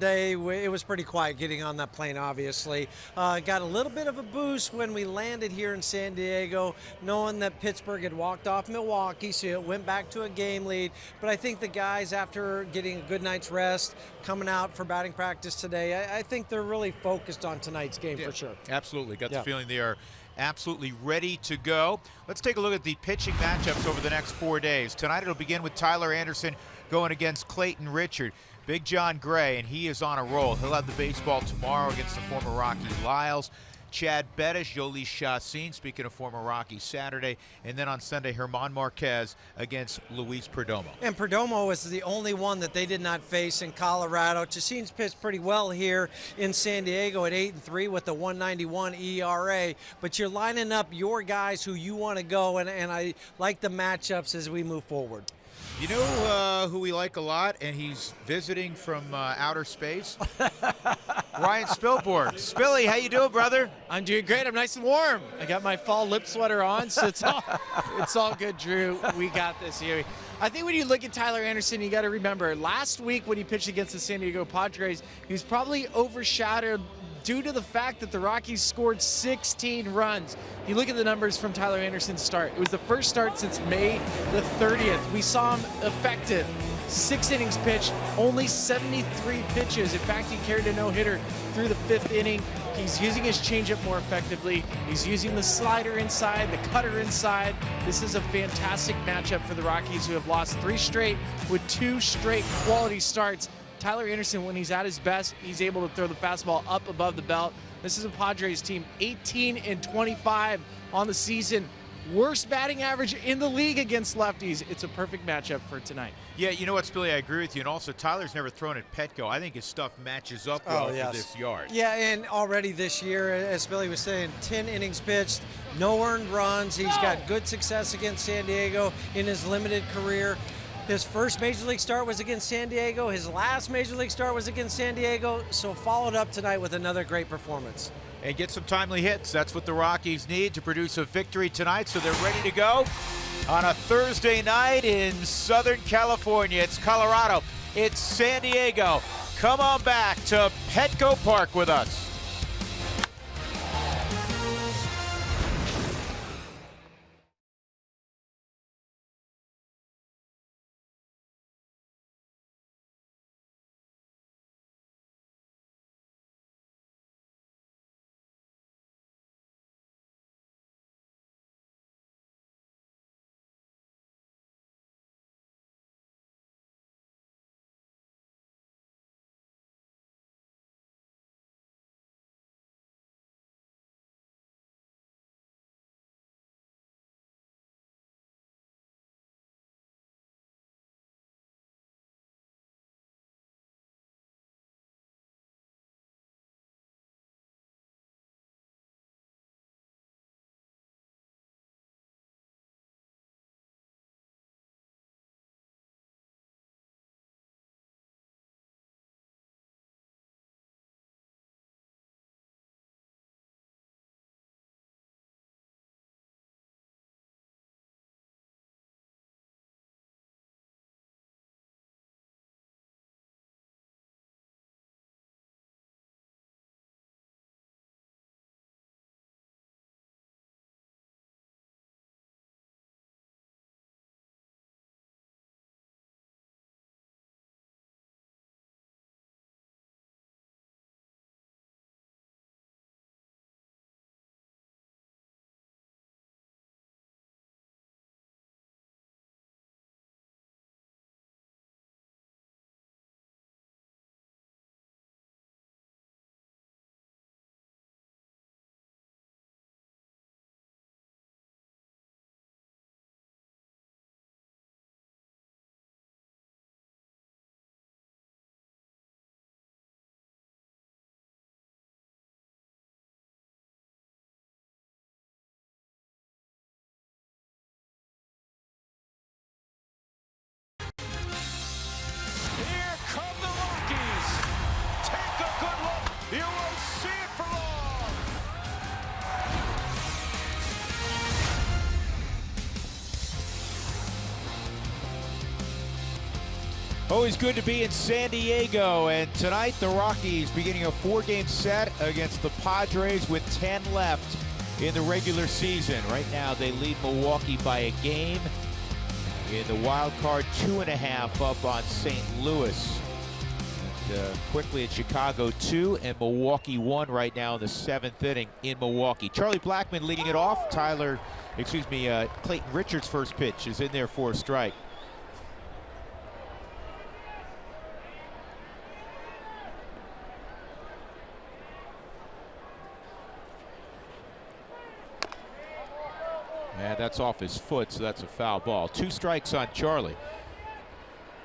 day, it was pretty quiet getting on that plane, obviously. Got a little bit of a boost when we landed here in San Diego, knowing that Pittsburgh had walked off Milwaukee, so it went back to a game lead. But I think the guys, after getting a good night's rest, coming out for batting practice today, I think they're really focused on tonight's game for sure. Absolutely. Got the feeling they are absolutely ready to go. Let's take a look at the pitching matchups over the next 4 days. Tonight it'll begin with Tyler Anderson going against Clayton Richard. Big John Gray, and he is on a roll. He'll have the baseball tomorrow against the former Rocky Lyles. Chad Bettis, Jhoulys Chacin, speaking of former Rocky, Saturday. And then on Sunday, German Marquez against Luis Perdomo. And Perdomo was the only one that they did not face in Colorado. Chacin's pitched pretty well here in San Diego at 8-3 with a 191 ERA. But you're lining up your guys who you want to go, and I like the matchups as we move forward. You know who we like a lot, and he's visiting from outer space? Ryan Spilborn. Spilly, how you doing, brother? I'm doing great. I'm nice and warm. I got my fall lip sweater on, so it's all good, Drew. We got this here. I think when you look at Tyler Anderson, you got to remember, last week when he pitched against the San Diego Padres, he was probably overshadowed due to the fact that the Rockies scored 16 runs. You look at the numbers from Tyler Anderson's start. It was the first start since May the 30th. We saw him effective. 6 innings pitched, only 73 pitches. In fact, he carried a no-hitter through the 5th inning. He's using his changeup more effectively. He's using the slider inside, the cutter inside. This is a fantastic matchup for the Rockies, who have lost 3 straight with 2 straight quality starts. Tyler Anderson, when he's at his best, he's able to throw the fastball up above the belt. This is a Padres team, 18-25 on the season. Worst batting average in the league against lefties. It's a perfect matchup for tonight. Yeah, you know what, Spilly, I agree with you. And also, Tyler's never thrown at Petco. I think his stuff matches up well for this yard. Yeah, and already this year, as Billy was saying, 10 innings pitched, no earned runs. He's got good success against San Diego in his limited career. His first Major League start was against San Diego. His last Major League start was against San Diego. So followed up tonight with another great performance. And get some timely hits. That's what the Rockies need to produce a victory tonight, so they're ready to go on a Thursday night in Southern California. It's Colorado. It's San Diego. Come on back to Petco Park with us. You won't see it for long. Always good to be in San Diego, and tonight the Rockies beginning a 4-game set against the Padres with 10 left in the regular season. Right now they lead Milwaukee by a game. In the wild card, 2.5 up on St. Louis. And, quickly at Chicago 2 and Milwaukee 1 right now in the 7th inning in Milwaukee. Charlie Blackmon leading it off. Clayton Richards' first pitch is in there for a strike. And that's off his foot, so that's a foul ball. 2 strikes on Charlie.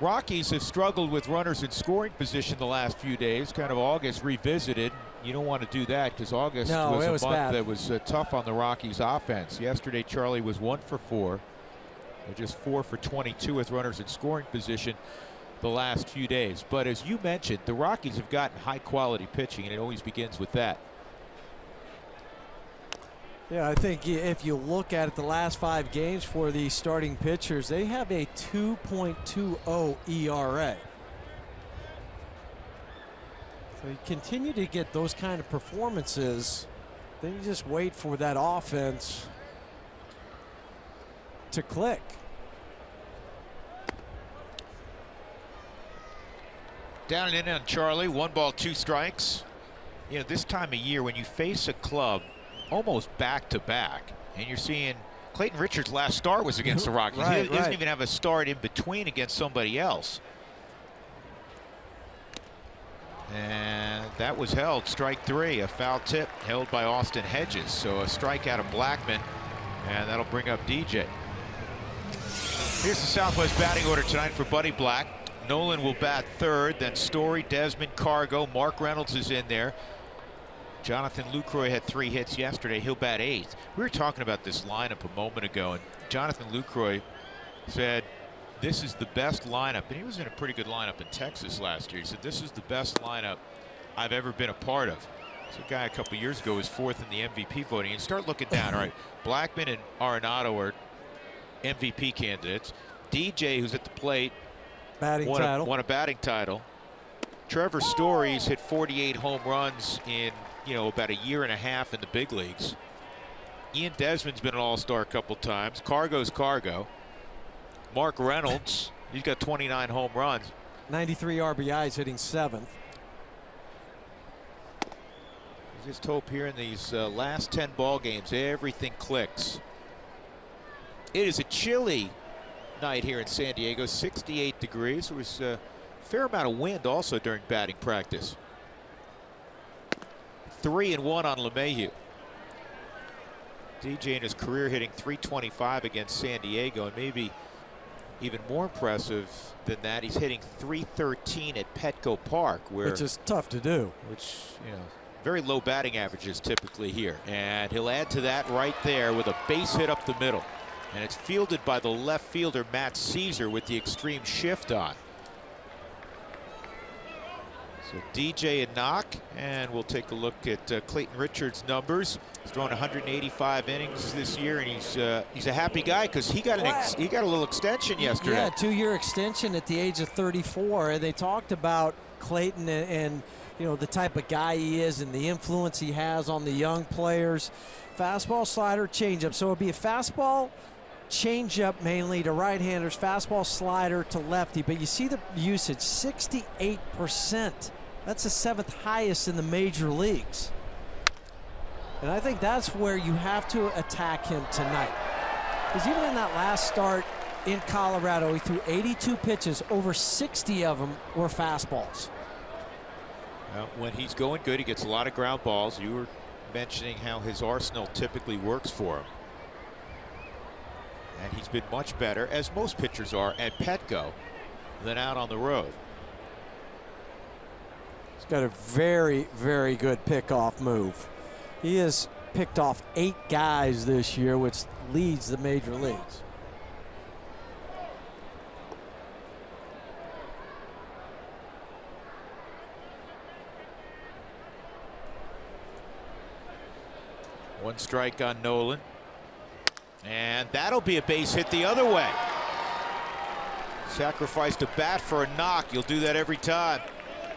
Rockies have struggled with runners in scoring position the last few days. Kind of August revisited. You don't want to do that because August was a month that was tough on the Rockies offense. Yesterday, Charlie was 1 for 4. They're just 4 for 22 with runners in scoring position the last few days. But as you mentioned, the Rockies have gotten high quality pitching, and it always begins with that. Yeah, I think if you look at it, the last 5 games for the starting pitchers, they have a 2.20 ERA. So you continue to get those kind of performances, then you just wait for that offense to click. Down and in on Charlie, 1 ball, 2 strikes. You know, this time of year when you face a club almost back-to-back, and you're seeing Clayton Richards' last start was against the Rockies. He doesn't even have a start in between against somebody else. And that was held, strike 3, a foul tip held by Austin Hedges. So a strikeout of Blackmon, and that'll bring up DJ. Here's the Southwest batting order tonight for Buddy Black. Nolan will bat 3rd, then Story, Desmond, Cargo, Mark Reynolds is in there. Jonathan Lucroy had 3 hits yesterday. He'll bat 8th. We were talking about this lineup a moment ago, and Jonathan Lucroy said this is the best lineup, and he was in a pretty good lineup in Texas last year. He said this is the best lineup I've ever been a part of. So a guy a couple years ago was 4th in the MVP voting. And start looking down. All right, Blackmon and Arenado are MVP candidates. DJ, who's at the plate, won a batting title. Trevor Story's hit 48 home runs in about a year and a half in the big leagues. Ian Desmond's been an all-star a couple times. Cargo's Cargo. Mark Reynolds, he's got 29 home runs. 93 RBIs, hitting 7th. Just hope here in these last 10 ball games, everything clicks. It is a chilly night here in San Diego, 68 degrees. There was a fair amount of wind also during batting practice. 3-1 on LeMahieu. DJ in his career hitting .325 against San Diego, and maybe even more impressive than that, he's hitting .313 at Petco Park, which is tough to do. Which, very low batting averages typically here. And he'll add to that right there with a base hit up the middle. And it's fielded by the left fielder, Matt Caesar, with the extreme shift on. So DJ and knock, and we'll take a look at Clayton Richards' numbers. He's thrown 185 innings this year, and he's a happy guy because he got a little extension yesterday. Yeah, 2-year extension at the age of 34. And they talked about Clayton and the type of guy he is and the influence he has on the young players. Fastball, slider, changeup. So it'll be a fastball, changeup mainly to right-handers, fastball, slider to lefty. But you see the usage, 68%. That's the 7th highest in the major leagues. And I think that's where you have to attack him tonight. Because even in that last start in Colorado, he threw 82 pitches, over 60 of them were fastballs. When he's going good, he gets a lot of ground balls. You were mentioning how his arsenal typically works for him. And he's been much better, as most pitchers are, at Petco than out on the road. He's got a very, very good pickoff move. He has picked off 8 guys this year, which leads the major leagues. One strike on Nolan. And that'll be a base hit the other way. Sacrificed a bat for a knock. You'll do that every time.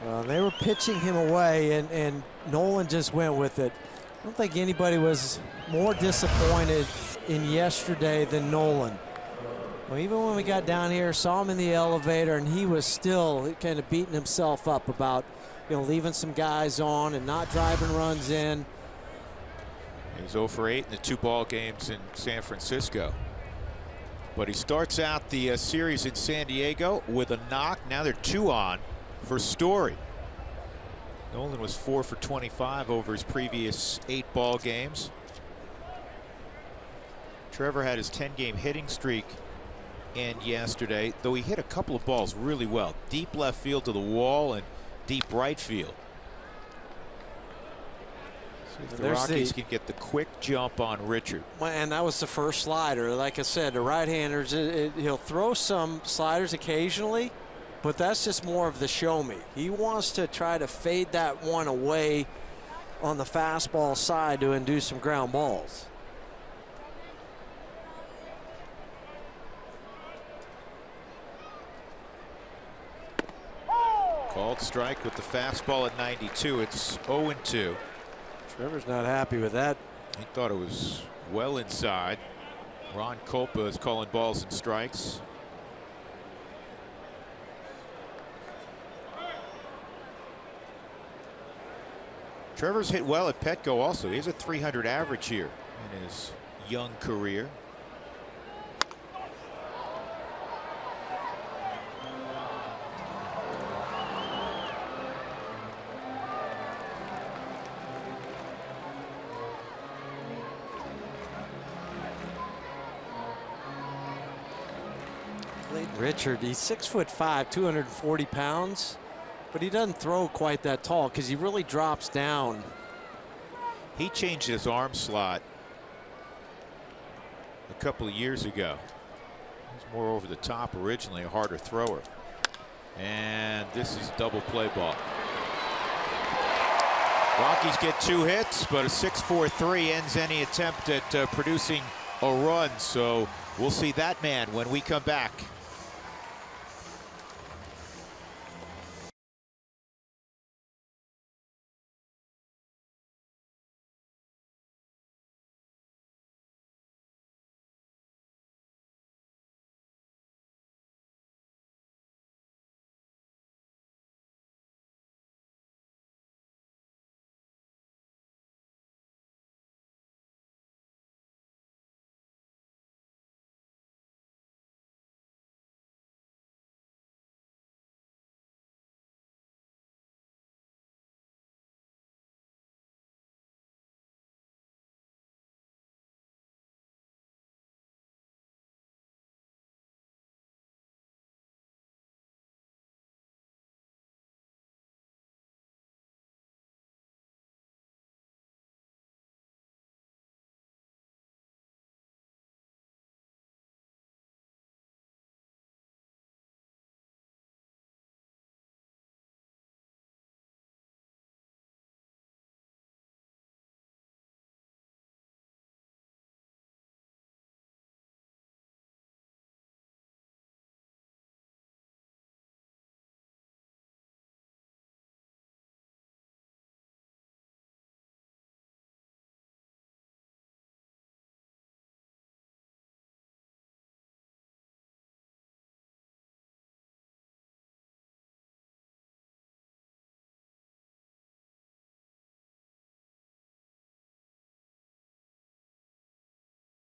Well, they were pitching him away, and Nolan just went with it. I don't think anybody was more disappointed in yesterday than Nolan. Well, even when we got down here, saw him in the elevator, and he was still kind of beating himself up about, leaving some guys on and not driving runs in. He's 0 for 8 in the 2 ball games in San Francisco. But he starts out the series in San Diego with a knock. Now they're 2 on for Story. Nolan was 4 for 25 over his previous 8 ball games. Trevor had his 10-game hitting streak end yesterday, though he hit a couple of balls really well. Deep left field to the wall and deep right field. See if the Rockies can get the quick jump on Richard. And that was the first slider. Like I said, the right-handers, he'll throw some sliders occasionally, but that's just more of the show me. He wants to try to fade that one away on the fastball side to induce some ground balls. Called strike with the fastball at 92. It's 0-2. Trevor's not happy with that. He thought it was well inside. Ron Kolpa is calling balls and strikes. Trevor's hit well at Petco also. He has a 300 average here in his young career. Richard, he's 6'5", 240 pounds, but he doesn't throw quite that tall because he really drops down. He changed his arm slot a couple of years ago. He's more over the top originally, a harder thrower. And this is double play ball. Rockies get 2 hits, but a 6-4-3 ends any attempt at producing a run. So we'll see that man when we come back.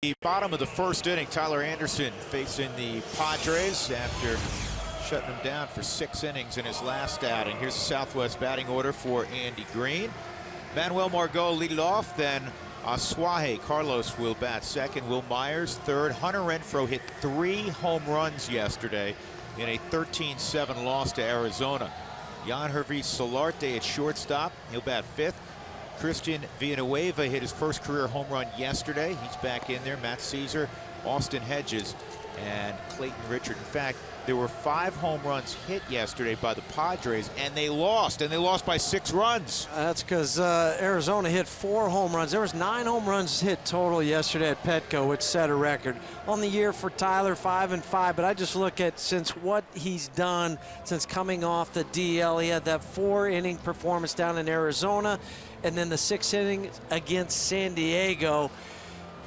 The bottom of the first inning, Tyler Anderson facing the Padres after shutting them down for 6 innings in his last outing. Here's the Southwest batting order for Andy Green. Manuel Margot lead it off, then Asuaje Carlos will bat second, Will Myers third. Hunter Renfroe hit 3 home runs yesterday in a 13-7 loss to Arizona. Yangervis Solarte at shortstop, he'll bat fifth. Christian Villanueva hit his first career home run yesterday. He's back in there. Matt Caesar, Austin Hedges and Clayton Richard. In fact, there were 5 home runs hit yesterday by the Padres, and they lost by 6 runs. That's because Arizona hit 4 home runs. There was 9 home runs hit total yesterday at Petco, which set a record on the year for Tyler, 5-5. But I just look at since what he's done since coming off the DL. He had that 4-inning performance down in Arizona, and then the 6th inning against San Diego.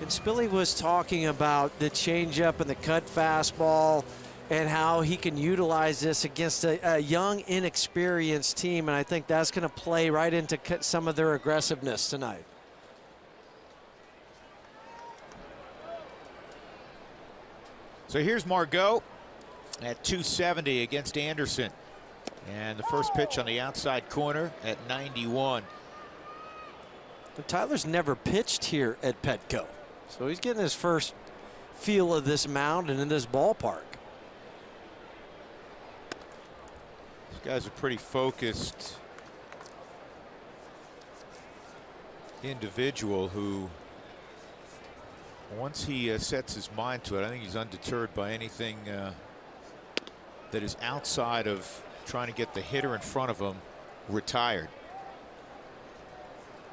And Spilly was talking about the changeup and the cut fastball, and how he can utilize this against a young, inexperienced team. And I think that's going to play right into some of their aggressiveness tonight. So here's Margot at 270 against Anderson. And the first pitch on the outside corner at 91. But Tyler's never pitched here at Petco, so he's getting his first feel of this mound and in this ballpark. This guy's a pretty focused individual who, once he sets his mind to it, I think he's undeterred by anything that is outside of trying to get the hitter in front of him retired.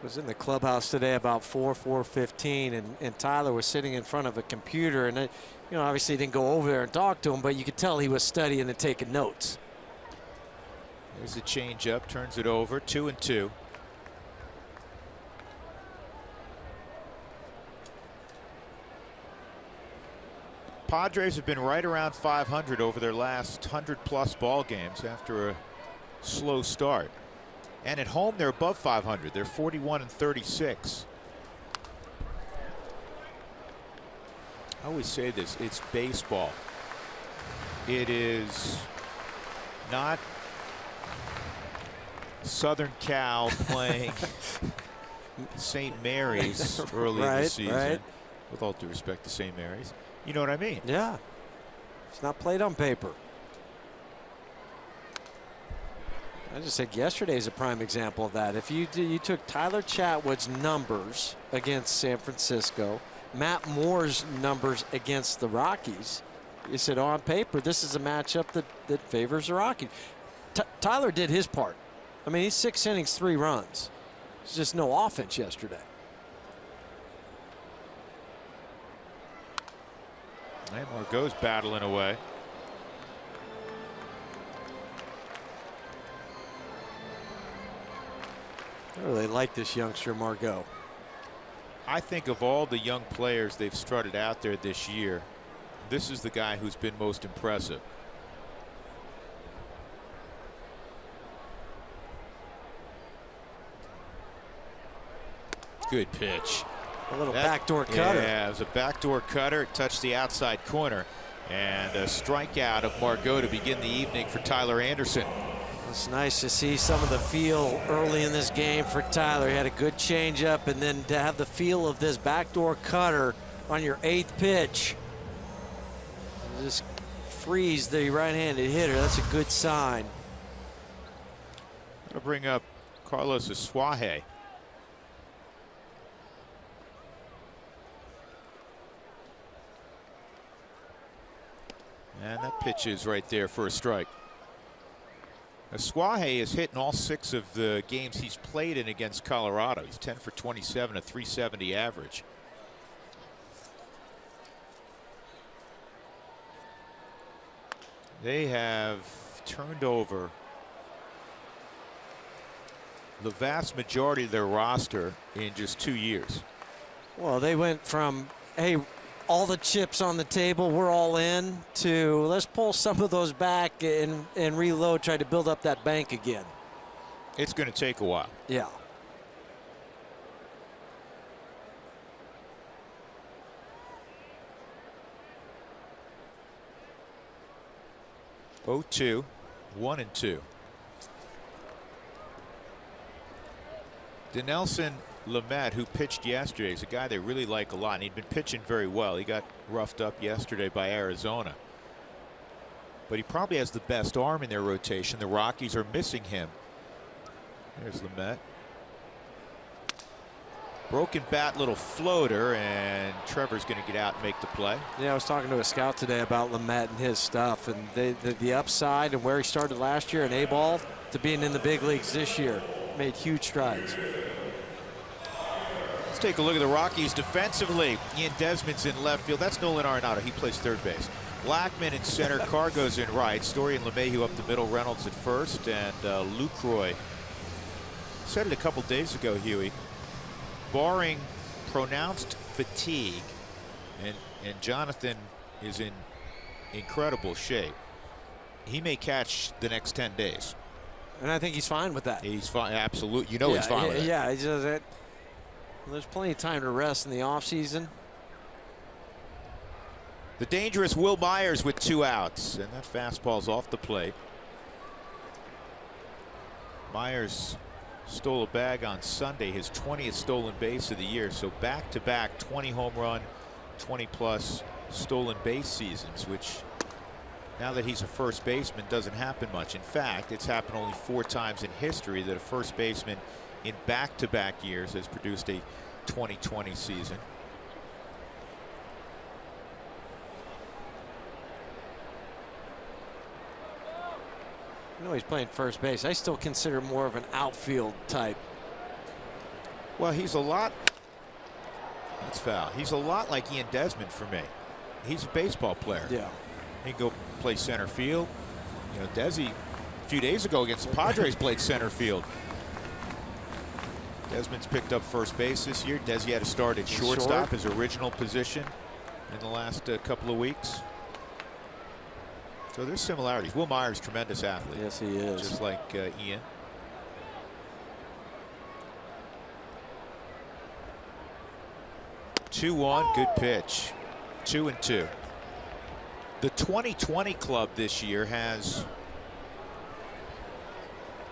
Was in the clubhouse today about 4:15, and Tyler was sitting in front of a computer, and obviously didn't go over there and talk to him, but you could tell he was studying and taking notes. There's a changeup, turns it over, 2-2. Padres have been right around 500 over their last 100+ ball games after a slow start. And at home, they're above 500. They're 41-36. I always say this, it's baseball. It is not Southern Cal playing St. Mary's early in the season. Right. With all due respect to St. Mary's. You know what I mean? Yeah. It's not played on paper. I just think yesterday is a prime example of that. If you took Tyler Chatwood's numbers against San Francisco, Matt Moore's numbers against the Rockies, you said on paper this is a matchup that favors the Rockies. Tyler did his part. I mean, he's 6 innings, 3 runs. It's just no offense yesterday. And Margot's battling away. I really like this youngster, Margot. I think of all the young players they've started out there this year, this is the guy who's been most impressive. Good pitch. A little backdoor cutter. Yeah, it was a backdoor cutter. It touched the outside corner. And a strikeout of Margot to begin the evening for Tyler Anderson. It's nice to see some of the feel early in this game for Tyler. He had a good changeup, and then to have the feel of this backdoor cutter on your 8th pitch. Just freeze the right-handed hitter. That's a good sign. Going to bring up Carlos Asuaje. And that pitch is right there for a strike. Asuaje is hitting all 6 of the games he's played in against Colorado. He's 10 for 27, a 370 average. They have turned over the vast majority of their roster in just 2 years. Well, they went from, hey, all the chips on the table, we're all in, to let's pull some of those back and reload, try to build up that bank again. It's going to take a while. Yeah. Oh, 2, 1-2. Dinelson Lamet, who pitched yesterday, is a guy they really like a lot, and he'd been pitching very well. He got roughed up yesterday by Arizona. But he probably has the best arm in their rotation. The Rockies are missing him. There's Lamet. Broken bat, little floater, and Trevor's going to get out and make the play. Yeah, I was talking to a scout today about Lamet and his stuff, and the upside and where he started last year in A-ball to being in the big leagues this year made huge strides. Let's take a look at the Rockies defensively. Ian Desmond's in left field. That's Nolan Arenado. He plays third base. Blackman in center. Cargo's in right. Story and LeMahieu up the middle. Reynolds at first. And Lucroy. Said it a couple days ago, Huey. Barring pronounced fatigue, and Jonathan is in incredible shape, he may catch the next 10 days. And I think he's fine with that. He's fine. Absolutely. You know he's fine with it. Yeah, he does it. There's plenty of time to rest in the offseason. The dangerous Will Myers with 2 outs, and that fastball's off the plate. Myers stole a bag on Sunday, his 20th stolen base of the year. So back-to-back 20 home run, 20+ stolen base seasons, which now that he's a first baseman doesn't happen much. In fact, it's happened only 4 times in history that a first baseman in back-to-back years has produced a 2020 season. I know he's playing first base. I still consider more of an outfield type. Well, he's a lot. That's foul. He's a lot like Ian Desmond for me. He's a baseball player. Yeah. He can go play center field. You know, Desi a few days ago against the Padres played center field. Desmond's picked up first base this year. Desi had to start at shortstop, his original position, in the last couple of weeks. So there's similarities. Will Myers, tremendous athlete. Yes, he is. Just like Ian. (2-1), good pitch. 2-2. The 2020 club this year has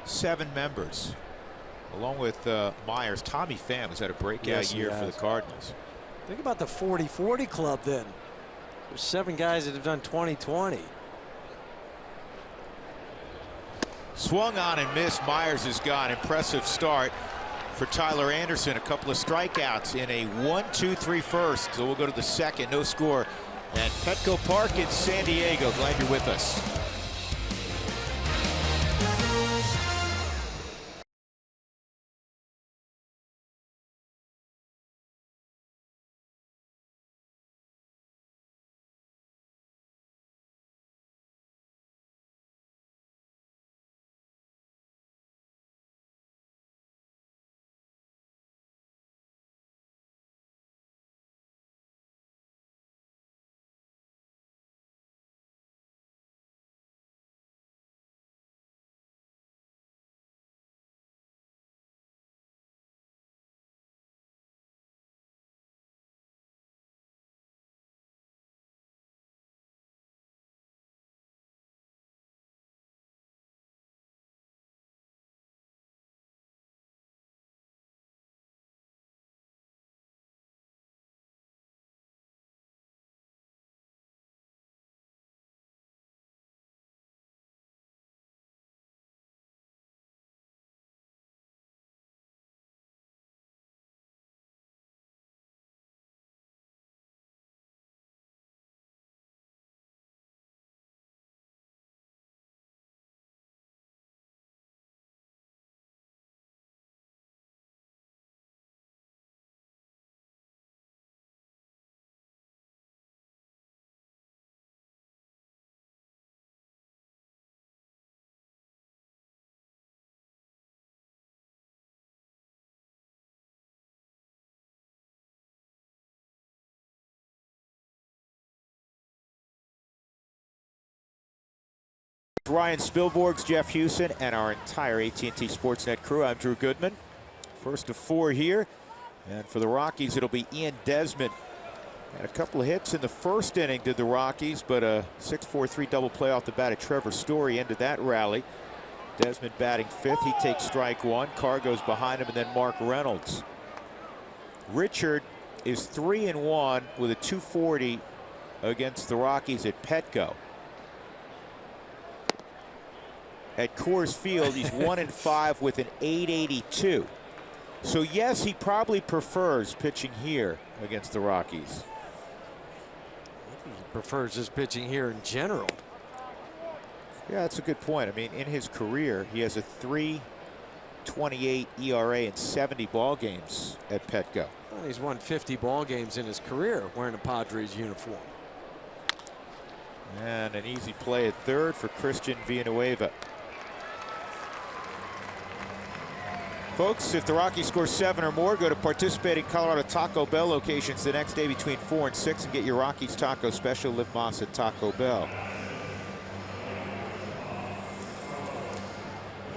7 members. Along with Myers, Tommy Pham has had a breakout year for the Cardinals. Think about the 40-40 club then. There's 7 guys that have done 20-20. Swung on and missed. Myers is gone. Impressive start for Tyler Anderson. A couple of strikeouts in a 1-2-3 first. So we'll go to the second. No score at Petco Park in San Diego. Glad you're with us. Ryan Spilborghs, Jeff Hewson, and our entire AT&T Sportsnet crew. I'm Drew Goodman. First of 4 here. And for the Rockies, it'll be Ian Desmond. Had a couple of hits in the first inning, did the Rockies, but a 6-4-3 double play off the bat of Trevor Story ended that rally. Desmond batting 5th. He takes strike 1. Carr goes behind him, and then Mark Reynolds. Richard is 3-1 with a 240 against the Rockies at Petco. At Coors Field, he's 1-5 with an 882. So yes, he probably prefers pitching here against the Rockies. He prefers his pitching here in general. Yeah, that's a good point. I mean, in his career, he has a 3.28 ERA in 70 ball games at Petco. Well, he's won 50 ball games in his career wearing a Padres uniform. And an easy play at third for Christian Villanueva. Folks, if the Rockies score 7 or more, go to participating Colorado Taco Bell locations the next day between 4 and 6 and get your Rockies taco special. Live Moss at Taco Bell.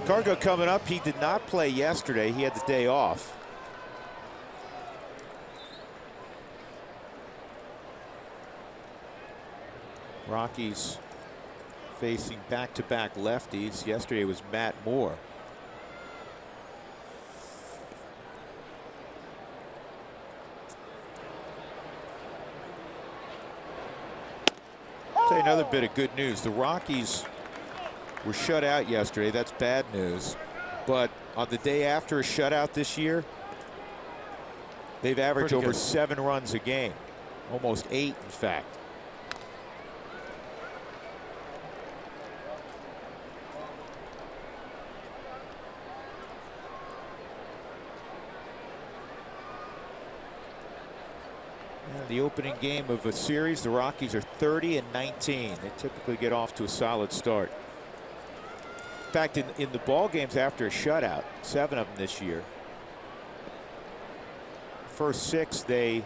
Cargo coming up. He did not play yesterday. He had the day off. Rockies facing back-to-back lefties. Yesterday was Matt Moore. I'll tell you another bit of good news. The Rockies were shut out yesterday. That's bad news. But on the day after a shutout this year, they've averaged over 7 runs a game. Almost 8, in fact. The opening game of a series, the Rockies are 30 and 19. They typically get off to a solid start. In fact, in the ball games after a shutout, 7 of them this year, first 6, they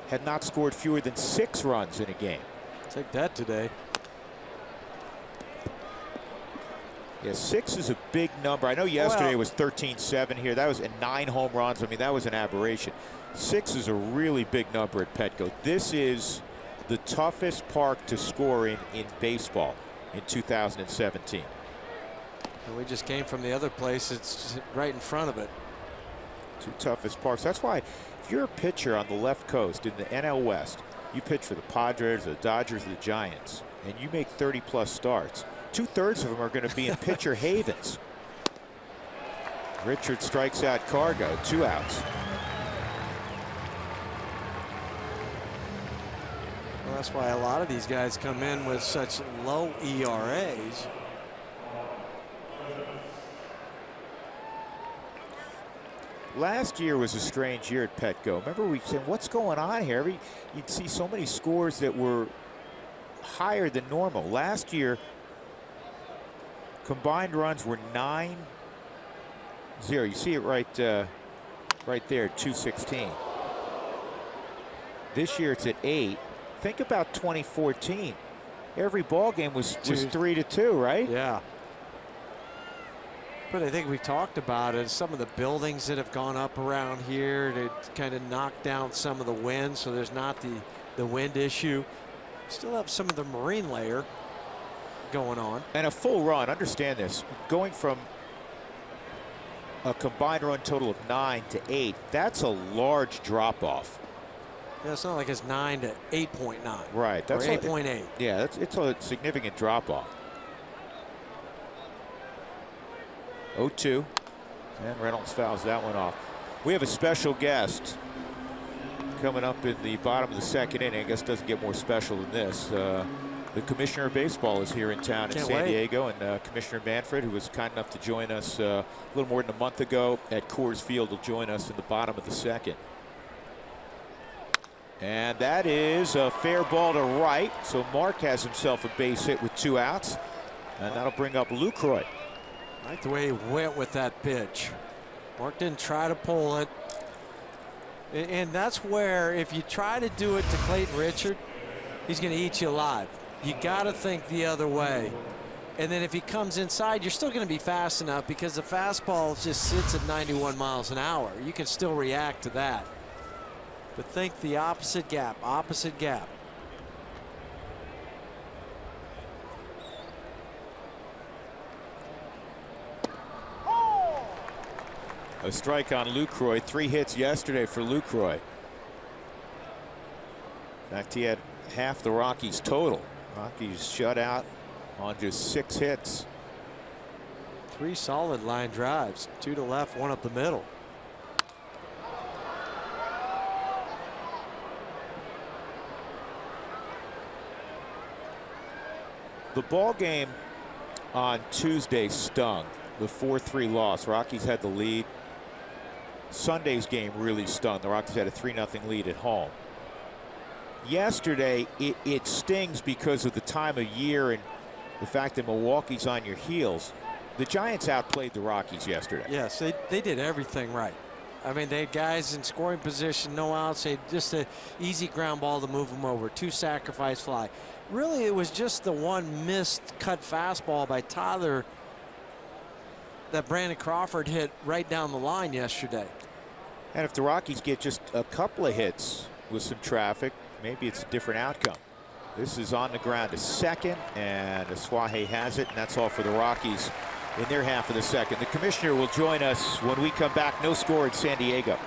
had not scored fewer than 6 runs in a game. Take that today. Yeah, 6 is a big number. I know yesterday was 13-7 here. That was 9 home runs. I mean, that was an aberration. 6 is a really big number at Petco. This is the toughest park to score in baseball in 2017. And we just came from the other place. It's right in front of it. 2 toughest parks. That's why if you're a pitcher on the left coast in the NL West, you pitch for the Padres, the Dodgers, the Giants, and you make 30+ starts, 2/3 of them are going to be in pitcher havens. Richard strikes out Cargo, 2 outs. Well, that's why a lot of these guys come in with such low ERAs. Last year was a strange year at Petco. Remember, we said, what's going on here? You'd see so many scores that were higher than normal. Last year, combined runs were 9-0. You see it right there, 216. This year it's at 8. Think about 2014. Every ball game was 3-2, right? Yeah. But I think we've talked about it. Some of the buildings that have gone up around here to kind of knock down some of the wind, so there's not the wind issue. Still have some of the marine layer going on. And a full run, understand this, going from a combined run total of 9 to 8, that's a large drop off. Yeah, it's not like it's 9 to 8.9. Right. That's 8.8. Yeah, it's a significant drop off. 0-2. And Reynolds fouls that one off. We have a special guest coming up in the bottom of the 2nd inning. I guess it doesn't get more special than this. The Commissioner of Baseball is here in town in San Diego, and Commissioner Manfred, who was kind enough to join us a little more than a month ago at Coors Field, will join us in the bottom of the 2nd. And that is a fair ball to right. So Mark has himself a base hit with 2 outs. And that'll bring up Lucroy. Like the way he went with that pitch. Mark didn't try to pull it. And that's where if you try to do it to Clayton Richard, he's going to eat you alive. You got to think the other way. And then if he comes inside, you're still going to be fast enough because the fastball just sits at 91 miles an hour. You can still react to that. But think the opposite gap, opposite gap. A strike on Lucroy. 3 hits yesterday for Lucroy. In fact, he had half the Rockies total. Rockies shut out on just 6 hits. 3 solid line drives. 2 to left, 1 up the middle. The ball game on Tuesday stung. The 4-3 loss. Rockies had the lead. Sunday's game really stung. The Rockies had a 3-0 lead at home. Yesterday, it stings because of the time of year and the fact that Milwaukee's on your heels. The Giants outplayed the Rockies yesterday. Yes, they did everything right. I mean, they had guys in scoring position, no outs. They had just an easy ground ball to move them over. 2 sacrifice fly. Really, it was just the one missed cut fastball by Tyler that Brandon Crawford hit right down the line yesterday. And if the Rockies get just a couple of hits with some traffic, maybe it's a different outcome. This is on the ground to second, and Asuaje has it, and that's all for the Rockies in their half of the second. The commissioner will join us when we come back. No score in San Diego.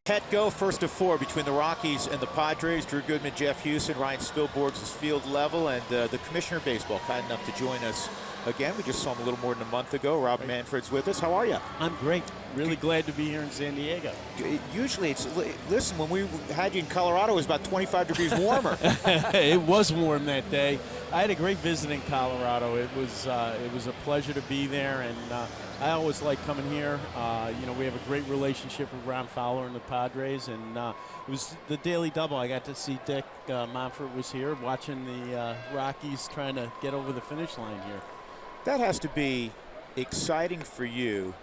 Petco, first of 4 between the Rockies and the Padres. Drew Goodman, Jeff Houston, Ryan Spilborghs is field level, and the Commissioner of Baseball kind enough to join us again. We just saw him a little more than a month ago. Rob Manfred's with us. How are you? I'm great. Really glad to be here in San Diego. Usually it's, listen, when we had you in Colorado, it was about 25 degrees warmer. It was warm that day. I had a great visit in Colorado. It was a pleasure to be there, and I always like coming here. You know, we have a great relationship with Ron Fowler and the Padres, and it was the daily double. I got to see Dick Monfort was here watching the Rockies trying to get over the finish line here. That has to be exciting for you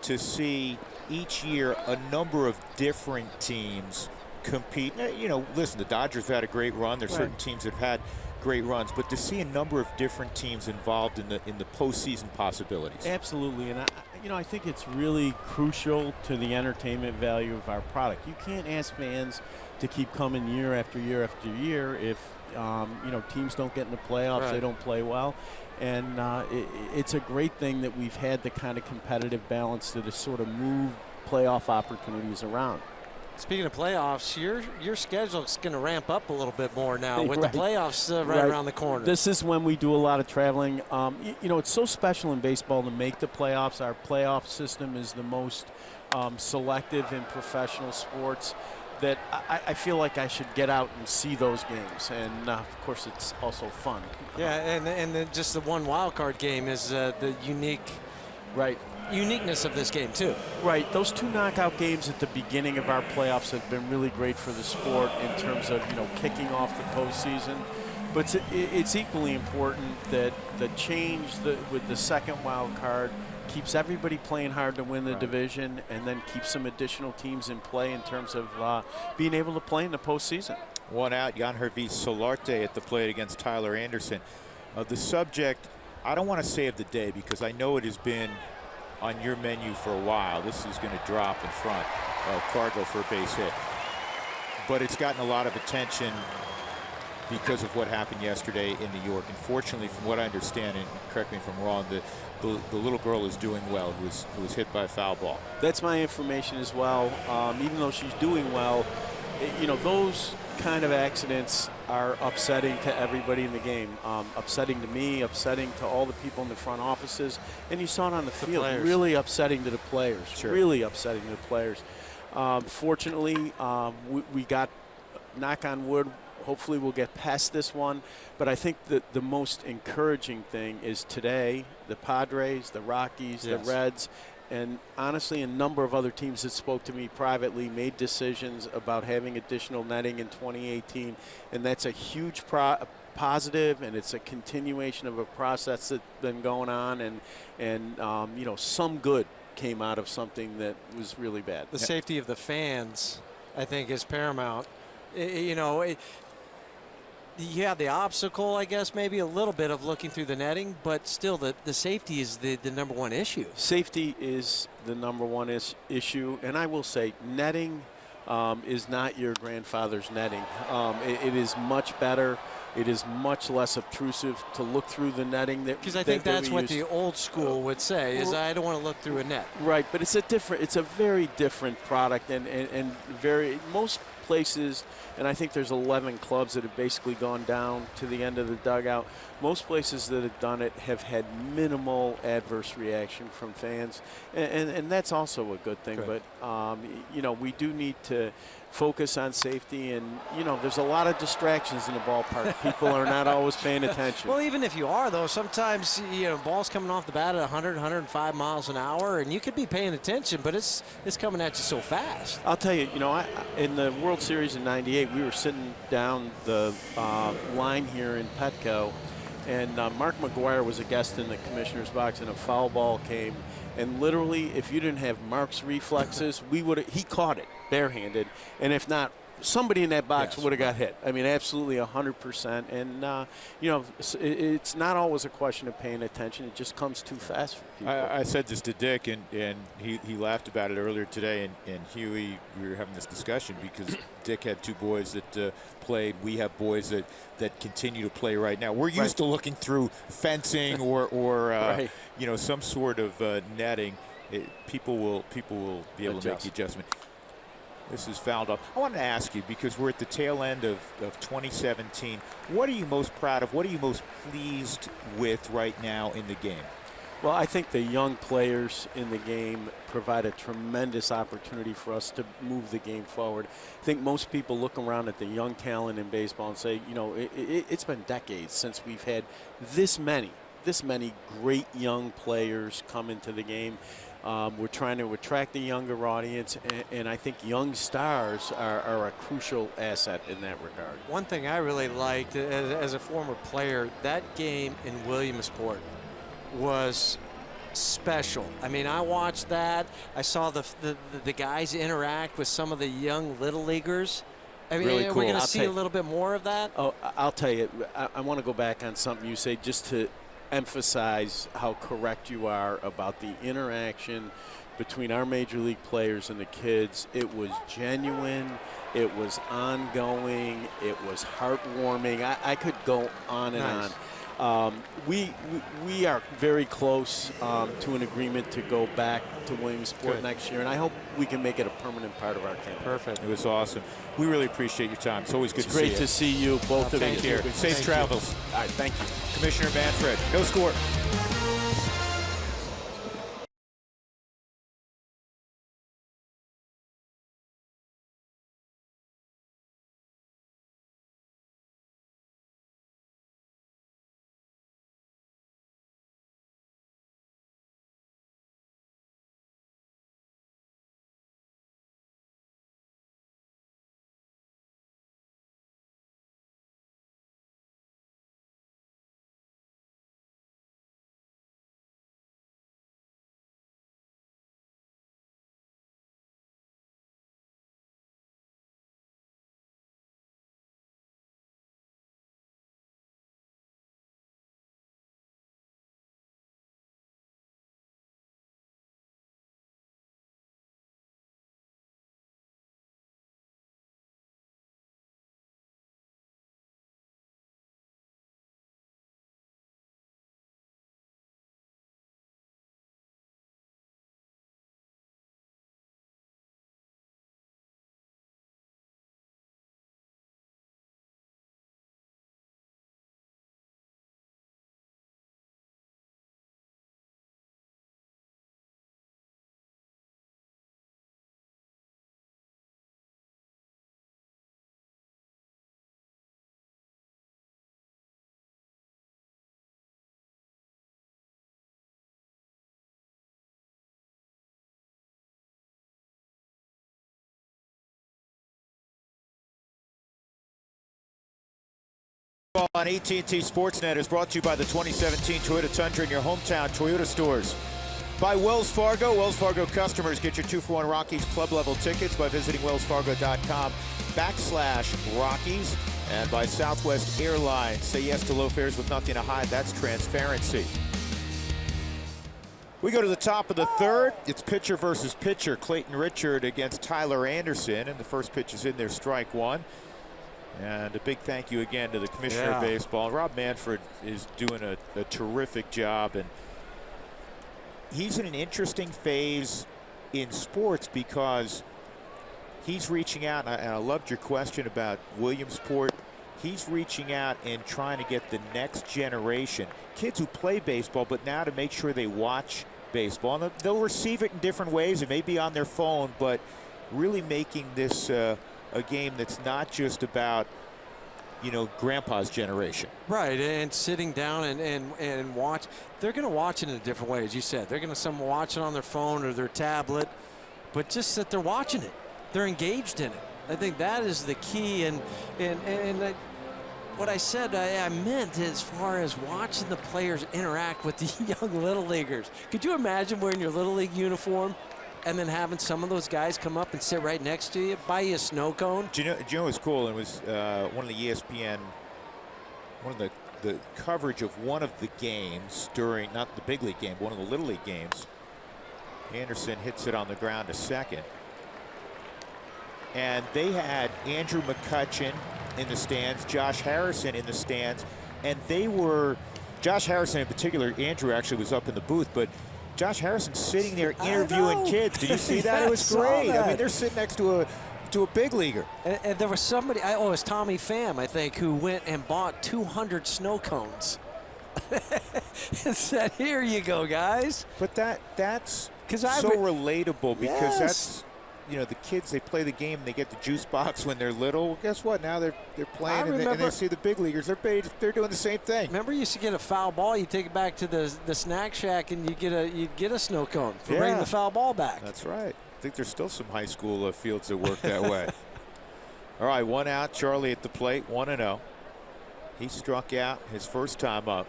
to see each year a number of different teams compete. You know, listen, the Dodgers have had a great run. There's certain teams that have had great runs, but to see a number of different teams involved in the postseason possibilities. Absolutely, and you know, I think it's really crucial to the entertainment value of our product. You can't ask fans to keep coming year after year after year if you know, teams don't get in the playoffs, they don't play well. And it's a great thing that we've had the kind of competitive balance that has sort of moved playoff opportunities around. Speaking of playoffs, your schedule is going to ramp up a little bit more now with the playoffs right around the corner. This is when we do a lot of traveling. You know, it's so special in baseball to make the playoffs. Our playoff system is the most selective in professional sports, that I feel like I should get out and see those games, and of course it's also fun. Yeah, and just the one wild card game is the uniqueness of this game too. Right, those 2 knockout games at the beginning of our playoffs have been really great for the sport in terms of, you know, kicking off the postseason. But it's equally important that the change with the second wild card keeps everybody playing hard to win the division, and then keeps some additional teams in play in terms of being able to play in the postseason. 1 out, Yangervis Solarte at the plate against Tyler Anderson. The subject, I don't want to say of the day, because I know it has been on your menu for a while. This is going to drop in front of Cargo for a base hit. But it's gotten a lot of attention because of what happened yesterday in New York. Unfortunately, from what I understand, and correct me if I'm wrong, the little girl is doing well who was hit by a foul ball. That's my information as well. Even though she's doing well, you know, those kind of accidents are upsetting to everybody in the game. Upsetting to me, upsetting to all the people in the front offices, and you saw it on the field. Really upsetting to the players. Sure. Really upsetting to the players. Fortunately, we got, knock on wood, hopefully we'll get past this one. But I think that the most encouraging thing is today, the Padres, the Rockies, the Reds, and honestly a number of other teams that spoke to me privately made decisions about having additional netting in 2018. And that's a huge positive, and it's a continuation of a process that's been going on. And you know, some good came out of something that was really bad. The safety of the fans, I think, is paramount. You know, you have the obstacle, I guess, maybe a little bit of looking through the netting, but still the safety is the number one issue. Safety is the number one issue, and I will say netting is not your grandfather's netting. It is much better. It is much less obtrusive to look through the netting. Because I think that's what the old school would say, is I don't want to look through a net. Right, but it's a very different product, and most places, and I think there's 11 clubs that have basically gone down to the end of the dugout. Most places that have done it have had minimal adverse reaction from fans, and that's also a good thing. Good. But you know, we do need to focus on safety, and you know, there's a lot of distractions in the ballpark. People are not always paying attention. Well, even if you are, though, sometimes, you know, ball's coming off the bat at 100, 105 miles an hour, and you could be paying attention, but it's coming at you so fast. I'll tell you, you know, in the World Series in '98, we were sitting down the line here in Petco, and Mark McGuire was a guest in the commissioner's box, and a foul ball came. And literally, if you didn't have Mark's reflexes, he caught it barehanded. And if not, somebody in that box would have got hit. I mean, absolutely 100%. And, you know, it's not always a question of paying attention. It just comes too fast for people. I said this to Dick, and he laughed about it earlier today. And Huey, we were having this discussion because Dick had two boys that played. We have boys that continue to play right now. We're used to looking through fencing or you know, some sort of netting. People will be able to make the adjustment. This is fouled off. I wanted to ask you, because we're at the tail end of 2017, what are you most proud of? What are you most pleased with right now in the game? Well, I think the young players in the game provide a tremendous opportunity for us to move the game forward. I think most people look around at the young talent in baseball and say, you know, it's been decades since we've had this many great young players come into the game. We're trying to attract the younger audience, and I think young stars are a crucial asset in that regard. One thing I really liked as a former player, that game in Williamsport was special. I mean, I watched that. I saw the guys interact with some of the young little leaguers. I mean, really cool. We're going to see a little bit more of that. Oh, I'll tell you, I want to go back on something you say just to emphasize how correct you are about the interaction between our major league players and the kids. It was genuine, it was ongoing, it was heartwarming. I could go on and on. We are very close to an agreement to go back to Williamsport next year, and I hope we can make it a permanent part of our campaign. Perfect. It was awesome. We really appreciate your time. It's always good to see you. It's great to see you, both of you. Take care. Safe travels. All right, thank you. Commissioner Manfred, no score. on AT&T Sportsnet is brought to you by the 2017 Toyota Tundra in your hometown Toyota stores. By Wells Fargo. Wells Fargo customers get your 2-for-1 Rockies club level tickets by visiting wellsfargo.com/Rockies. And by Southwest Airlines. Say yes to low fares with nothing to hide. That's transparency. We go to the top of the third. It's pitcher versus pitcher. Clayton Richard against Tyler Anderson. And the first pitch is in there, strike one. And a big thank you again to the Commissioner of Baseball. Rob Manfred is doing a terrific job. And he's in an interesting phase in sports because he's reaching out, and I loved your question about Williamsport. He's reaching out and trying to get the next generation, kids who play baseball, but now to make sure they watch baseball. And they'll receive it in different ways. It may be on their phone, but really making this a game that's not just about, you know, grandpa's generation. Right, and sitting down and watch. They're going to watch it in a different way, as you said. They're going to watch it on their phone or their tablet, but just that they're watching it. They're engaged in it. I think that is the key. And what I said, I meant as far as watching the players interact with the young little leaguers. Could you imagine wearing your little league uniform and then having some of those guys come up and sit right next to you, buy you a snow cone? Do you know what's cool? It was one of the ESPN, one of the coverage of one of the games during, not the big league game, one of the little league games. Anderson hits it on the ground to second. And they had Andrew McCutchen in the stands, Josh Harrison in the stands, and they were, Josh Harrison in particular, Andrew actually was up in the booth, but Josh Harrison sitting there interviewing kids. Did you see that? It was great. I mean, they're sitting next to a big leaguer. And there was somebody, it was Tommy Pham, I think, who went and bought 200 snow cones. And said, here you go, guys. But that's so relatable because that's, you know, the kids, they play the game and they get the juice box when they're little. Well, guess what? Now they're playing and they see the big leaguers. They're doing the same thing. Remember, you used to get a foul ball. You take it back to the snack shack and you'd get a snow cone for bringing the foul ball back. That's right. I think there's still some high school fields that work that way. All right, one out. Charlie at the plate, 1-0. He struck out his first time up.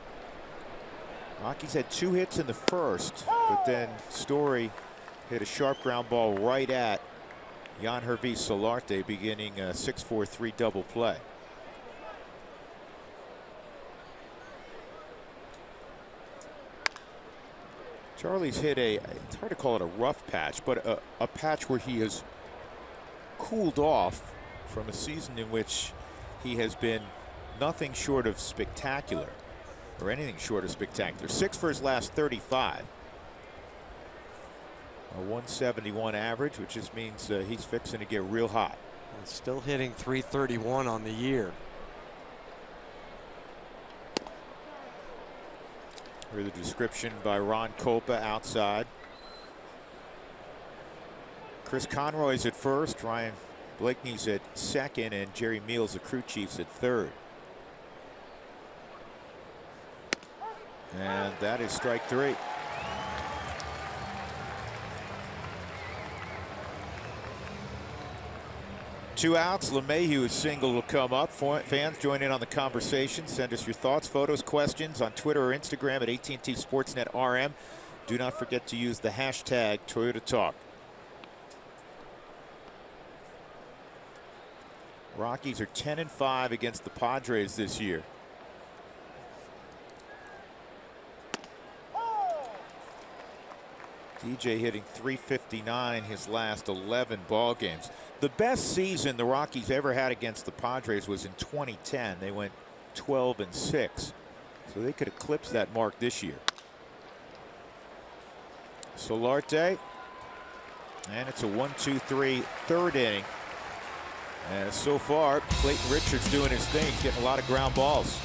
Rockies had 2 hits in the first, but then Story hit a sharp ground ball right at Yangervis Solarte, beginning a 6-4-3 double play. Charlie's hit it's hard to call it a rough patch, but a patch where he has cooled off from a season in which he has been nothing short of spectacular, or anything short of spectacular. 6 for his last 35. A 171 average, which just means he's fixing to get real hot. And still hitting 331 on the year. Here's the description by Ron Kopa outside. Chris Conroy's at first, Ryan Blakeney's at second, and Jerry Meals, the crew chief's at third. And that is strike 3. Two outs. LeMahieu's single will come up. Fans, join in on the conversation. Send us your thoughts, photos, questions on Twitter or Instagram at AT&T Sportsnet RM. Do not forget to use the hashtag Toyota Talk. Rockies are 10-5 against the Padres this year. DJ hitting .359 his last 11 ball games. The best season the Rockies ever had against the Padres was in 2010. They went 12-6. So they could eclipse that mark this year. Solarte. And it's a 1-2-3 third inning. And so far, Clayton Richard's doing his thing. He's getting a lot of ground balls.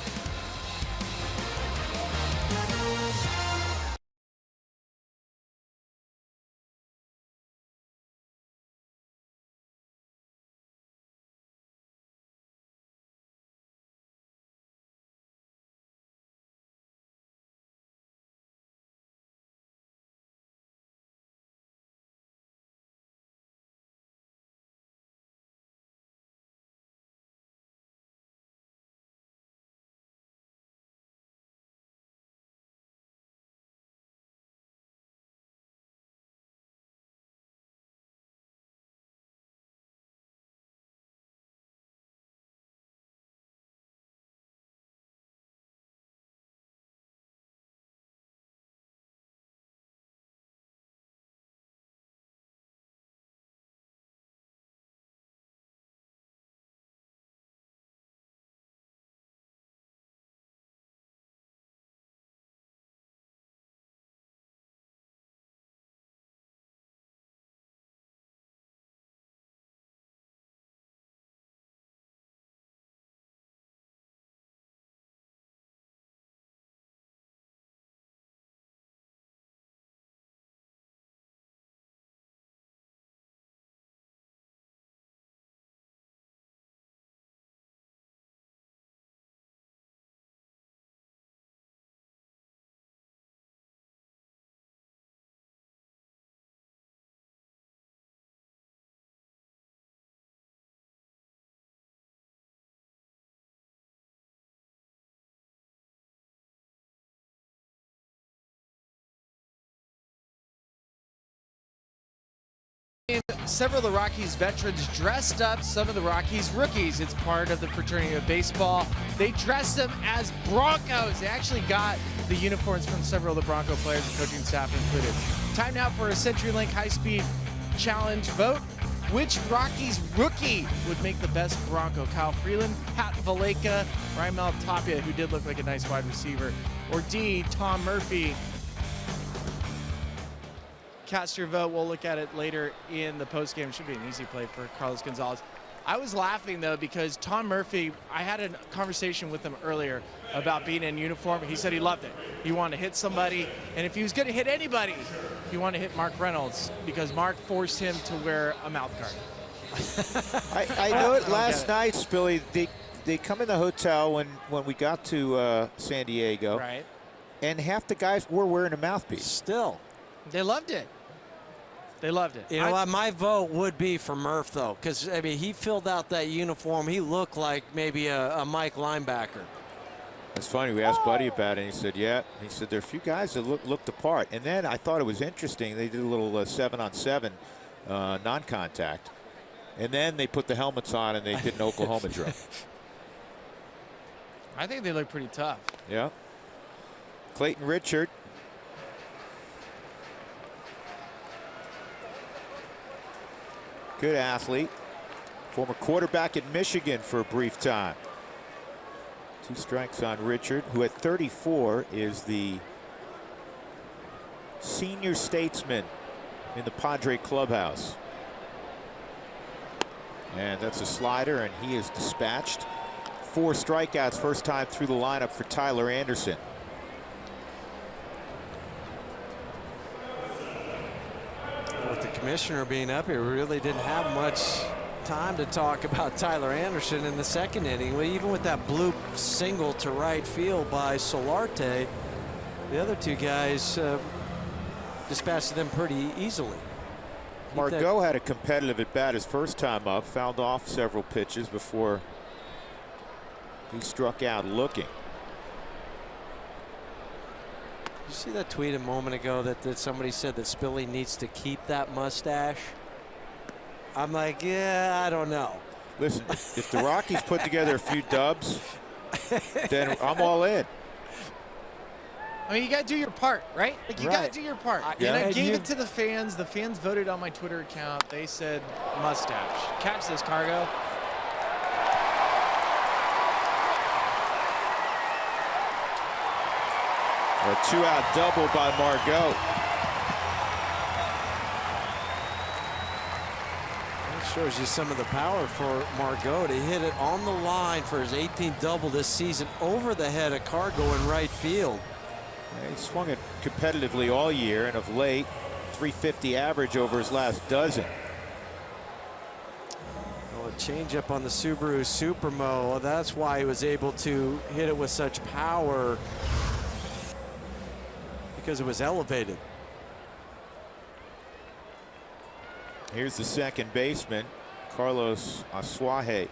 postgame, several of the Rockies veterans dressed up some of the Rockies rookies. It's part of the fraternity of baseball. They dressed them as Broncos. They actually got the uniforms from several of the Bronco players, the coaching staff included. Time now for a CenturyLink high-speed challenge vote. Which Rockies rookie would make the best Bronco? Kyle Freeland, Pat Valaika, Raimel Tapia, who did look like a nice wide receiver, or D, Tom Murphy? Cast your vote. We'll look at it later in the postgame. Should be an easy play for Carlos Gonzalez. I was laughing, though, because Tom Murphy, I had a conversation with him earlier about being in uniform. He said he loved it. He wanted to hit somebody, and if he was going to hit anybody, he wanted to hit Mark Reynolds because Mark forced him to wear a mouth guard. I know it last night, Spilly. They come in the hotel when we got to San Diego, Right. and half the guys were wearing a mouthpiece. Still. They loved it. They loved it. You know what? My vote would be for Murph, though, because, I mean, he filled out that uniform. He looked like maybe a Mike linebacker. It's funny. We asked Buddy about it, and he said, yeah. He said there are a few guys that looked the part. And then I thought it was interesting. They did a little 7-on-7 non-contact. And then they put the helmets on, and they did an Oklahoma drill. I think they look pretty tough. Yeah. Clayton Richard. Good athlete. Former quarterback at Michigan for a brief time. 2 strikes on Richard, who at 34 is the senior statesman in the Padre clubhouse. And that's a slider, and he is dispatched. 4 strikeouts, first time through the lineup for Tyler Anderson. With the commissioner being up here, we really didn't have much time to talk about Tyler Anderson in the second inning. Even with that bloop single to right field by Solarte, the other 2 guys dispatched them pretty easily. Margot had a competitive at bat his first time up, fouled off several pitches before he struck out looking. Did you see that tweet a moment ago that somebody said that Spilly needs to keep that mustache? I'm like, yeah, I don't know. Listen, if the Rockies put together a few dubs, then I'm all in. I mean, you got to do your part, right? Like, you got to do your part. Yeah. And I gave it to the fans. The fans voted on my Twitter account. They said mustache. Catch this, Cargo. A 2-out double by Margot. That shows you some of the power for Margot to hit it on the line for his 18th double this season over the head of Cargo in right field. Yeah, he swung it competitively all year, and of late, 350 average over his last dozen. Well, a changeup on the Subaru Supermo. Well, that's why he was able to hit it with such power, because it was elevated. Here's the second baseman, Carlos Asuaje.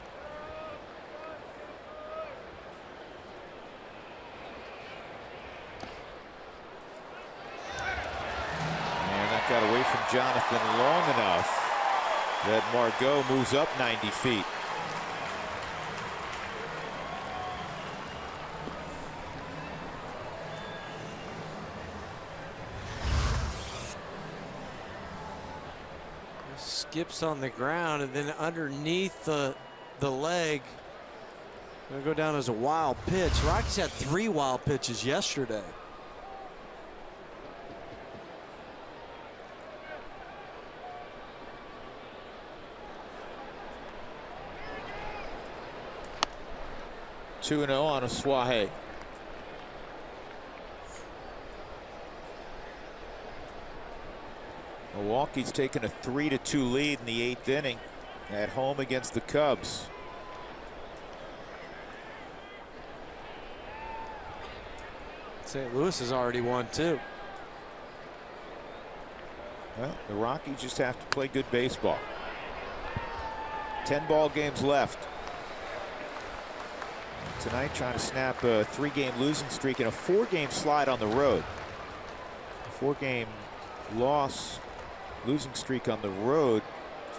And that got away from Jonathan long enough that Margot moves up 90 feet. Skips on the ground, and then underneath the leg, gonna go down as a wild pitch. Rockies had 3 wild pitches yesterday. Two 2-0 on Asuaje. Milwaukee's taken a 3-2 lead in the 8th inning at home against the Cubs. St. Louis has already won too. Well, the Rockies just have to play good baseball. 10 ball games left. Tonight trying to snap a 3-game losing streak and a 4-game slide on the road. A 4-game loss losing streak on the road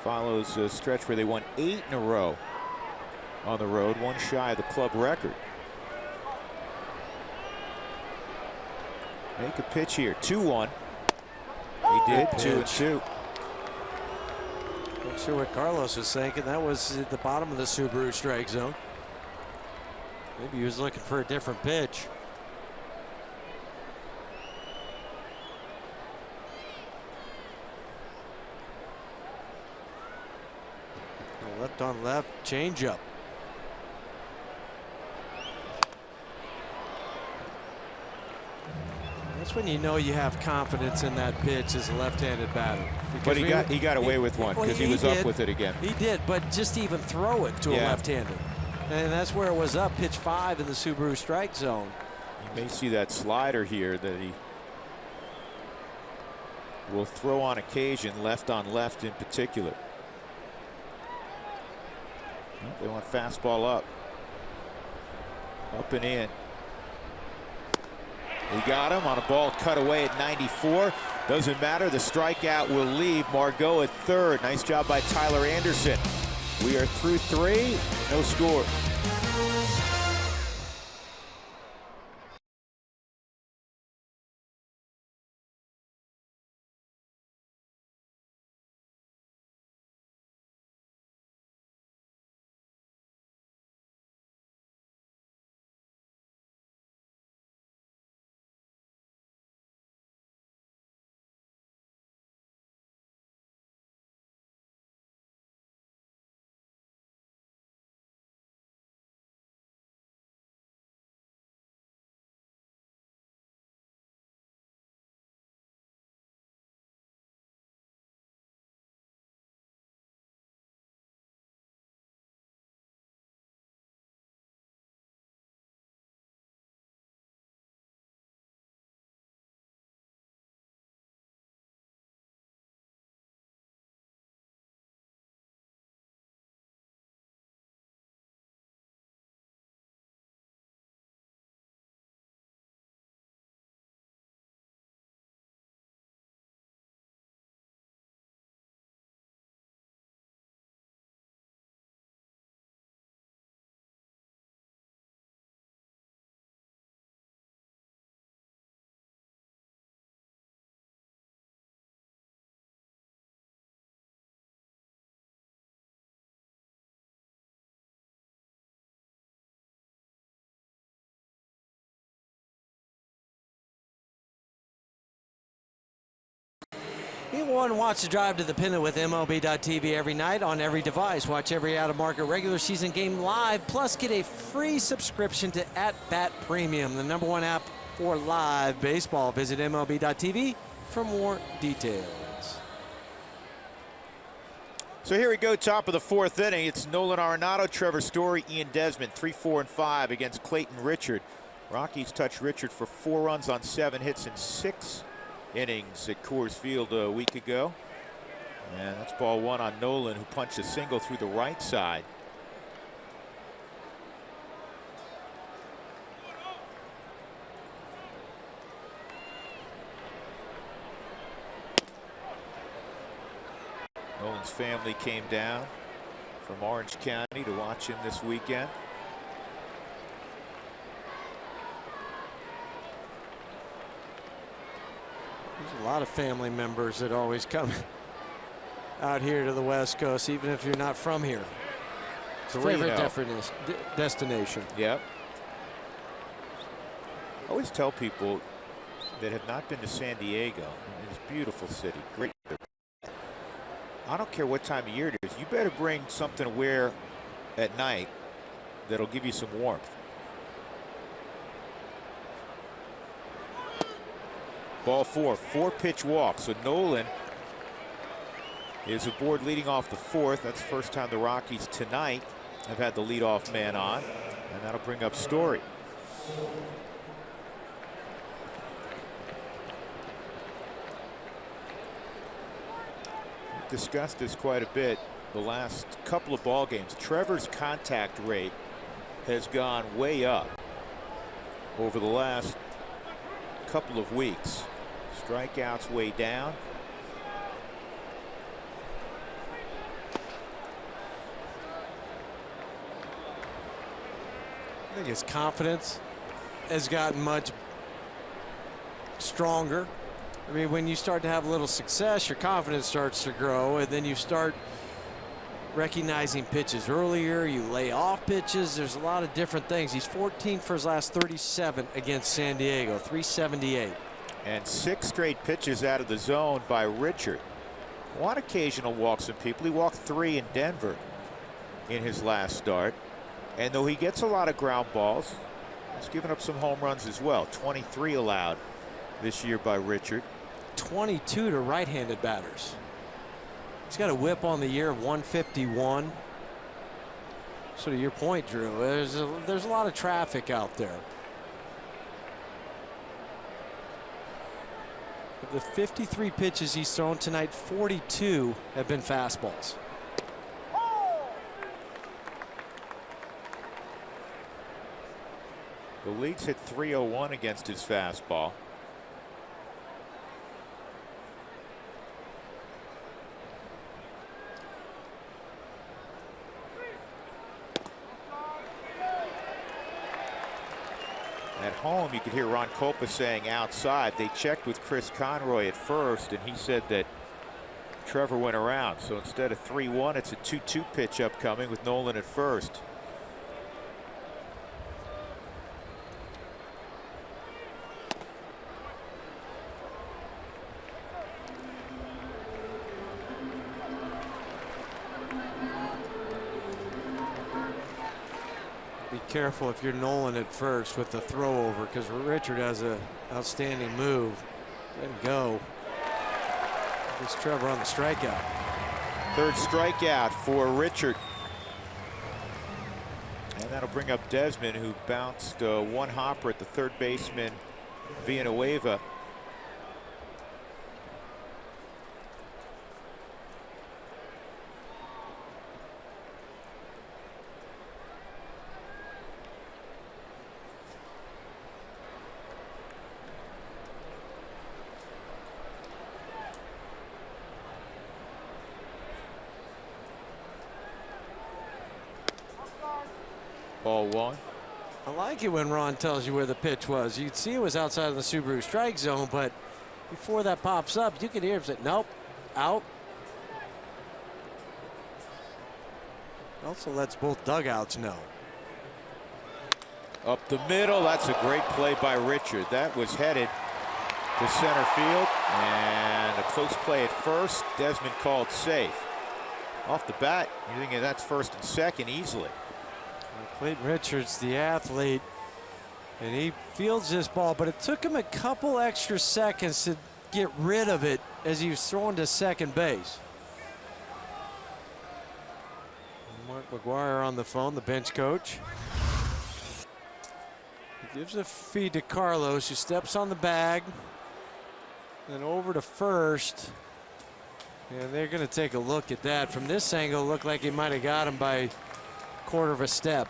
follows a stretch where they won 8 in a row on the road, one shy of the club record. Make a pitch here. 2-1. He did. 2-2. Not sure what Carlos was thinking. That was at the bottom of the Subaru strike zone. Maybe he was looking for a different pitch. Left on left, changeup. That's when you know you have confidence in that pitch as a left-handed batter. But he got away with one because he was up with it again. He did, but just to even throw it to a left-hander. And that's where it was up, pitch 5 in the Subaru strike zone. You may see that slider here that he will throw on occasion, left on left in particular. They want fastball up and in. He got him on a ball cut away at 94. Doesn't matter. The strikeout will leave. Margot at third. Nice job by Tyler Anderson. We are through 3. No score. You want to watch the Drive to the Pennant with MLB.tv every night on every device. Watch every out-of-market regular season game live, plus get a free subscription to At Bat Premium, the #1 app for live baseball. Visit MLB.tv for more details. So here we go, top of the 4th inning. It's Nolan Arenado, Trevor Story, Ian Desmond, 3, 4, and 5 against Clayton Richard. Rockies touched Richard for 4 runs on 7 hits in 6 innings at Coors Field a week ago. And that's ball 1 on Nolan, who punched a single through the right side. Nolan's family came down from Orange County to watch him this weekend. There's a lot of family members that always come out here to the West Coast, even if you're not from here. It's a favorite destination. Yep. I always tell people that have not been to San Diego, it's a beautiful city, great. I don't care what time of year it is, you better bring something to wear at night that'll give you some warmth. Ball 4, 4-pitch walk. So Nolan is aboard leading off the 4th. That's the first time the Rockies tonight have had the leadoff man on, and that'll bring up Story. We've discussed this quite a bit the last couple of ball games. Trevor's contact rate has gone way up over the last couple of weeks. Strikeouts way down. I think his confidence has gotten much stronger. I mean, when you start to have a little success, your confidence starts to grow, and then you start recognizing pitches earlier. You lay off pitches. There's a lot of different things. He's 14 for his last 37 against San Diego, 378. And 6 straight pitches out of the zone by Richard. One occasional walks in people. He walked 3 in Denver in his last start. And though he gets a lot of ground balls, he's given up some home runs as well. 23 allowed this year by Richard. 22 to right-handed batters. He's got a whip on the year of 151. So to your point, Drew, there's a lot of traffic out there. Of the 53 pitches he's thrown tonight, 42 have been fastballs. The league's hit 301 against his fastball. At home, you could hear Ron Kopa saying outside. They checked with Chris Conroy at first, and he said that Trevor went around. So instead of 3-1, it's a 2-2 pitch upcoming with Nolan at first. Be careful if you're Nolan at first with the throw over, because Richard has an outstanding move. Let him go. Gets Trevor on the strikeout. 3rd strikeout for Richard. And that'll bring up Desmond, who bounced one hopper at the 3rd baseman Villanueva. Ball 1. I like it when Ron tells you where the pitch was. You'd see it was outside of the Subaru strike zone, but before that pops up, you can hear him say, nope, out. Also lets both dugouts know. Up the middle. That's a great play by Richard. That was headed to center field, and a close play at first. Desmond called safe. Off the bat, you're thinking that's 1st and 2nd easily. Clayton Richards, the athlete, and he fields this ball, but it took him a couple extra seconds to get rid of it as he was throwing to second base. Mark McGuire on the phone, the bench coach. He gives a feed to Carlos, who steps on the bag, then over to first. And they're going to take a look at that. From this angle, it looked like he might have got him by a quarter of a step.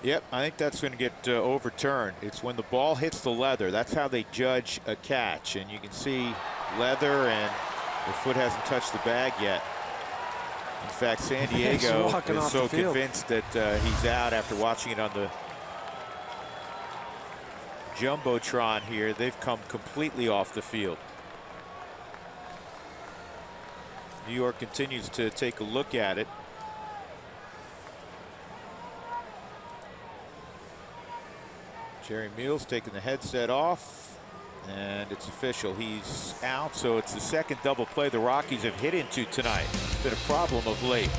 Yep, I think that's going to get overturned. It's when the ball hits the leather. That's how they judge a catch. And you can see leather, and the foot hasn't touched the bag yet. In fact, San Diego is so convinced that he's out after watching it on the Jumbotron here. They've come completely off the field. New York continues to take a look at it. Jerry Meals taking the headset off, and it's official. He's out, so it's the 2nd double play the Rockies have hit into tonight. It's been a problem of late.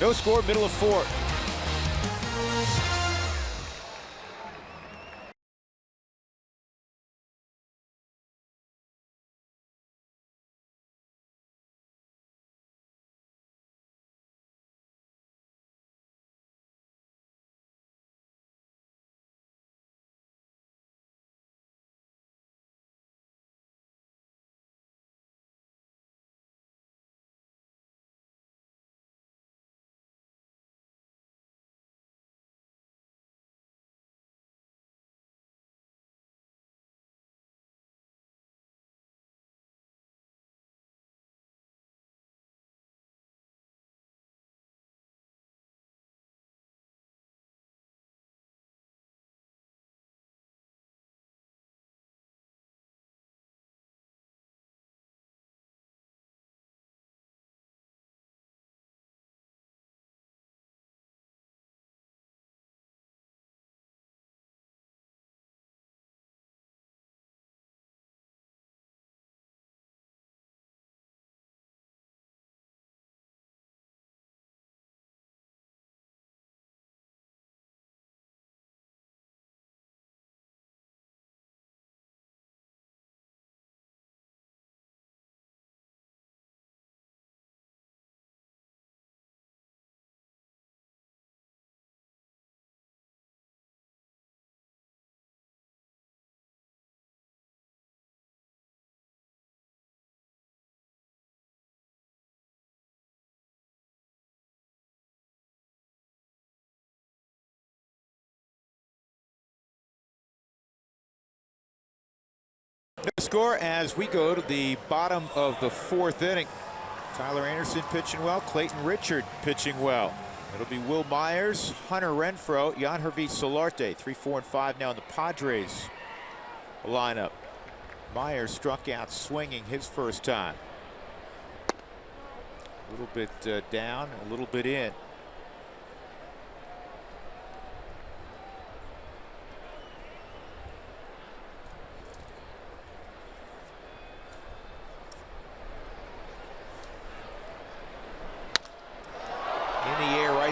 No score, middle of 4th. The score as we go to the bottom of the 4th inning. Tyler Anderson pitching well, Clayton Richard pitching well. It'll be Will Myers, Hunter Renfroe, Yangervis Solarte. 3, 4, and 5 now in the Padres lineup. Myers struck out swinging his first time. A little bit down, a little bit in.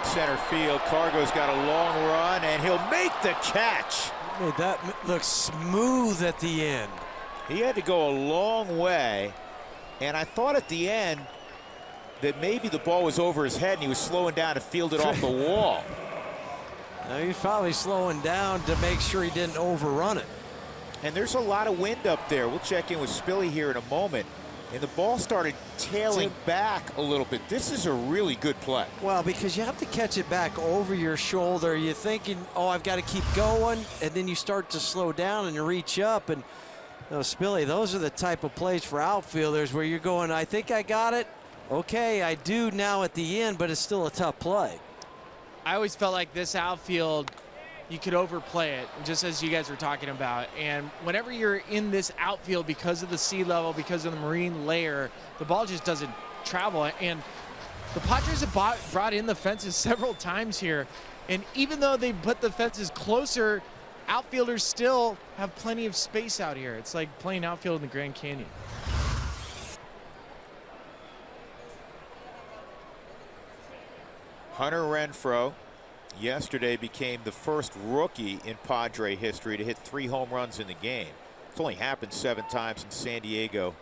Center field. Cargo's got a long run, and he'll make the catch. Made that look smooth at the end. He had to go a long way, and I thought at the end that maybe the ball was over his head and he was slowing down to field it off the wall. Now he's probably slowing down to make sure he didn't overrun it. And there's a lot of wind up there. We'll check in with Spilly here in a moment. And the ball started tailing back a little bit. This is a really good play. Well, because you have to catch it back over your shoulder. You're thinking, oh, I've got to keep going. And then you start to slow down and you reach up. And Spilly, those are the type of plays for outfielders where you're going, I think I got it. Okay, I do now at the end, but it's still a tough play. I always felt like this outfield, you could overplay it, just as you guys were talking about. And whenever you're in this outfield, because of the sea level, because of the marine layer, the ball just doesn't travel. And the Padres have brought in the fences several times here. And even though they put the fences closer, outfielders still have plenty of space out here. It's like playing outfield in the Grand Canyon. Hunter Renfroe yesterday became the first rookie in Padre history to hit 3 home runs in the game. It's only happened 7 times in San Diego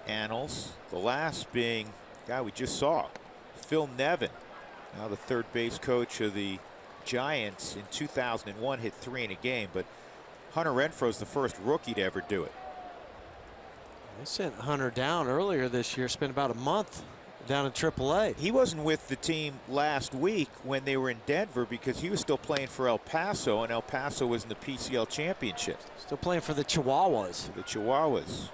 annals. The last being the guy we just saw, Phil Nevin, now the third base coach of the Giants in 2001, hit 3 in a game. But Hunter Renfroe's the first rookie to ever do it. They sent Hunter down earlier this year, spent about a month down in AAA. He wasn't with the team last week when they were in Denver because he was still playing for El Paso, and El Paso was in the PCL championship. Still playing for the Chihuahuas. The Chihuahuas.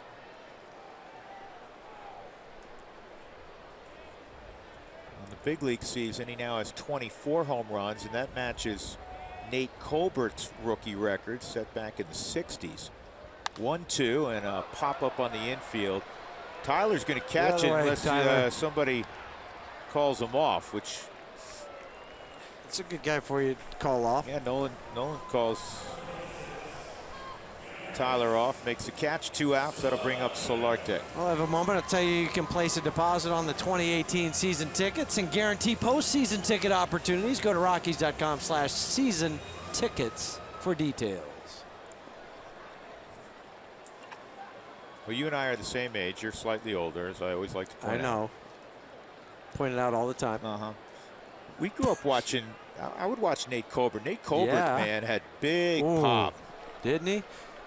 On the big league season, he now has 24 home runs, and that matches Nate Colbert's rookie record set back in the 60s. 1-2 and a pop up on the infield. Tyler's going to catch it unless somebody calls him off, which it's a good guy for you to call off. Yeah, Nolan calls Tyler off, makes a catch, 2 outs. That'll bring up Solarte. I'll have a moment. I'll tell you can place a deposit on the 2018 season tickets and guarantee postseason ticket opportunities. Go to Rockies.com/season tickets for details. Well, you and I are the same age. You're slightly older, as I always like to point out. I know. Point it out all the time. We grew up watching, I would watch Nate Colbert. Nate Colbert, man, had big pop. Didn't he?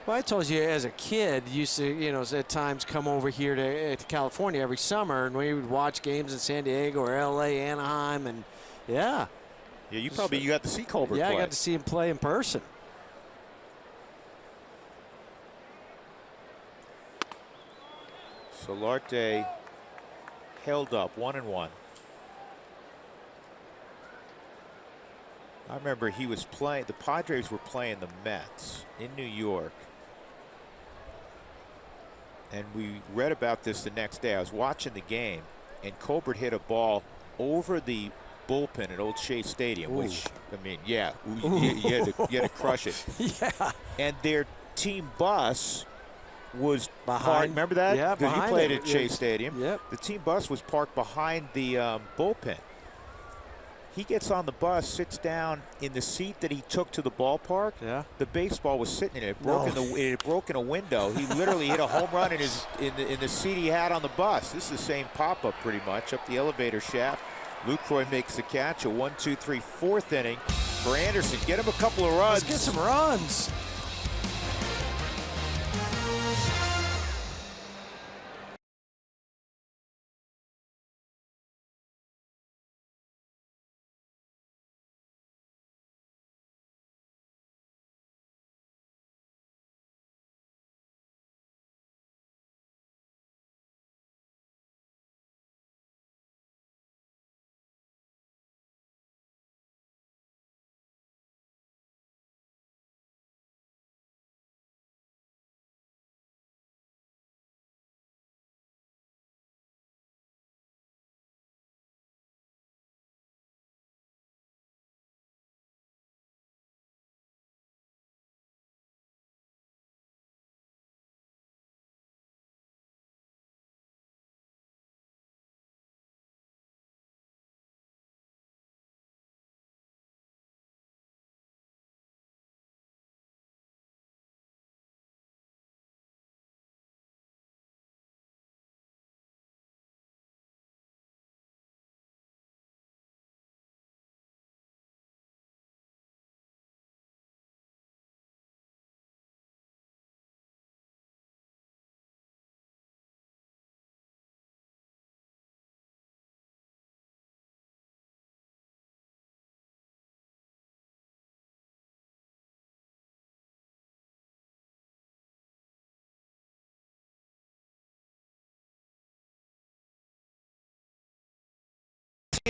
Well, I told you as a kid, used to, you know, at times come over here to California every summer, and we would watch games in San Diego or L.A., Anaheim, and yeah. Yeah, you got to see Colbert play. Yeah, I got to see him play in person. Solarte held up 1-1. I remember he was playing, the Padres were playing the Mets in New York. And we read about this the next day. I was watching the game, and Colbert hit a ball over the bullpen at Old Shea Stadium, which, I mean, yeah, you had to crush it. Yeah. And their team bus was behind. Parked, remember that? Yeah, because you played at Shea Yes. Stadium. Yep. The team bus was parked behind the bullpen. He gets on the bus, sits down in the seat that he took to the ballpark. Yeah. The baseball was sitting in it. It had broken a window. He literally hit a home run in the seat he had on the bus. This is the same pop-up pretty much up the elevator shaft. Lucroy makes the catch. A 1-2-3 4th inning for Anderson. Get him a couple of runs. Let's get some runs.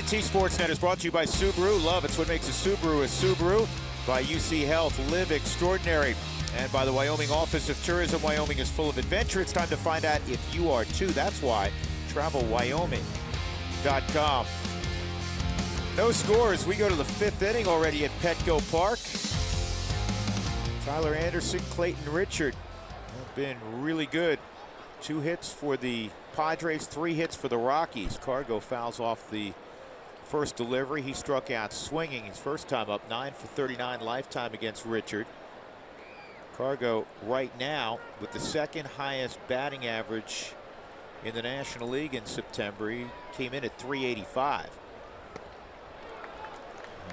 TNT Sportsnet is brought to you by Subaru. Love, it's what makes a Subaru. By UC Health, live extraordinary. And by the Wyoming Office of Tourism. Wyoming is full of adventure. It's time to find out if you are too. That's why travelwyoming.com. No scores. We go to the 5th inning already at Petco Park. Tyler Anderson, Clayton Richard have been really good. 2 hits for the Padres, 3 hits for the Rockies. Cargo fouls off the first delivery. He struck out swinging his first time up, 9 for 39 lifetime against Richard. Cargo right now with the 2nd highest batting average in the National League in September. He came in at 385.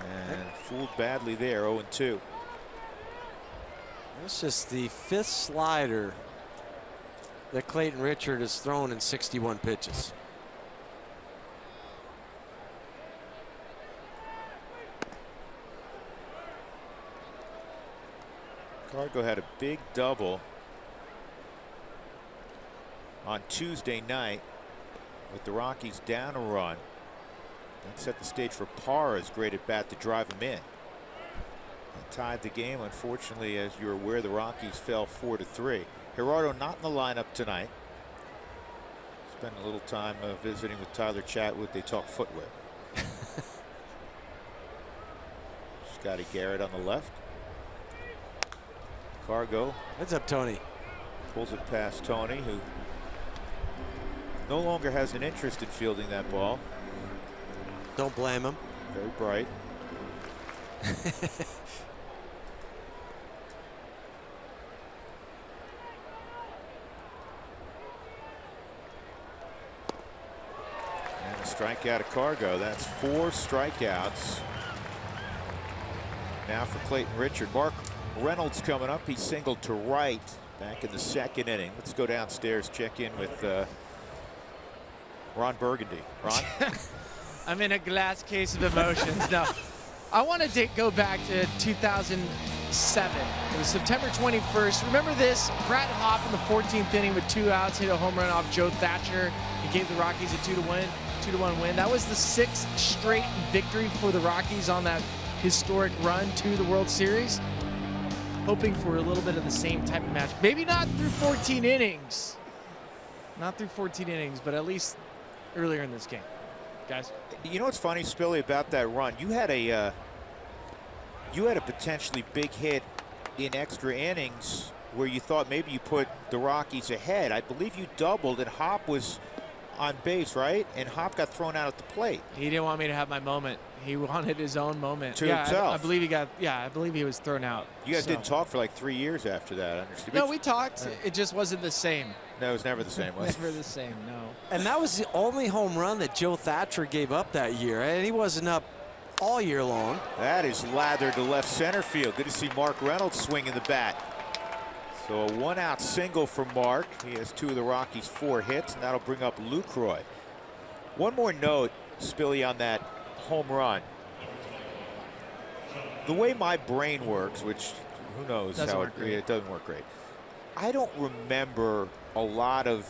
And fooled badly there, 0-2. That's just the 5th slider that Clayton Richard has thrown in 61 pitches. Cargo had a big double on Tuesday night with the Rockies down a run. That set the stage for Parra's great at bat to drive him in. That tied the game. Unfortunately, as you're aware, the Rockies fell 4-3. Gerardo not in the lineup tonight. Spent a little time visiting with Tyler Chatwood. They talk footwear. Scotty Garrett on the left. Cargo. Heads up, Tony. Pulls it past Tony, who no longer has an interest in fielding that ball. Don't blame him. Very bright. And a strikeout of Cargo. That's 4 strikeouts. Now for Clayton Richard. Mark Reynolds coming up. He singled to right back in the 2nd inning. Let's go downstairs, check in with Ron Burgundy. Ron? I'm in a glass case of emotions. No, I want to go back to 2007. It was September 21st. Remember this? Brad Hopp in the 14th inning with 2 outs hit a home run off Joe Thatcher. He gave the Rockies a 2-1 win. That was the 6th straight victory for the Rockies on that historic run to the World Series. Hoping for a little bit of the same type of match. Maybe not through 14 innings. Not through 14 innings, but at least earlier in this game. Guys, you know what's funny, Spilly, about that run? You had a potentially big hit in extra innings where you thought maybe you put the Rockies ahead. I believe you doubled and Hopp was on base, right? And Hopp got thrown out at the plate. He didn't want me to have my moment. He wanted his own moment. To himself. I believe he got. Yeah, I believe he was thrown out. You guys didn't talk for like 3 years after that. I understand. No, we talked. It just wasn't the same. No, it was never the same. Was it? Never the same. No. And that was the only home run that Joe Thatcher gave up that year, and he wasn't up all year long. That is lathered to left center field. Good to see Mark Reynolds swinging the bat. So a 1-out single for Mark. He has 2 of the Rockies' 4 hits, and that'll bring up Lucroy. One more note, Spilly, on that home run. The way my brain works, which who knows how it doesn't work great. I don't remember a lot of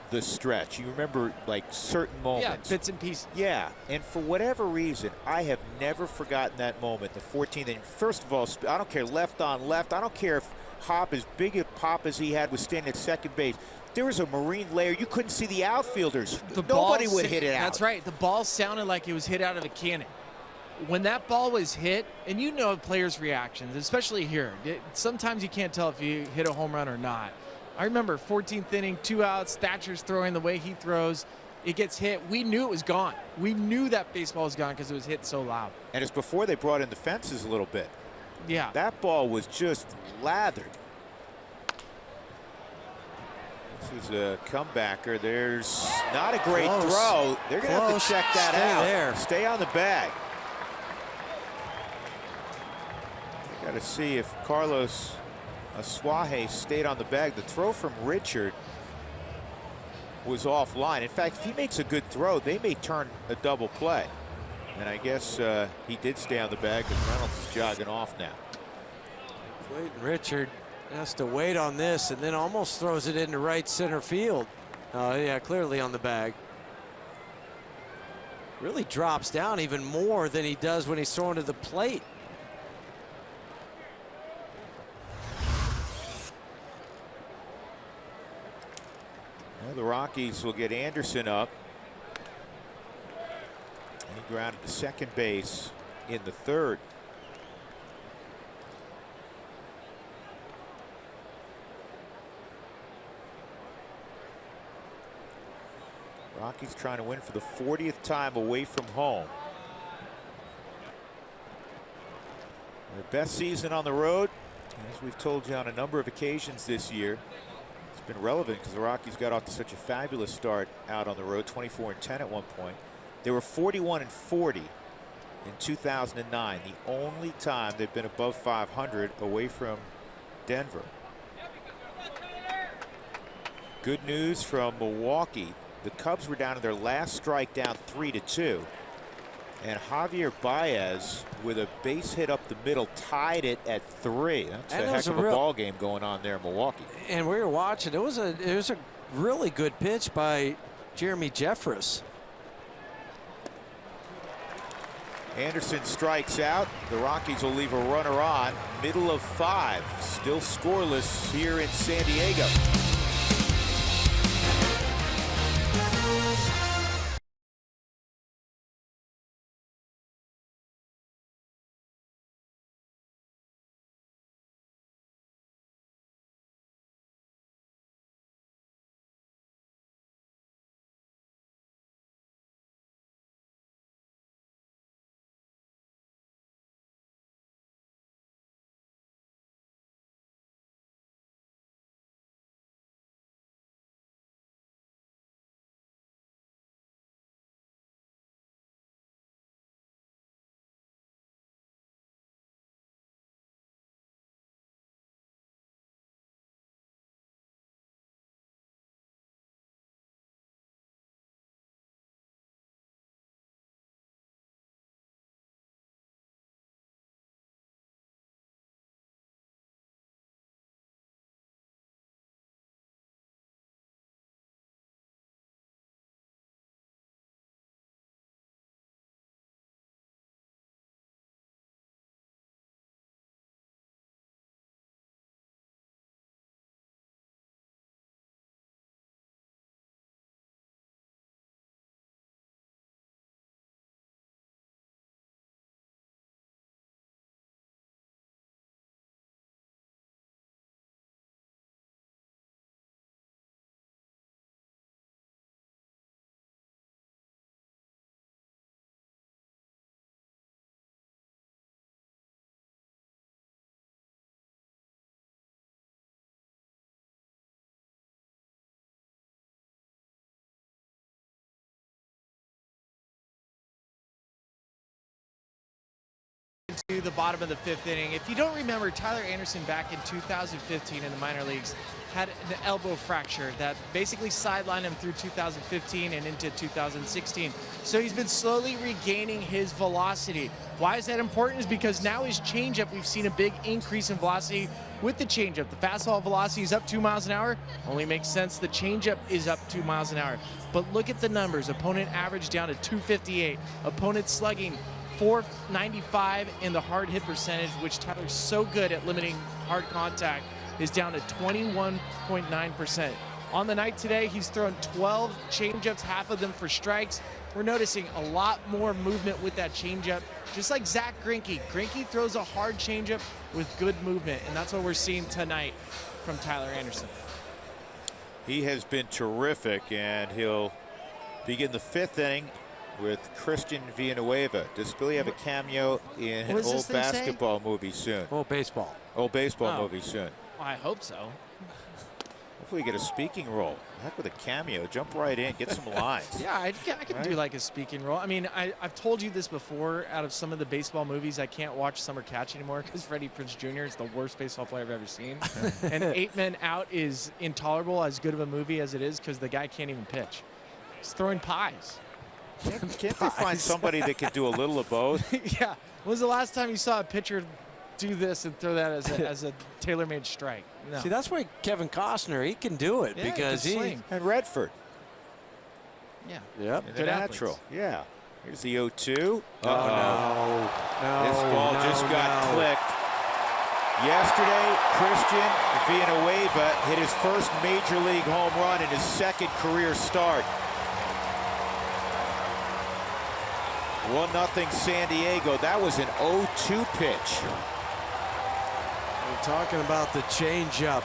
the stretch. You remember like certain moments. Yeah, bits and pieces. Yeah, and for whatever reason, I have never forgotten that moment, the 14th inning. First of all, I don't care left on left. I don't care if Hopp, as big a pop as he had, was standing at second base. There was a marine layer. You couldn't see the outfielders. Nobody would hit it out. That's right. The ball sounded like it was hit out of a cannon. When that ball was hit, and you know players' reactions, especially here. Sometimes you can't tell if you hit a home run or not. I remember 14th inning, 2 outs, Thatcher's throwing the way he throws. It gets hit. We knew it was gone. We knew that baseball was gone because it was hit so loud. And it's before they brought in the fences a little bit. Yeah. That ball was just lathered. This is a comebacker. There's not a great throw. They're going to have to check that out. There. Stay on the bag. Got to see if Carlos Asuaje stayed on the bag. The throw from Richard was offline. In fact, if he makes a good throw, they may turn a double play. And I guess he did stay on the bag because Reynolds is jogging off now. Clayton Richard has to wait on this and then almost throws it into right center field. Yeah, clearly on the bag. really drops down even more than he does when he's throwing to the plate. Well, the Rockies will get Anderson up. He grounded to second base in the third. Rockies trying to win for the 40th time away from home. Their best season on the road, as we've told you on a number of occasions this year. It's been relevant because the Rockies got off to such a fabulous start out on the road, 24-10 at one point. They were 41-40 in 2009, the only time they've been above 500 away from Denver. Good news from Milwaukee. The Cubs were down to their last strike, down 3-2. And Javier Baez, with a base hit up the middle, tied it at 3. That's a heck of a ball game going on there in Milwaukee. And we were watching. It was a really good pitch by Jeremy Jeffress. Anderson strikes out. The Rockies will leave a runner on. Middle of 5. Still scoreless here in San Diego. To the bottom of the 5th inning. If you don't remember, Tyler Anderson back in 2015 in the minor leagues had an elbow fracture that basically sidelined him through 2015 and into 2016. So he's been slowly regaining his velocity. Why is that important? Is because now his changeup, we've seen a big increase in velocity with the changeup. The fastball velocity is up 2 miles an hour. Only makes sense. The changeup is up 2 miles an hour. But look at the numbers. Opponent average down to 258. Opponent slugging 495, and the hard hit percentage, which Tyler's so good at limiting hard contact, is down to 21.9%. On the night today, he's thrown 12 changeups, half of them for strikes. We're noticing a lot more movement with that changeup, just like Zach Greinke. Greinke throws a hard changeup with good movement, and that's what we're seeing tonight from Tyler Anderson. He has been terrific, and he'll begin the 5th inning with Christian Villanueva. Does Billy have a cameo in an old basketball movie soon? Old baseball. Old baseball movie soon. Well, I hope so. Hopefully get a speaking role. Heck with a cameo. Jump right in. Get some lines. Yeah, I can do like a speaking role. I mean, I've told you this before. Out of some of the baseball movies, I can't watch Summer Catch anymore because Freddie Prinze Jr. is the worst baseball player I've ever seen. And 8 Men Out is intolerable, as good of a movie as it is, because the guy can't even pitch. He's throwing pies. Can't they find somebody that can do a little of both? Yeah. When was the last time you saw a pitcher do this and throw that as a tailor-made strike? No. See, that's why Kevin Costner, he can do it, because he and Redford. Yeah. Yep. And the natural. Yeah. Here's the 0-2. Oh, no. No. This ball just got clipped. Yesterday, Christian Villanueva hit his first major league home run in his second career start. 1-0 San Diego. That was an 0-2 pitch. We're talking about the changeup.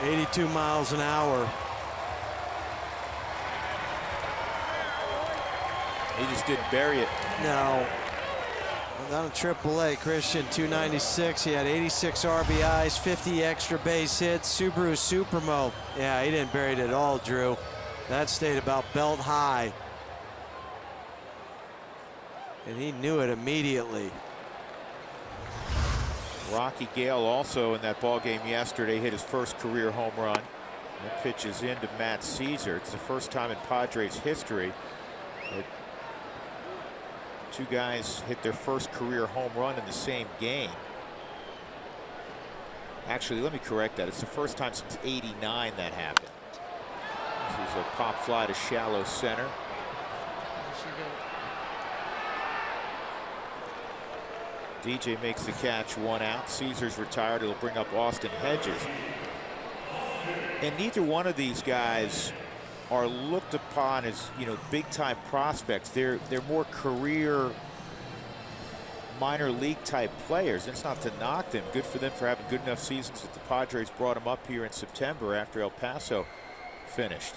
82 miles an hour. He just didn't bury it. No. Down to AAA, Christian 296. He had 86 RBIs, 50 extra base hits. Subaru Supermo. Yeah, he didn't bury it at all, Drew. That stayed about belt high. And he knew it immediately. Rocky Gale also in that ball game yesterday hit his first career home run. That pitch is into Matt Caesar. It's the first time in Padres history that two guys hit their first career home run in the same game. Actually, let me correct that. It's the first time since '89 that happened. This is a pop fly to shallow center. DJ makes the catch, 1 out. Caesar's retired. It'll bring up Austin Hedges. And neither one of these guys are looked upon as, you know, big time prospects. They're more career minor league type players. It's not to knock them. Good for them for having good enough seasons that the Padres brought them up here in September after El Paso finished.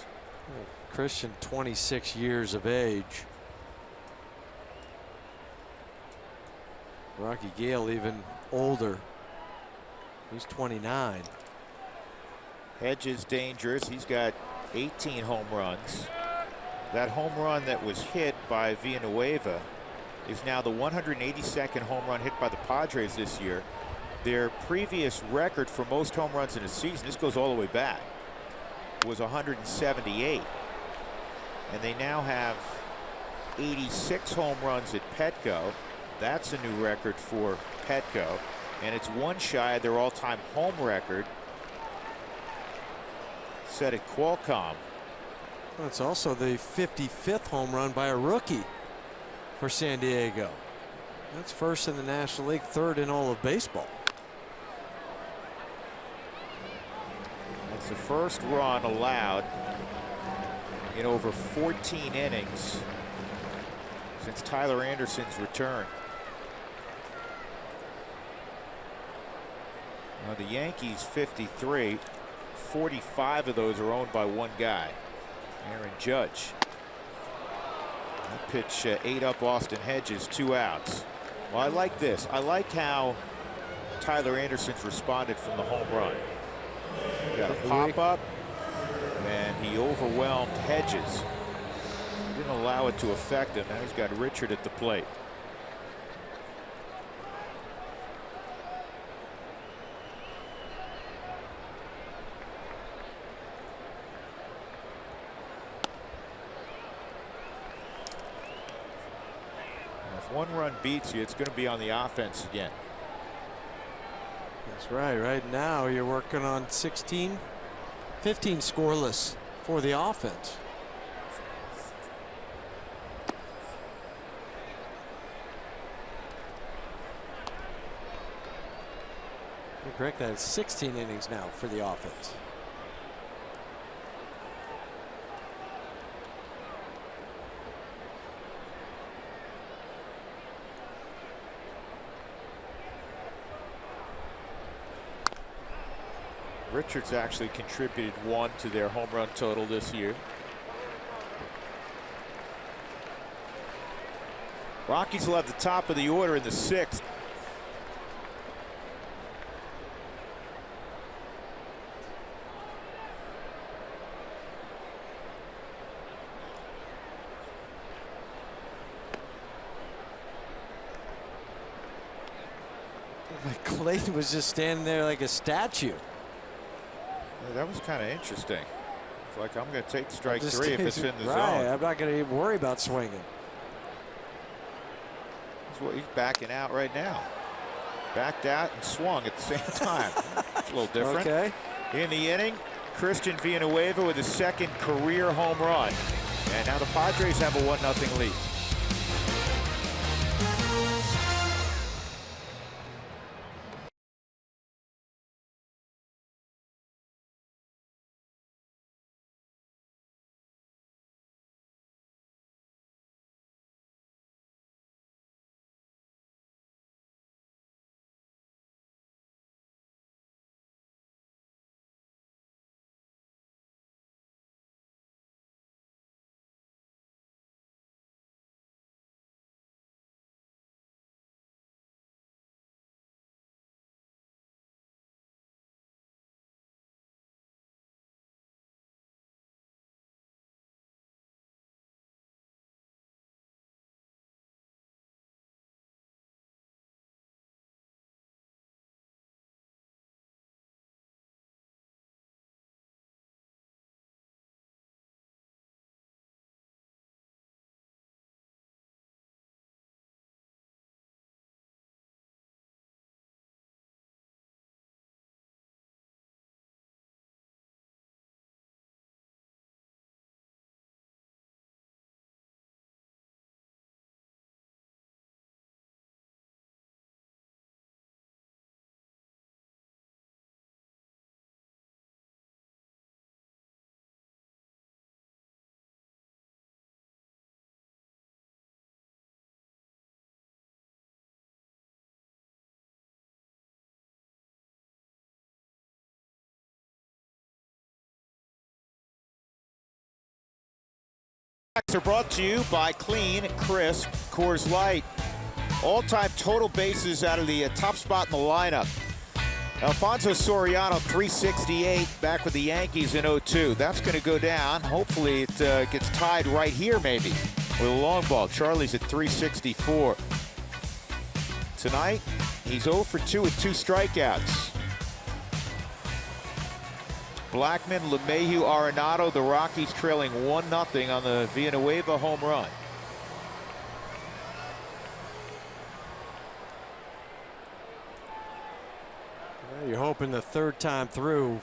Christian, 26 years of age. Rocky Gale even older. He's 29. Hedges dangerous. He's got 18 home runs. That home run that was hit by Villanueva is now the 182nd home run hit by the Padres this year. Their previous record for most home runs in a season, this goes all the way back, was 178. And they now have 86 home runs at Petco. That's a new record for Petco, and it's one shy of their all-time home record set at Qualcomm. Well, it's also the 55th home run by a rookie for San Diego. That's first in the National League, third in all of baseball. That's the first run allowed in over 14 innings since Tyler Anderson's return. Now the Yankees 53, 45 of those are owned by one guy, Aaron Judge. That pitch ate up Austin Hedges, 2 outs. Well, I like this. I like how Tyler Anderson's responded from the home run. He got a pop up and he overwhelmed Hedges. Didn't allow it to affect him. Now he's got Richard at the plate. If one run beats you, it's going to be on the offense again. That's right. Right now you're working on 15 scoreless for the offense. You're correct. That is 16 innings now for the offense. Richards actually contributed 1 to their home run total this year. Rockies will have the top of the order in the 6th. Clayton was just standing there like a statue. Yeah, that was kind of interesting. It's like, I'm going to take strike 3 if it's in the right, zone. I'm not going to even worry about swinging. He's backing out right now. Backed out and swung at the same time. It's a little different. Okay. In the inning, Christian Villanueva with his 2nd career home run. And now the Padres have a 1-0 lead. Are brought to you by Clean, Crisp, Coors Light. All-time total bases out of the top spot in the lineup. Alfonso Soriano, 368, back with the Yankees in 0-2. That's going to go down. Hopefully it gets tied right here maybe with a long ball. Charlie's at 364. Tonight, he's 0 for 2 with 2 strikeouts. Blackman, LeMahieu, Arenado, the Rockies trailing 1-0 on the Villanueva home run. Well, you're hoping the third time through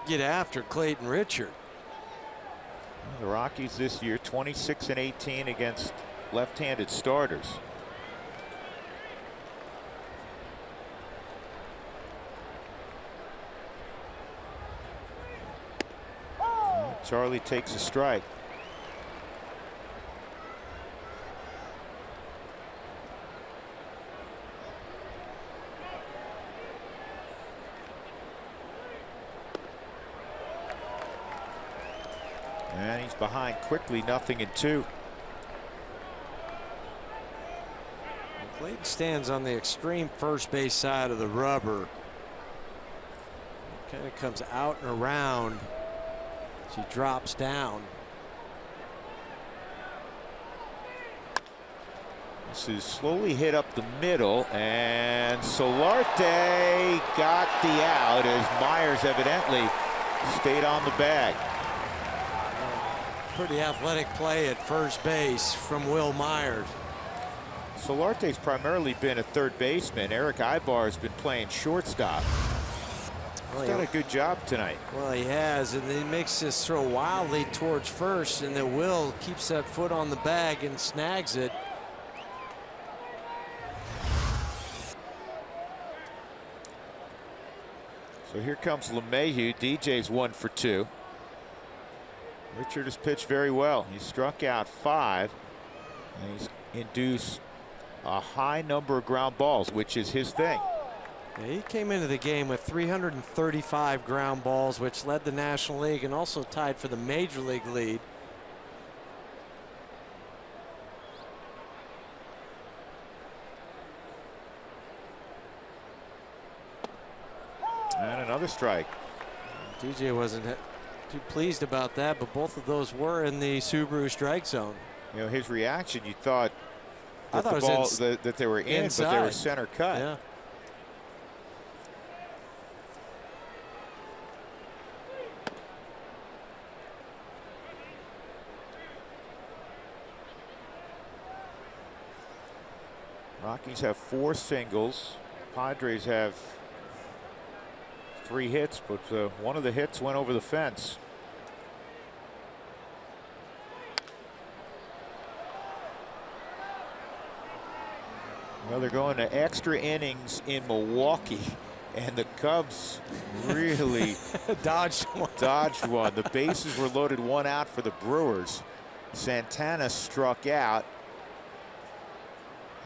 get after Clayton Richard. The Rockies this year 26-18 against left-handed starters. Charlie takes a strike. And he's behind quickly, 0-2. Clayton stands on the extreme first base side of the rubber. Kind of comes out and around. She drops down. This is slowly hit up the middle, and Solarte got the out as Myers evidently stayed on the bag. Pretty athletic play at first base from Will Myers. Solarte's primarily been a third baseman. Eric Ibar has been playing shortstop. He's done a good job tonight. Well, he has, and he makes this throw wildly towards first, and then Will keeps that foot on the bag and snags it. So here comes LeMahieu. DJ's 1 for 2. Richard has pitched very well. He struck out 5, and he's induced a high number of ground balls, which is his thing. Yeah, he came into the game with 335 ground balls, which led the National League and also tied for the Major League lead. And another strike. DJ wasn't too pleased about that, but both of those were in the Subaru strike zone. You know, his reaction, you thought that I thought the ball that they were in, inside. but they were center cut. Yeah. Rockies have 4 singles. Padres have 3 hits, but one of the hits went over the fence. Well, they're going to extra innings in Milwaukee, and the Cubs really Dodged one. dodged one. The bases were loaded, 1 out for the Brewers. Santana struck out,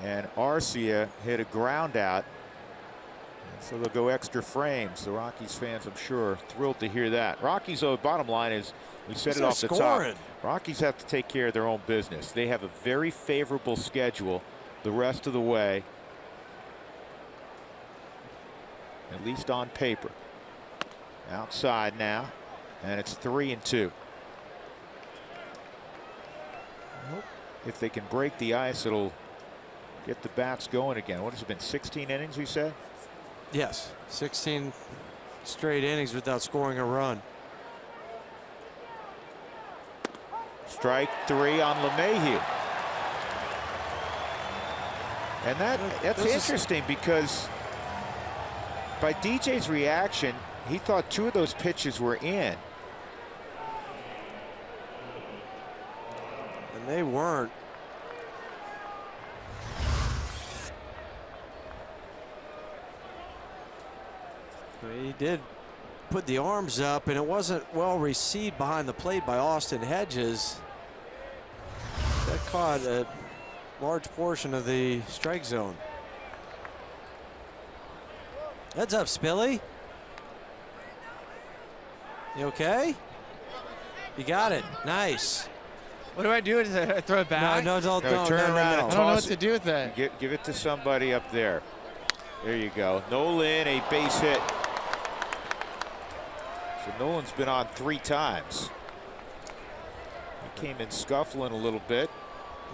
and Arcia hit a ground out. And so they'll go extra frames. The Rockies fans, I'm sure, thrilled to hear that. Rockies, though, bottom line is, we said it off the top. Rockies have to take care of their own business. They have a very favorable schedule the rest of the way, at least on paper. Outside now, and it's 3-2. If they can break the ice, it'll get the bats going again. What has it been, 16 innings, we said? Yes, 16 straight innings without scoring a run. Strike 3 on LeMahieu. And that's interesting because by DJ's reaction, he thought 2 of those pitches were in. And they weren't. He did put the arms up, and it wasn't well received behind the plate by Austin Hedges. That caught a large portion of the strike zone. Heads up, Spilly. You okay? You got it. Nice. What do I do? I throw it back? No, Turn around and I don't know what toss to do with that. Give it to somebody up there. There you go. Nolan, a base hit. So Nolan's been on 3 times. He came in scuffling a little bit.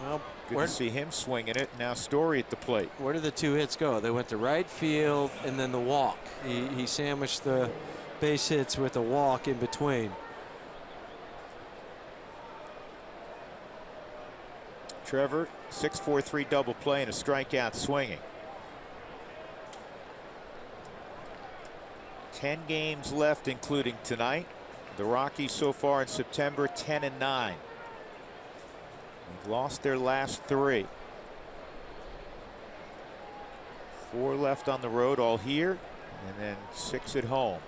Well, Good to see him swinging it. Now Story at the plate. Where did the 2 hits go? They went to right field and then the walk. He sandwiched the base hits with a walk in between. Trevor, 6-4-3 double play and a strikeout swinging. 10 games left, including tonight. The Rockies so far in September, 10-9. They've lost their last 3. 4 left on the road, all here, and then 6 at home.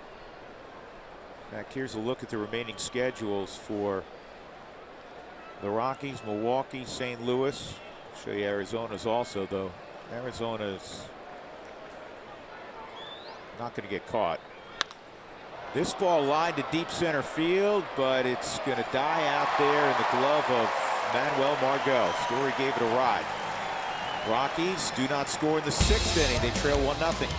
In fact, here's a look at the remaining schedules for the Rockies: Milwaukee, St. Louis. I'll show you Arizona's also, though. Arizona's not going to get caught. This ball lined to deep center field, but it's going to die out there in the glove of Manuel Margot. Story gave it a ride. Rockies do not score in the 6th inning. They trail 1-0.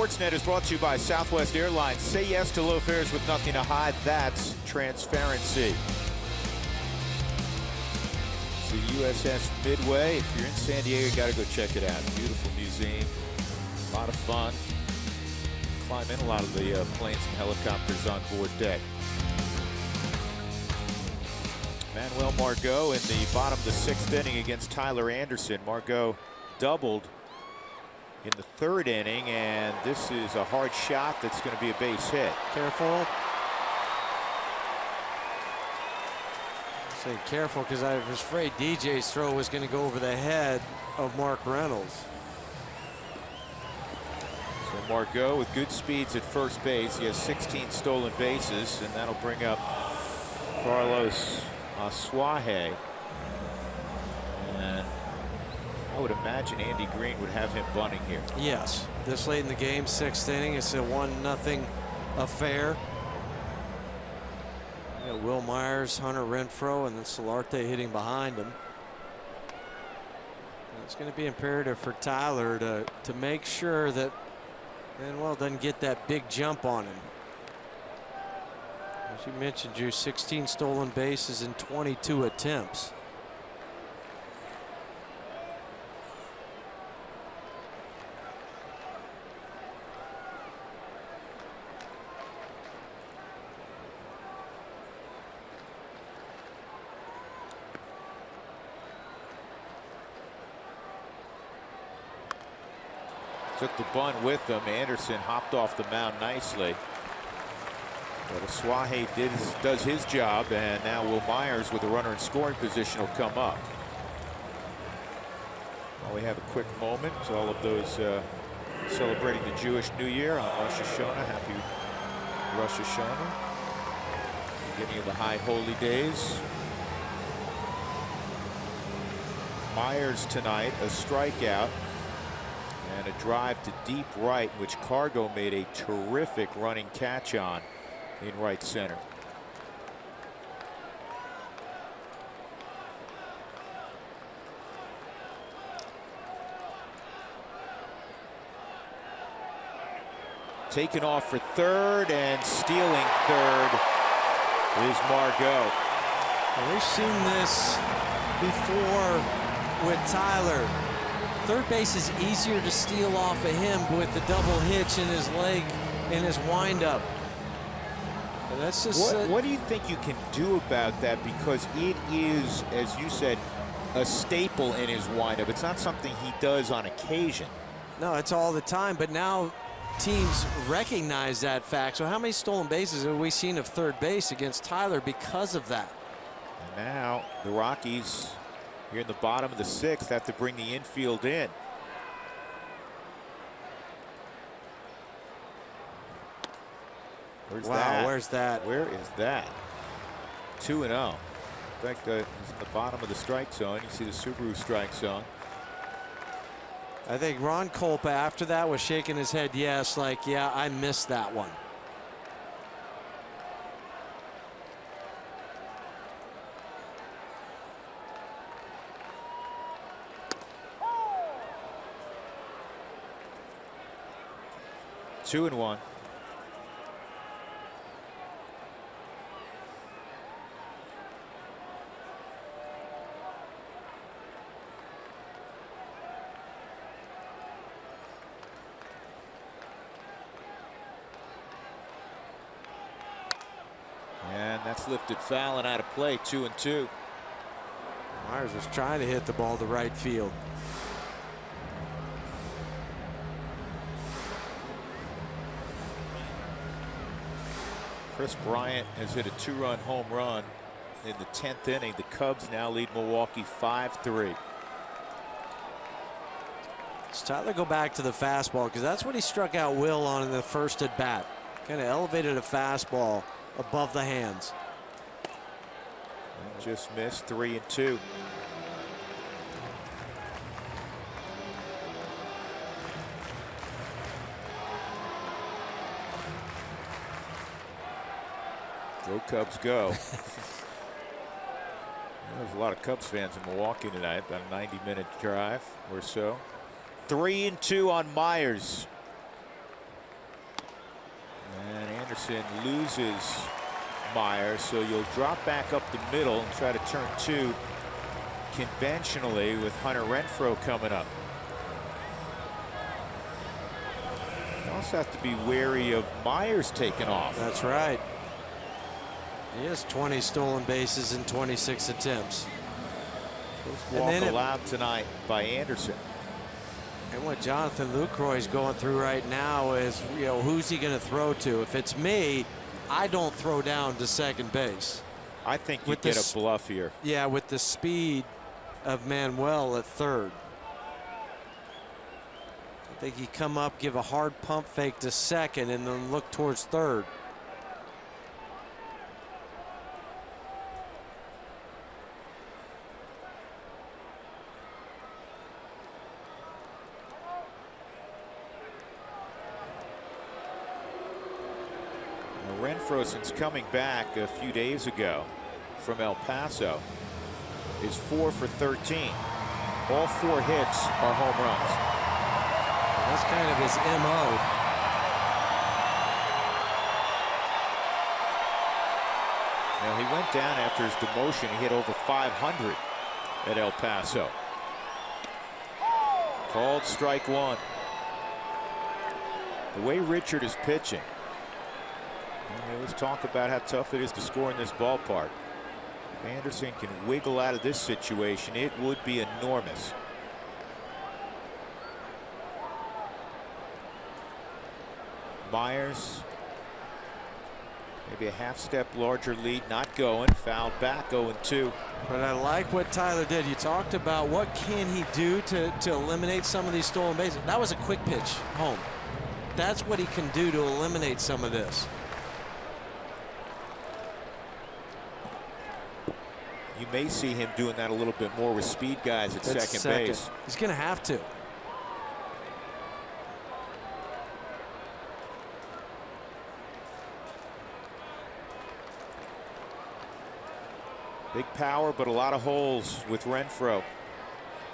Sportsnet is brought to you by Southwest Airlines. Say yes to low fares with nothing to hide. That's transparency. It's the USS Midway. If you're in San Diego, you got to go check it out. Beautiful museum. A lot of fun. Climb in a lot of the planes and helicopters on board deck. Manuel Margot in the bottom of the 6th inning against Tyler Anderson. Margot doubled in the 3rd inning, and this is a hard shot that's going to be a base hit. Careful. Say careful because I was afraid DJ's throw was going to go over the head of Mark Reynolds. So Margot with good speeds at first base. He has 16 stolen bases, and that'll bring up Carlos Asuaje. And I would imagine Andy Green would have him bunting here. Yes, this late in the game, 6th inning, it's a 1-0 affair. You got Will Myers, Hunter Renfroe, and then Solarte hitting behind him. And it's going to be imperative for Tyler to make sure that Manuel doesn't get that big jump on him. As you mentioned, Drew, 16 stolen bases in 22 attempts. Took the bunt with them. Anderson hopped off the mound nicely. But Asuaje does his job, and now Will Myers with a runner in scoring position will come up. Well, we have a quick moment. All of those celebrating the Jewish New Year on Rosh Hashanah. Happy Rosh Hashanah. Beginning of the high holy days. Myers tonight, a strikeout and a drive to deep right, which Cargo made a terrific running catch on in right center. Taken off for 3rd, and stealing 3rd is Margot. Well, we've seen this before with Tyler. 3rd base is easier to steal off of him with the double hitch in his leg in his windup. And that's just what do you think you can do about that? Because it is, as you said, a staple in his windup. It's not something he does on occasion. No, it's all the time. But now teams recognize that fact. So how many stolen bases have we seen of 3rd base against Tyler because of that? And now the Rockies here in the bottom of the 6th have to bring the infield in. Where's that? Where's that? Where is that? 2-0. In fact, it's in the bottom of the strike zone. You see the Subaru strike zone. I think Ron Kolpa after that was shaking his head yes, like, yeah, I missed that one. Two and one. And that's lifted foul and out of play. 2-2. Myers was trying to hit the ball to right field. Chris Bryant has hit a 2-run home run in the 10th inning. The Cubs now lead Milwaukee 5-3. Does Tyler go back to the fastball? Because that's what he struck out Will on in the first at bat. Kind of elevated a fastball above the hands. And just missed. 3-2. Go Cubs go. There's a lot of Cubs fans in Milwaukee tonight. About a 90-minute drive or so. 3-2 on Myers. Anderson loses Myers, so you'll drop back up the middle and try to turn 2 conventionally with Hunter Renfroe coming up. You also have to be wary of Myers taking off. That's right. He has 20 stolen bases in 26 attempts. First walk allowed tonight by Anderson. And what Jonathan Lucroy is going through right now is, you know, who's he going to throw to? If it's me, I don't throw down to second base. I think you get a bluff here. Yeah, with the speed of Manuel at third. I think you come up, give a hard pump fake to second, and then look towards third. Renfroe, since coming back a few days ago from El Paso, is 4 for 13. All 4 hits are home runs. Well, that's kind of his MO. Now, he went down after his demotion. He hit over 500 at El Paso. Called strike 1. The way Richard is pitching, let's talk about how tough it is to score in this ballpark. If Anderson can wiggle out of this situation, it would be enormous. Myers, maybe a half step larger lead, not going. Fouled back, 0-2. But I like what Tyler did. You talked about what can he do to eliminate some of these stolen bases. That was a quick pitch home. That's what he can do to eliminate some of this. You may see him doing that a little bit more with speed guys at second base. He's going to have to. Big power, but a lot of holes with Renfroe.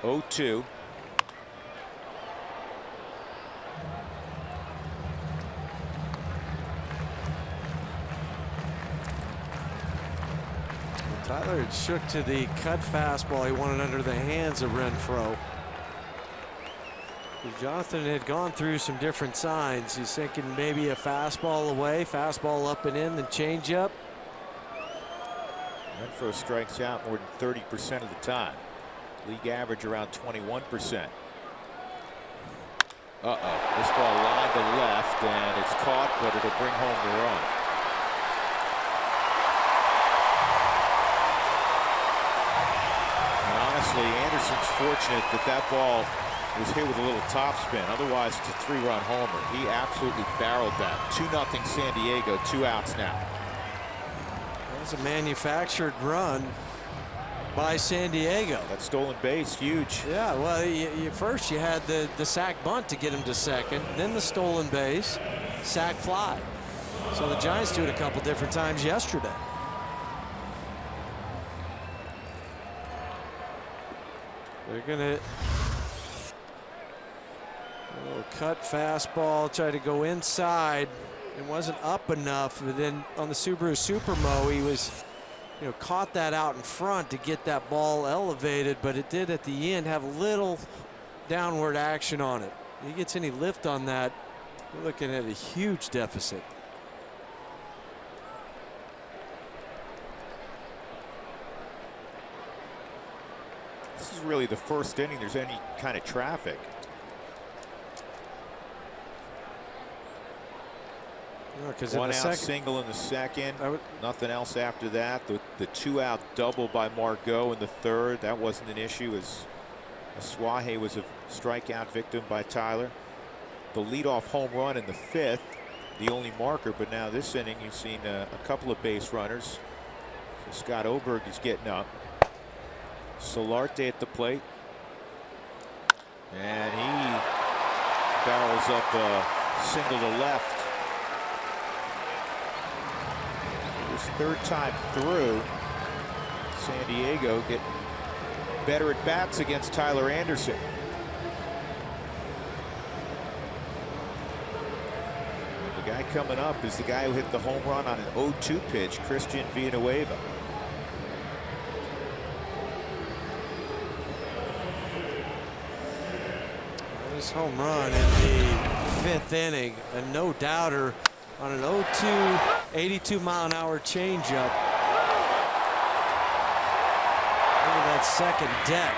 0-2. Tyler had shook to the cut fastball. He wanted under the hands of Renfroe. Jonathan had gone through some different signs. He's thinking maybe a fastball away, fastball up and in, then changeup. Renfroe strikes out more than 30% of the time. League average around 21%. This ball lined to left, and it's caught, but it'll bring home the run. Anderson's fortunate that that ball was hit with a little topspin. Otherwise, it's a 3-run homer. He absolutely barreled that. 2-0 San Diego, 2 outs now. That was a manufactured run by San Diego. That stolen base, huge. Yeah, well, first you had the sac bunt to get him to second, then the stolen base, sac fly. So the Giants do it a couple different times yesterday. They're gonna cut fastball, try to go inside. It wasn't up enough. But then on the Subaru Supermo, he was, caught that out in front to get that ball elevated, but it did at the end have a little downward action on it. If he gets any lift on that, we're looking at a huge deficit. This is really the first inning there's any kind of traffic. One out single in the second. Nothing else after that. The 2-out double by Margot in the third. That wasn't an issue, as Suaje was a strikeout victim by Tyler. The leadoff home run in the 5th, the only marker. But now this inning, you've seen a couple of base runners. So Scott Oberg is getting up. Solarte at the plate, and he barrels up a single to left. His 3rd time through. San Diego getting better at bats against Tyler Anderson. And the guy coming up is the guy who hit the home run on an 0-2 pitch, Christian Villanueva. This home run in the 5th inning, a no-doubter on an 0-2, 82-mile-an-hour changeup. Look at that second deck.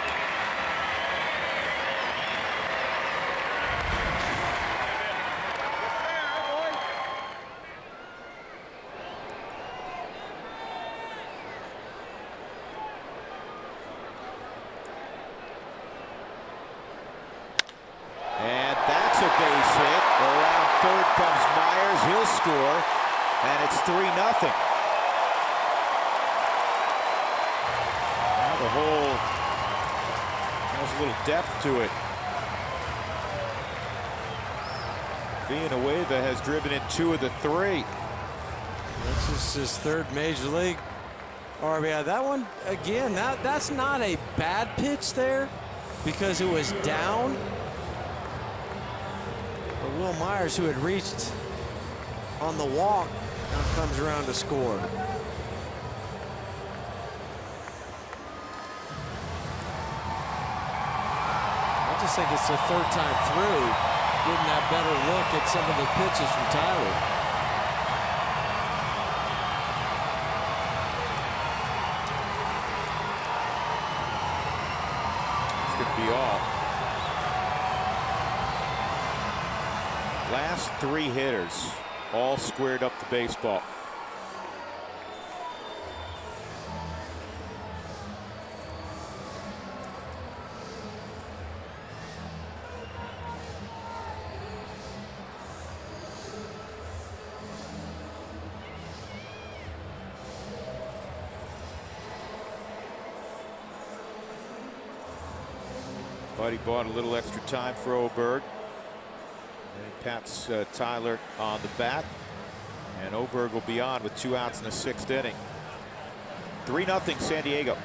A base hit. Around third comes Myers. He'll score, and it's 3-0. Now the hole has a little depth to it. Villanueva has driven in 2 of the 3. This is his 3rd major league RBI. That one, again, that's not a bad pitch there because it was down. Will Myers, who had reached on the walk, now comes around to score. I just think it's the 3rd time through, getting that better look at some of the pitches from Tyler. It's going to be all. Last 3 hitters all squared up the baseball. But he bought a little extra time for Oberg. And he pats Tyler on the bat. And Oberg will be on with 2 outs in the 6th inning. 3-0 San Diego.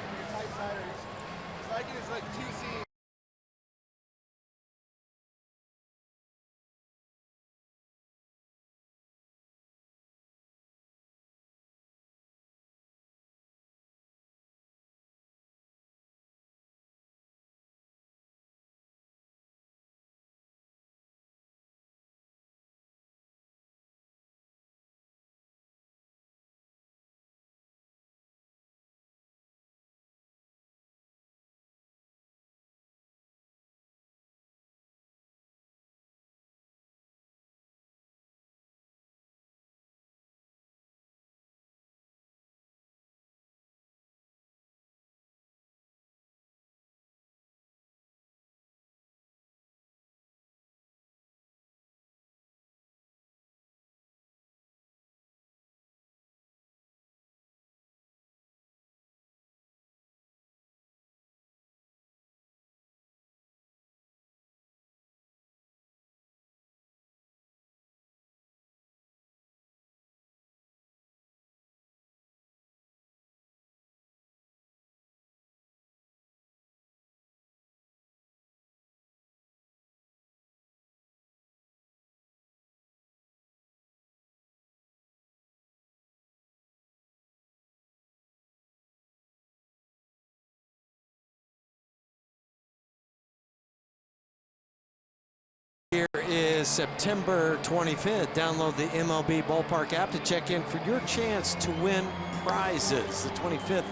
Here is September 25th. Download the MLB Ballpark app to check in for your chance to win prizes. The 25th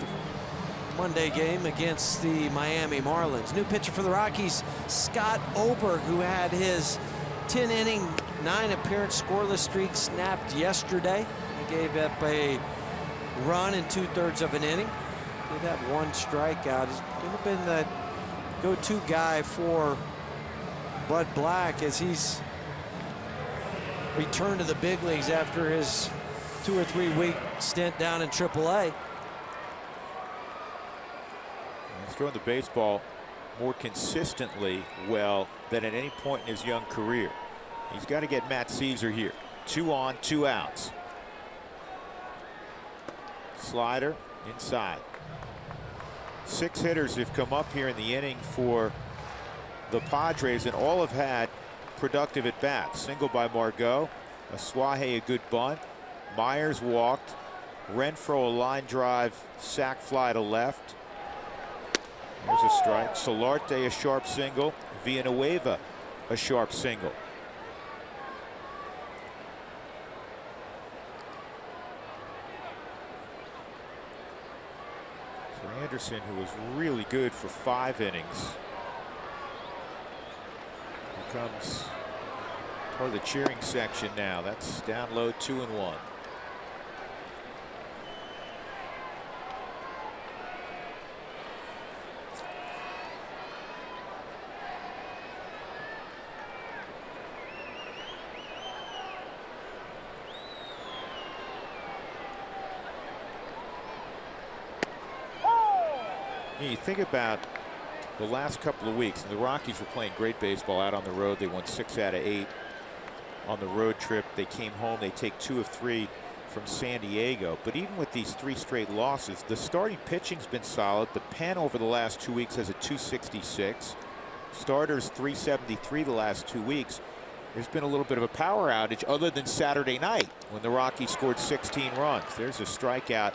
Monday game against the Miami Marlins. New pitcher for the Rockies, Scott Oberg, who had his 10-inning, 9-appearance scoreless streak snapped yesterday. He gave up a run in 2/3 of an inning. Did have 1 strikeout. He's going to have been the go-to guy for Bud Black as he's returned to the big leagues after his 2 or 3 week stint down in AAA. He's throwing the baseball more consistently well than at any point in his young career. He's got to get Matt Caesar here. 2 on, 2 outs. Slider inside. 6 hitters have come up here in the inning for the Padres, and all have had productive at bats. Single by Margot, Asuaje a good bunt. Myers walked. Renfroe a line drive, sac fly to left. There's a strike. Solarte a sharp single. Villanueva a sharp single. So Anderson, who was really good for 5 innings, becomes part of the cheering section now. That's down low, 2-1. You think about the last couple of weeks, and the Rockies were playing great baseball out on the road. They won 6 out of 8 on the road trip. They came home. They take 2 of 3 from San Diego. But even with these 3 straight losses, the starting pitching's been solid. The pen over the last 2 weeks has a 266. Starters 373 the last 2 weeks. There's been a little bit of a power outage other than Saturday night when the Rockies scored 16 runs. There's a strikeout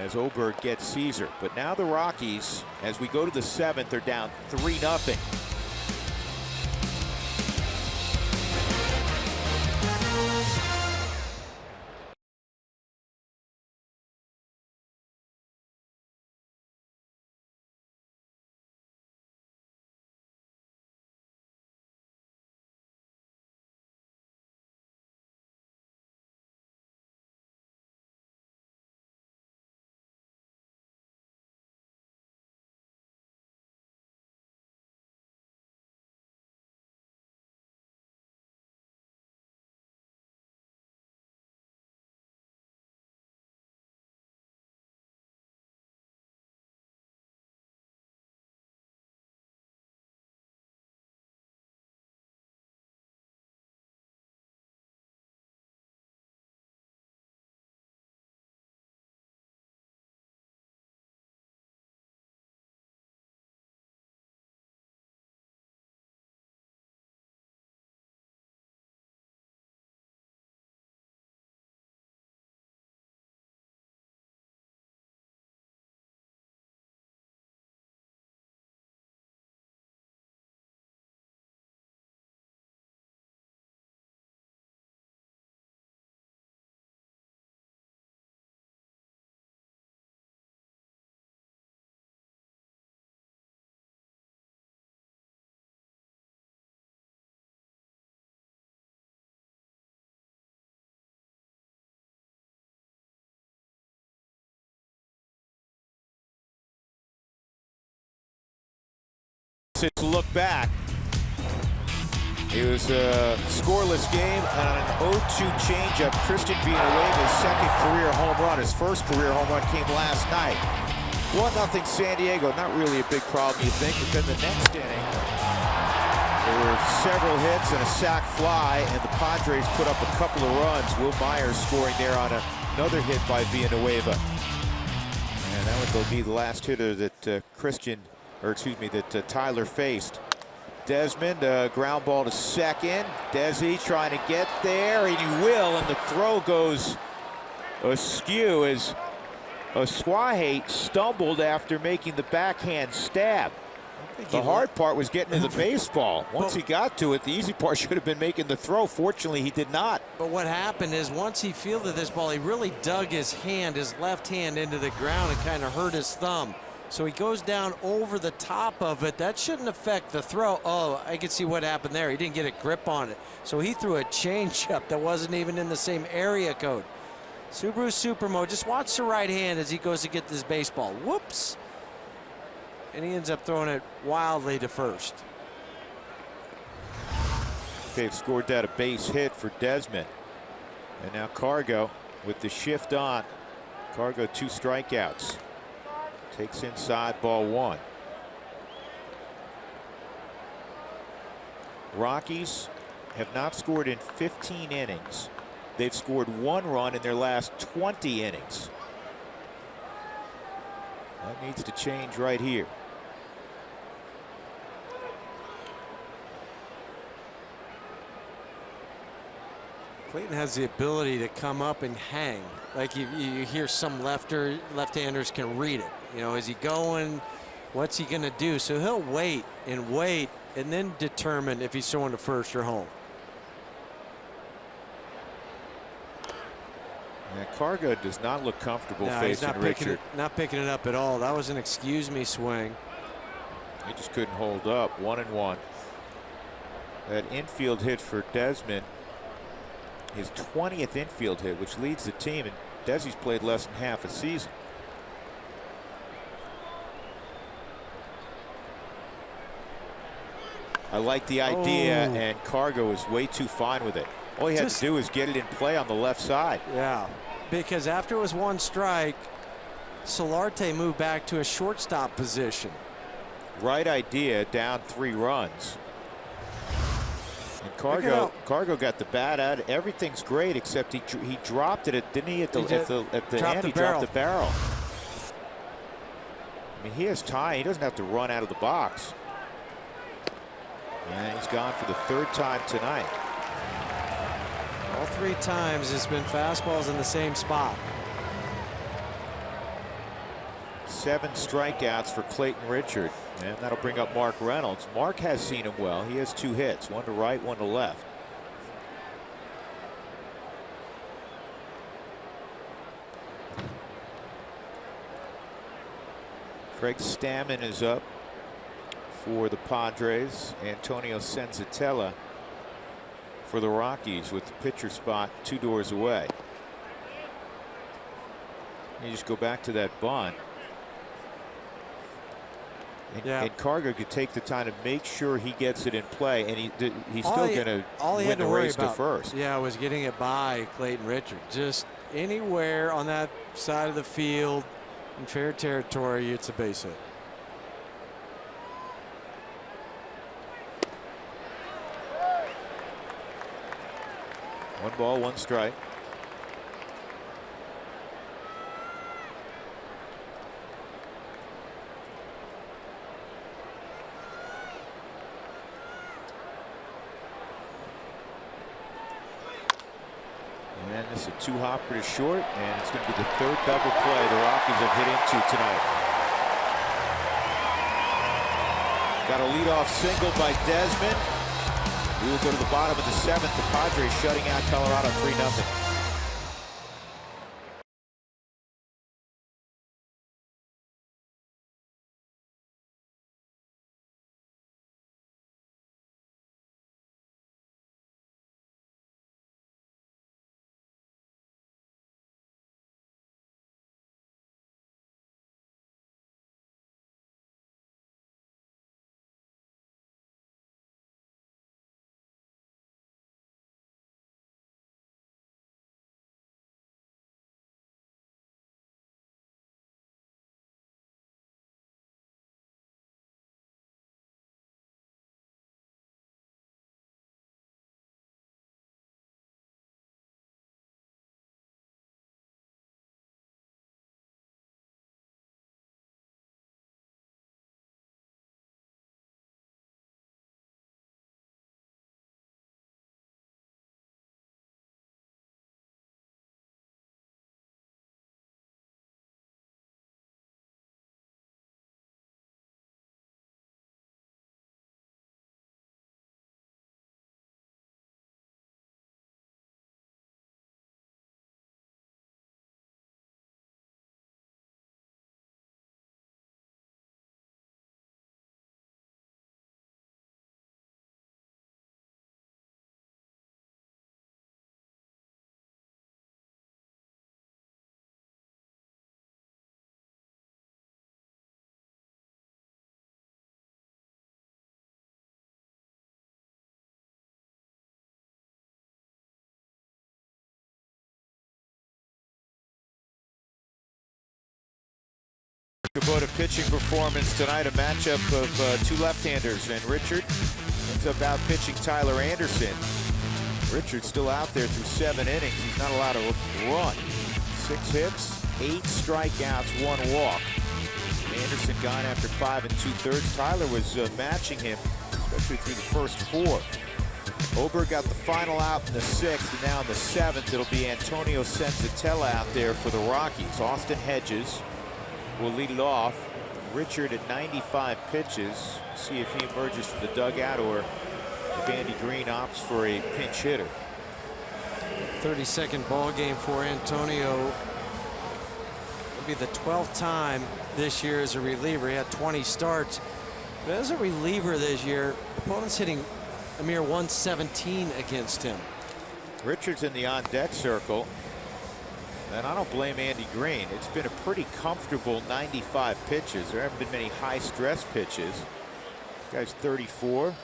as Oberg gets Caesar. But now the Rockies, as we go to the 7th, are down 3-0. To look back, it was a scoreless game on an 0-2 changeup. Christian Villanueva's second career home run. His first career home run came last night. 1-0 San Diego. Not really a big problem, you think, but then the next inning, there were several hits and a sac fly, and the Padres put up a couple of runs. Will Myers scoring there on another hit by Villanueva. And that would be the last hitter that Tyler faced. Desmond, ground ball to second. Desi trying to get there, and he will, and the throw goes askew as Asuaje stumbled after making the backhand stab. The hard part was getting to the baseball. Once he got to it, the easy part should have been making the throw. Fortunately, he did not. But what happened is once he fielded this ball, he really dug his left hand into the ground and kind of hurt his thumb. So he goes down over the top of it. That shouldn't affect the throw. Oh, I can see what happened there. He didn't get a grip on it. So he threw a changeup that wasn't even in the same area code. Subaru Supermo, just watch the right hand as he goes to get this baseball. Whoops. And he ends up throwing it wildly to first. They've scored that a base hit for Desmond. And now Cargo with the shift on. Cargo 2 strikeouts. Takes inside, ball 1. Rockies have not scored in 15 innings. They've scored 1 run in their last 20 innings. That needs to change right here. Clayton has the ability to come up and hang. Like you hear some left-handers can read it. You know, is he going? What's he going to do? So he'll wait and then determine if he's throwing to first or home. Yeah, Cargo does not look comfortable facing Richard. Not picking it up at all. That was an excuse me swing. He just couldn't hold up. 1-1. That infield hit for Desmond, his 20th infield hit, which leads the team, and Desi's played less than half a season. I like the idea, and Cargo is way too fine with it. All he had to do is get it in play on the left side. Yeah, because after it was 1 strike, Solarte moved back to a shortstop position. Right idea, down 3 runs. And Cargo got the bat out. Everything's great, except he dropped it, didn't he? At the end, he dropped the barrel. I mean, he has time. He doesn't have to run out of the box. And he's gone for the 3rd time tonight. All 3 times it's been fastballs in the same spot. 7 strikeouts for Clayton Richard, and that'll bring up Mark Reynolds. Mark has seen him well. He has 2 hits, 1 to right, 1 to left. Craig Stammen is up for the Padres. Antonio Senzatella for the Rockies, with the pitcher spot 2 doors away. You just go back to that bunt. And Cargo could take the time to make sure he gets it in play, and he's still going to win the race to first. Yeah, was getting it by Clayton Richard. Just anywhere on that side of the field in fair territory, it's a base hit. One ball, 1 strike. And this is a 2-hopper to short, and it's going to be the 3rd double play the Rockies have hit into tonight. Got a leadoff single by Desmond. We will go to the bottom of the 7th. The Padres shutting out Colorado 3-0. About a pitching performance tonight, a matchup of 2 left-handers, and Richard ends up out pitching Tyler Anderson. Richard's still out there through 7 innings. He's not allowed to run. 6 hits, 8 strikeouts, 1 walk. Anderson gone after 5 2/3. Tyler was matching him, especially through the first 4. Ober got the final out in the 6th, and now in the 7th, it'll be Antonio Senzatella out there for the Rockies. Austin Hedges will lead it off. Richard at 95 pitches. See if he emerges from the dugout or if Andy Green opts for a pinch hitter. 32nd ball game for Antonio. It'll be the 12th time this year as a reliever. He had 20 starts. But as a reliever this year, opponents hitting a mere 117 against him. Richard's in the on-deck circle. And I don't blame Andy Green. It's been a pretty comfortable 95 pitches. There haven't been many high-stress pitches. This guy's 34.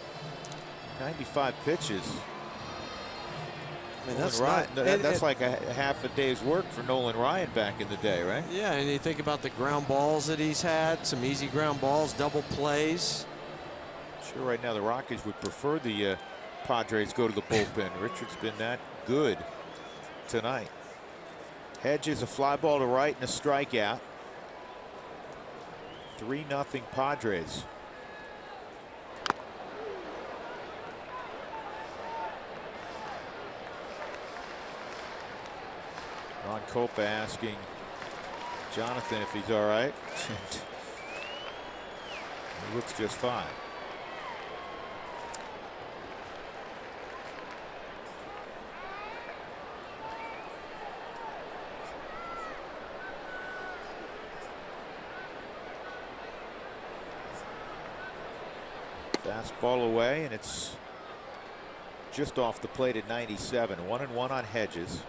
95 pitches. I mean, that's that's like a half a day's work for Nolan Ryan back in the day, right? Yeah, and you think about the ground balls that he's had, some easy ground balls, double plays. Sure, right now the Rockies would prefer the Padres go to the bullpen. Richard's been that good tonight. Hedges a fly ball to right and a strikeout. 3-0 Padres. Ron Copa asking Jonathan if he's all right. He looks just fine. Fastball away, and it's just off the plate at 97. 1-1 on Hedges.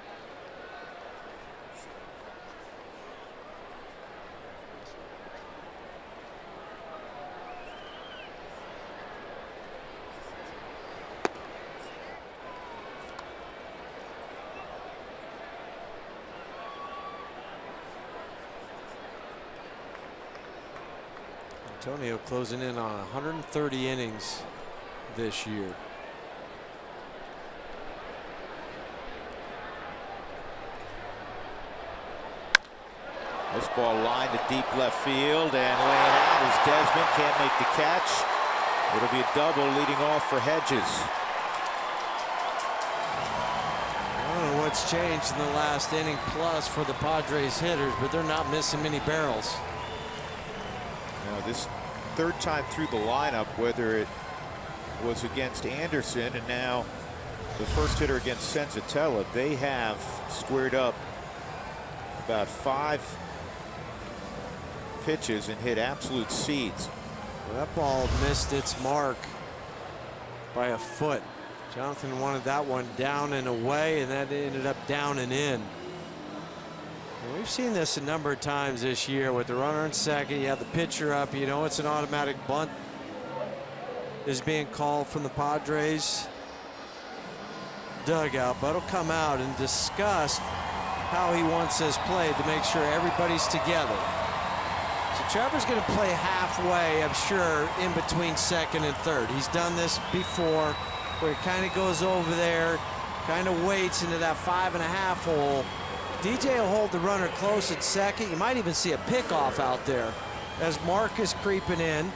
Antonio closing in on 130 innings this year. This ball lined to deep left field, and laying out is Desmond. Can't make the catch. It'll be a double leading off for Hedges. I don't know what's changed in the last inning plus for the Padres hitters, but they're not missing many barrels. Now this third time through the lineup, whether it was against Anderson and now the first hitter against Senzatella, they have squared up about 5 pitches and hit absolute seeds. Well, that ball missed its mark by a foot. Jonathan wanted that one down and away, and that ended up down and in. And we've seen this a number of times this year with the runner in second. You have the pitcher up, you know it's an automatic bunt is being called from the Padres dugout, but he'll come out and discuss how he wants this played to make sure everybody's together. So Trevor's going to play halfway, I'm sure, in between second and third. He's done this before, where he kind of goes over there, kind of waits into that 5.5 hole. DJ will hold the runner close at second. You might even see a pickoff out there as Mark is creeping in.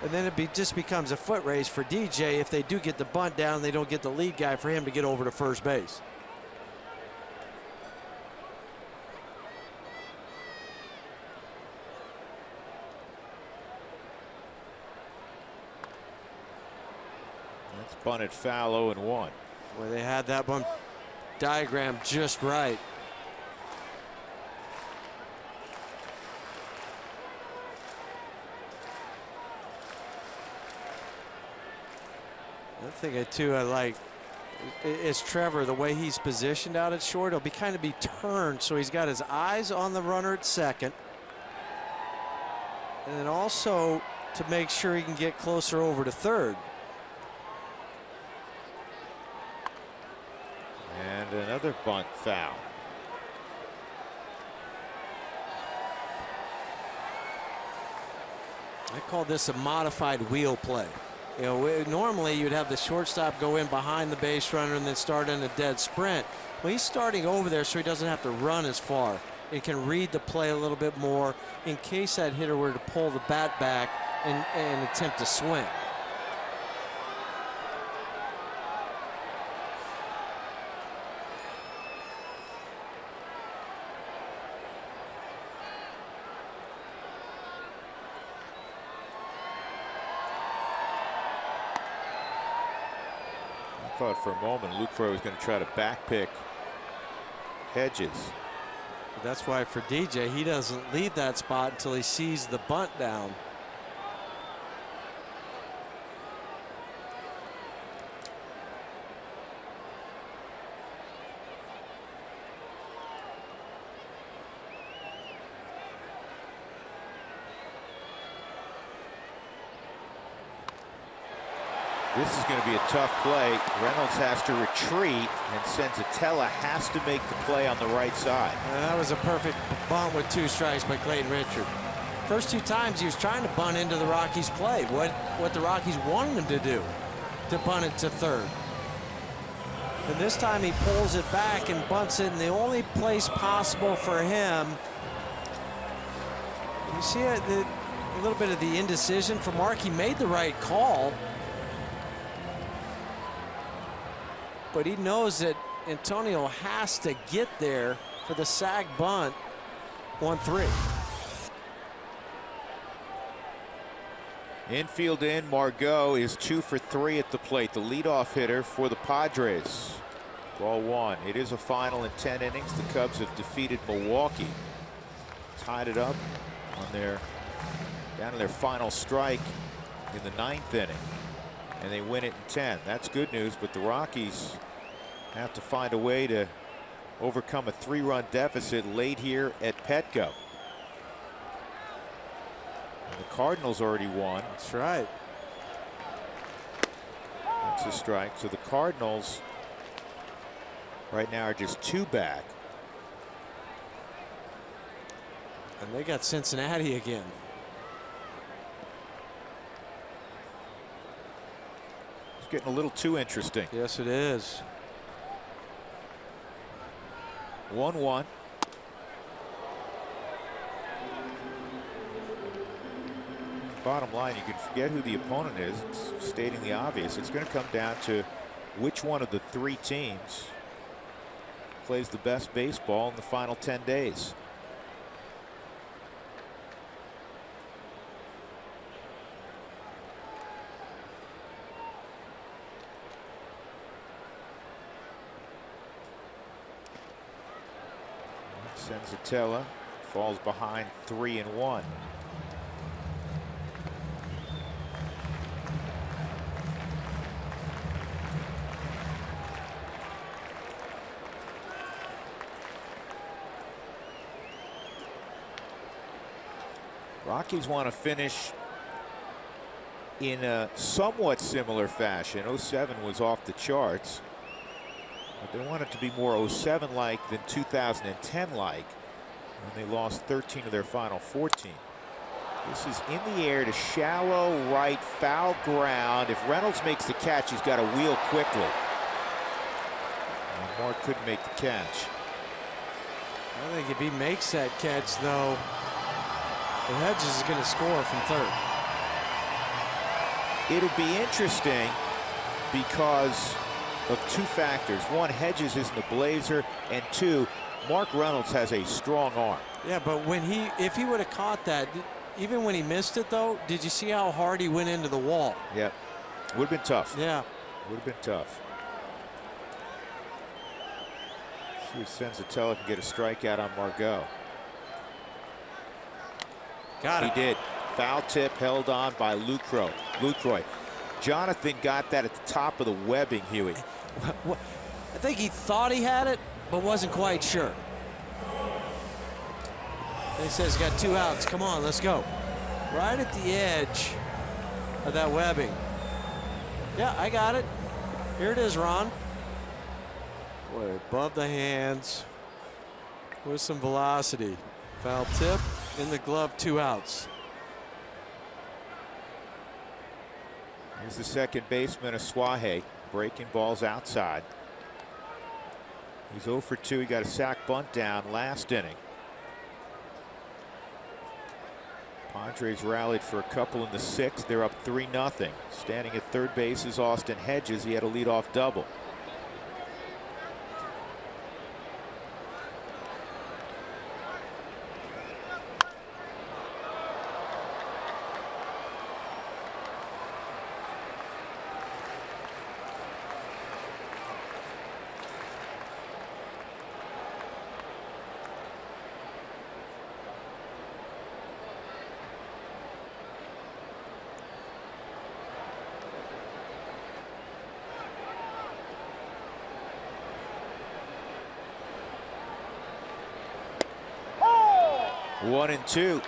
And then it just becomes a foot race for DJ. If they do get the bunt down, they don't get the lead guy for him to get over to first base. That's bunted foul, 0-1. Where they had that bunt diagram just right. The thing too I like is Trevor, the way he's positioned out at short. He'll be kind of be turned, so he's got his eyes on the runner at second, and then also to make sure he can get closer over to third. And another bunt foul. I call this a modified wheel play. You know, normally you'd have the shortstop go in behind the base runner and then start in a dead sprint. Well, he's starting over there so he doesn't have to run as far. He can read the play a little bit more in case that hitter were to pull the bat back and attempt to swing. I thought for a moment Lucroy was going to try to backpick Hedges. That's why for DJ, he doesn't leave that spot until he sees the bunt down. This is going to be a tough play. Reynolds has to retreat, and Senzatella has to make the play on the right side. That was a perfect bunt with 2 strikes by Clayton Richard. First 2 times he was trying to bunt into the Rockies' play, what the Rockies wanted him to do, to bunt it to third. And this time he pulls it back and bunts it in the only place possible for him. You see a little bit of the indecision from Mark. He made the right call, but he knows that Antonio has to get there for the sag bunt. 1-3. Infield in, Margot is 2 for 3 at the plate, the leadoff hitter for the Padres. Ball 1. It is a final in 10 innings. The Cubs have defeated Milwaukee, tied it up on down to their final strike in the 9th inning, and they win it in 10. That's good news, but the Rockies have to find a way to overcome a 3-run deficit late here at Petco. And the Cardinals already won. That's right. That's a strike. So the Cardinals right now are just 2 back. And they got Cincinnati again. It's getting a little too interesting. Yes, it is. 1-1. Bottom line, you can forget who the opponent is. It's stating the obvious. It's going to come down to which one of the 3 teams plays the best baseball in the final 10 days. Senzatella falls behind 3-1. Rockies want to finish in a somewhat similar fashion. 07 was off the charts, but they want it to be more 07-like than 2010-like, when they lost 13 of their final 14. This is in the air to shallow right, foul ground. If Reynolds makes the catch, he's got to wheel quickly. And Mark couldn't make the catch. I think if he makes that catch, though, the Hedges is going to score from third. It'll be interesting because of 2 factors. 1, Hedges isn't a blazer, and 2, Mark Reynolds has a strong arm. Yeah, but if he would have caught that, even when he missed it, though, did you see how hard he went into the wall? Yep. Would have been tough. Yeah. Would have been tough. See if Senzatella can get a strikeout on Margot. Got it. He did. Foul tip held on by Lucroy. Jonathan got that at the top of the webbing, Huey. I think he thought he had it, but wasn't quite sure. He says he's got 2 outs. Come on, let's go. Right at the edge of that webbing. Yeah, I got it. Here it is, Ron. Boy, above the hands with some velocity. Foul tip in the glove, 2 outs. Here's the second baseman, Asuaje, breaking balls outside. He's 0 for 2. He got a sac bunt down last inning. Padres rallied for a couple in the 6th. They're up 3-0. Standing at third base is Austin Hedges. He had a leadoff double. 1-2.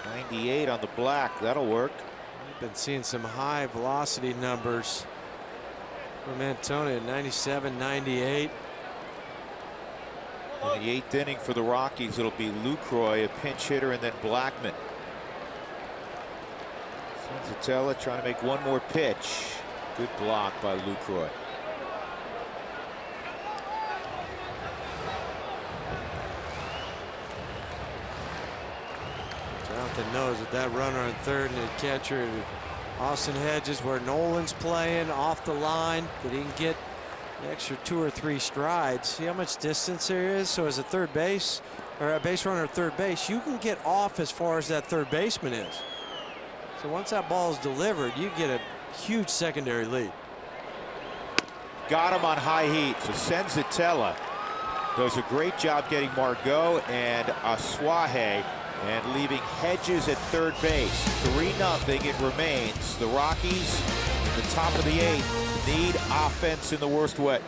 98 on the black. That'll work. We've been seeing some high velocity numbers from Antonio. 97, 98. In the 8th inning for the Rockies, it'll be Lucroy, a pinch hitter, and then Blackman. Senzatella trying to make one more pitch. Good block by Lucroy. Jonathan knows that runner on third and the catcher, Austin Hedges, where Nolan's playing off the line, that he can get an extra 2 or 3 strides. See how much distance there is? So as a third base or a base runner at third base, you can get off as far as that third baseman is. So once that ball is delivered, you get a huge secondary lead. Got him on high heat. So Senzatella does a great job getting Margot and Asuaje and leaving Hedges at third base. 3-0 it remains. The Rockies, at the top of the 8th, need offense in the worst way.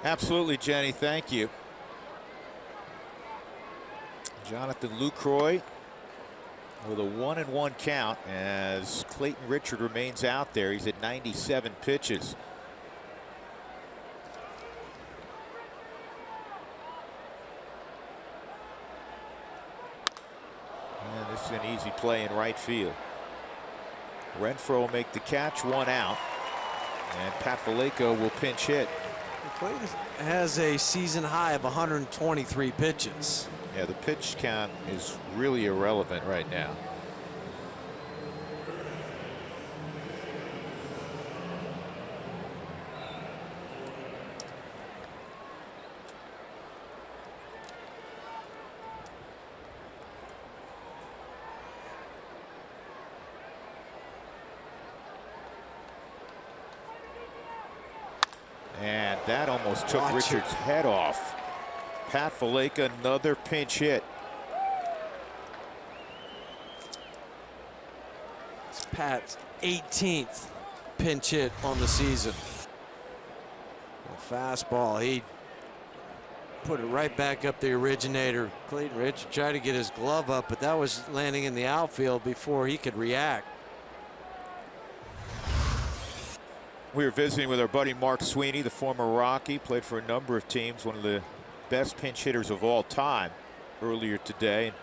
Absolutely, Jenny. Thank you. Jonathan Lucroy with a 1-1 count as Clayton Richard remains out there. He's at 97 pitches. And this is an easy play in right field. Renfroe will make the catch, 1 out. And Pat Vallejo will pinch hit. Clayton has a season high of 123 pitches. Yeah, the pitch count is really irrelevant right now. And that almost took Richard's head off. Pat Vallejo, another pinch hit. It's Pat's 18th pinch hit on the season. A fastball, he put it right back up the originator. Clayton Richard tried to get his glove up, but that was landing in the outfield before he could react. We were visiting with our buddy Mark Sweeney, the former Rocky, played for a number of teams, one of the best pinch hitters of all time earlier today. And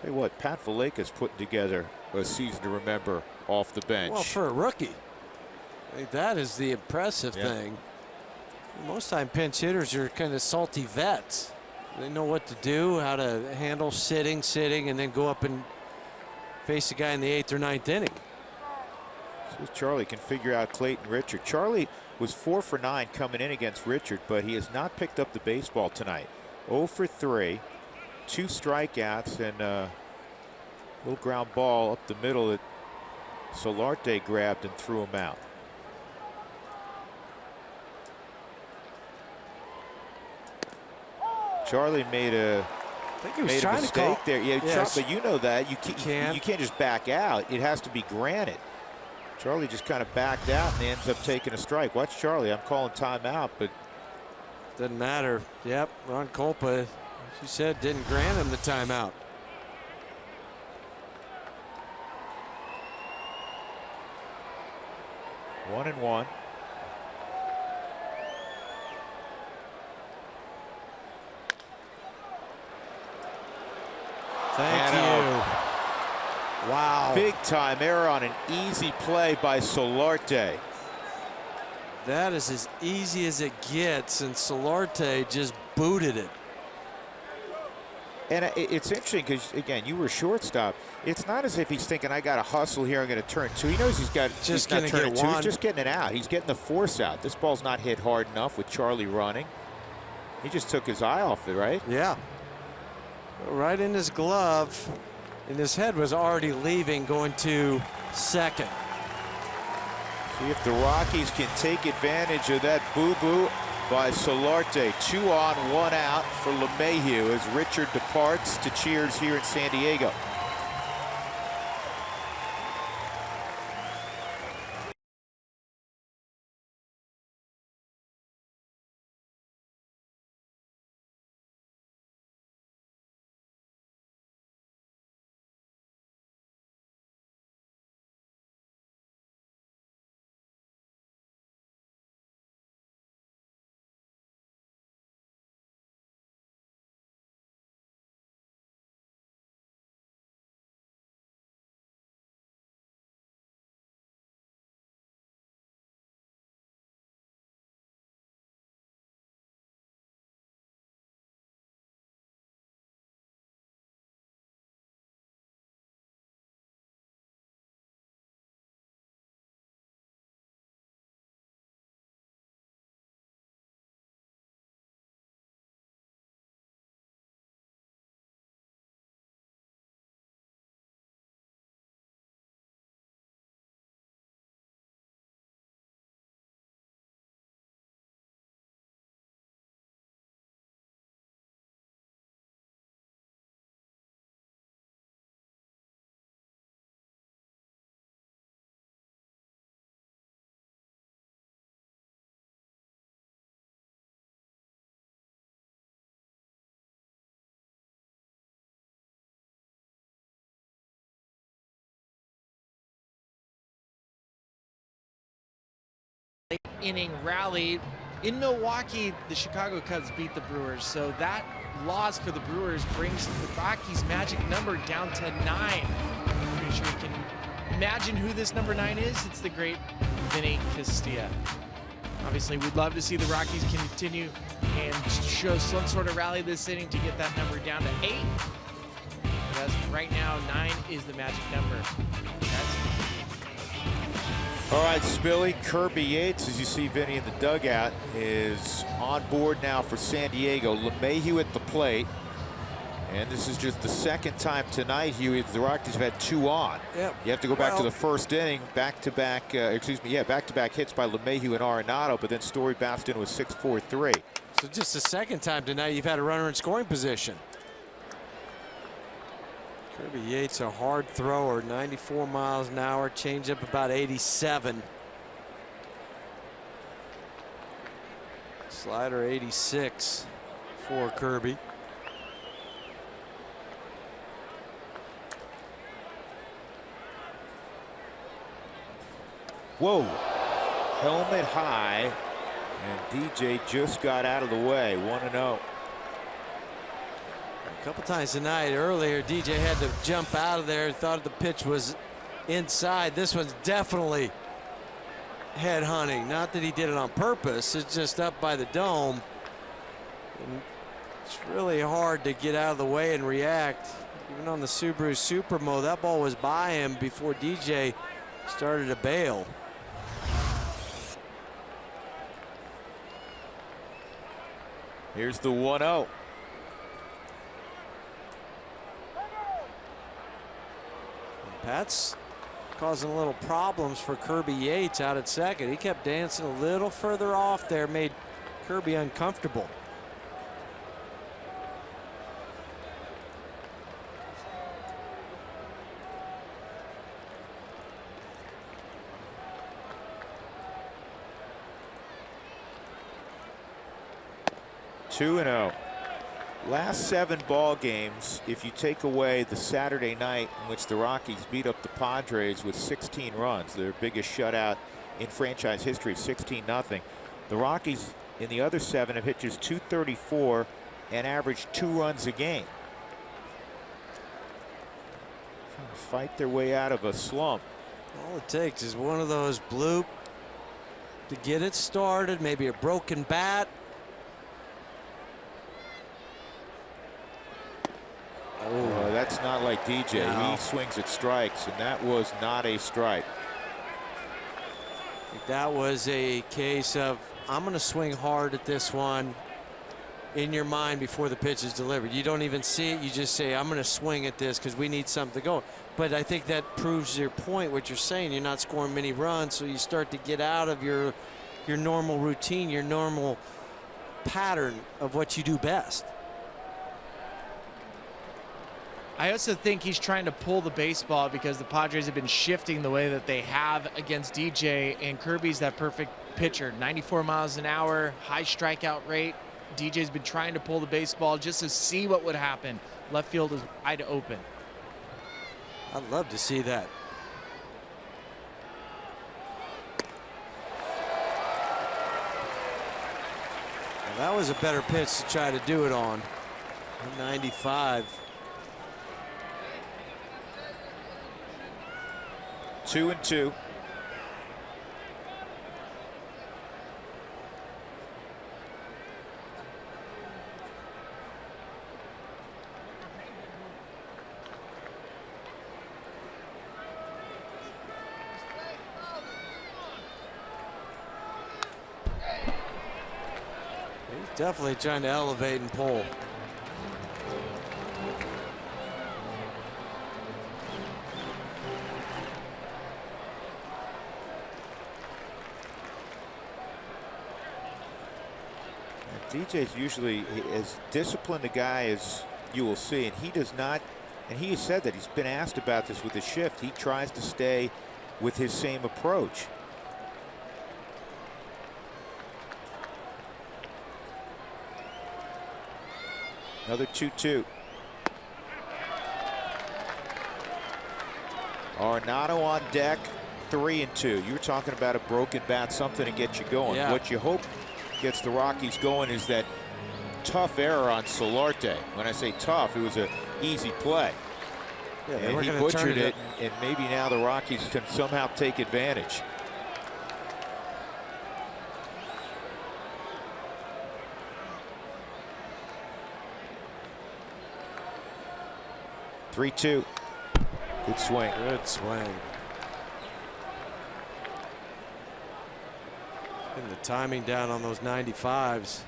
tell you what, Pat Vallejo's putting together a season to remember off the bench. Well, for a rookie, I think that is the impressive thing. Most time pinch hitters are kind of salty vets. They know what to do, how to handle sitting, and then go up and face a guy in the 8th or 9th inning. So Charlie can figure out Clayton Richard. Charlie was 4 for 9 coming in against Richard, but he has not picked up the baseball tonight. 0 for 3, 2 strikeouts, and a little ground ball up the middle that Solarte grabbed and threw him out. Charlie made a mistake there. Yeah, but you know that you can't just back out. It has to be granted. Charlie just kind of backed out and ends up taking a strike. Watch Charlie. I'm calling timeout, but doesn't matter. Yep, Ron Kolpa, as you said, didn't grant him the timeout. One and one. Thank you. Wow. Big time error on an easy play by Solarte. That is as easy as it gets, and Solarte just booted it. And it's interesting because, again, you were shortstop. It's not as if he's thinking, I got to hustle here, I'm going to turn 2. He knows he's not turning 2. He's just getting it out. He's getting the force out. This ball's not hit hard enough with Charlie running. He just took his eye off it, right? Yeah. Right in his glove, and his head was already leaving, going to second. See if the Rockies can take advantage of that boo-boo by Solarte. 2 on, 1 out for LeMahieu as Richard departs to cheers here in San Diego. Inning rally in Milwaukee. The Chicago Cubs beat the Brewers, so that loss for the Brewers brings the Rockies' magic number down to 9. I'm pretty sure you can imagine who this number 9 is. It's the great Vinny Castilla. Obviously, we'd love to see the Rockies continue and show some sort of rally this inning to get that number down to 8. But as of right now, 9 is the magic number. All right, Spilly, Kirby Yates, as you see Vinny in the dugout, is on board now for San Diego. LeMahieu at the plate. And this is just the second time tonight, Huey, the Rockies have had 2 on. Yep. You have to go back to the first inning, back-to-back hits by LeMahieu and Arenado, but then Story bounced into a 6-4-3. So just the second time tonight you've had a runner in scoring position. Kirby Yates, a hard thrower, 94 miles an hour, changeup about 87. Slider 86 for Kirby. Whoa, helmet high, and DJ just got out of the way, 1-0. A couple times tonight, earlier, DJ had to jump out of there, thought the pitch was inside. This one's definitely head hunting. Not that he did it on purpose. It's just up by the dome. And it's really hard to get out of the way and react. Even on the Subaru Supermo, that ball was by him before DJ started to bail. Here's the 1-0. Pat's causing a little problems for Kirby Yates out at second. He kept dancing a little further off there, made Kirby uncomfortable. Two and 0. Last 7 ball games, if you take away the Saturday night in which the Rockies beat up the Padres with 16 runs, their biggest shutout in franchise history, 16-0. The Rockies in the other 7 have hit just .234 and averaged 2 runs a game. Trying to fight their way out of a slump. All it takes is one of those bloop to get it started, maybe a broken bat. Oh, that's not like DJ. No. He swings at strikes, and that was not a strike. That was a case of, I'm going to swing hard at this one in your mind before the pitch is delivered. You don't even see it. You just say, I'm going to swing at this because we need something to go. But I think that proves your point, what you're saying. You're not scoring many runs, so you start to get out of your normal routine, your normal pattern of what you do best. I also think he's trying to pull the baseball because the Padres have been shifting the way that they have against DJ, and Kirby's that perfect pitcher. 94 miles an hour, high strikeout rate. DJ's been trying to pull the baseball just to see what would happen. Left field is wide open. I'd love to see that. Well, that was a better pitch to try to do it on. 95. 2-2. He's definitely trying to elevate and pull. DJ's usually as disciplined a guy as you will see, and he does not, and he has said that he's been asked about this with the shift. He tries to stay with his same approach. Another 2-2. Arenado on deck, 3-2. You were talking about a broken bat, something to get you going. Yeah. What you hope gets the Rockies going is that tough error on Solarte. When I say tough, it was an easy play. Yeah, and he butchered it, and maybe now the Rockies can somehow take advantage. Three-two. Good swing. Good swing. And the timing down on those 95s.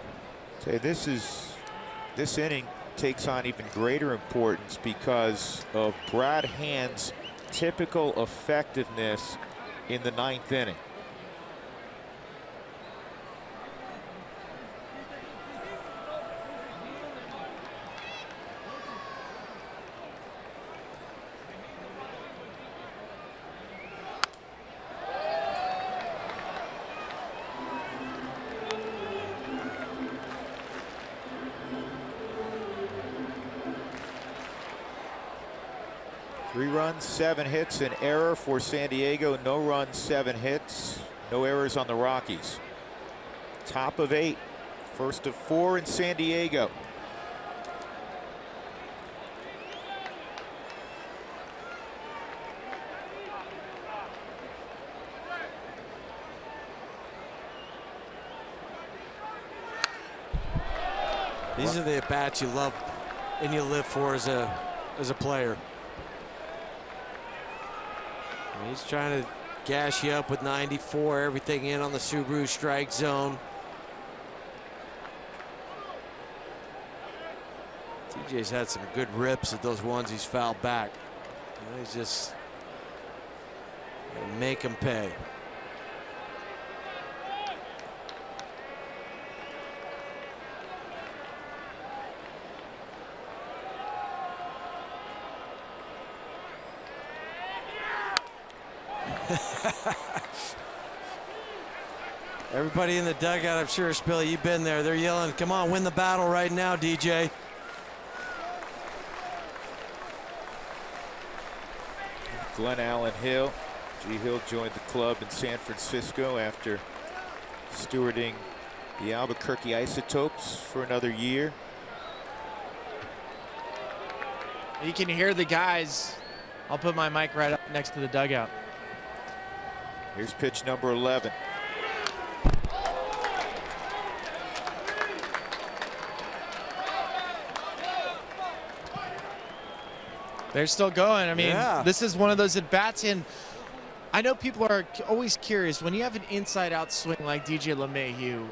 Say this inning takes on even greater importance because of Brad Hand's typical effectiveness in the 9th inning. Three runs, 7 hits, an error for San Diego. No runs, 7 hits, no errors on the Rockies. Top of 8, first of 4 in San Diego. These are the at-bats you love and you live for as a player. And he's trying to gas you up with 94, everything in on the Subaru strike zone. TJ's had some good rips at those ones he's fouled back. You know, he's just gonna make him pay. Everybody in the dugout, I'm sure, Spilly, you've been there. They're yelling, come on, win the battle right now, DJ. Glenn Allen Hill. G. Hill joined the club in San Francisco after stewarding the Albuquerque Isotopes for another year. You can hear the guys. I'll put my mic right up next to the dugout. Here's pitch number 11. They're still going. I mean, yeah. This is one of those at-bats, and I know people are always curious. When you have an inside-out swing like DJ LeMahieu,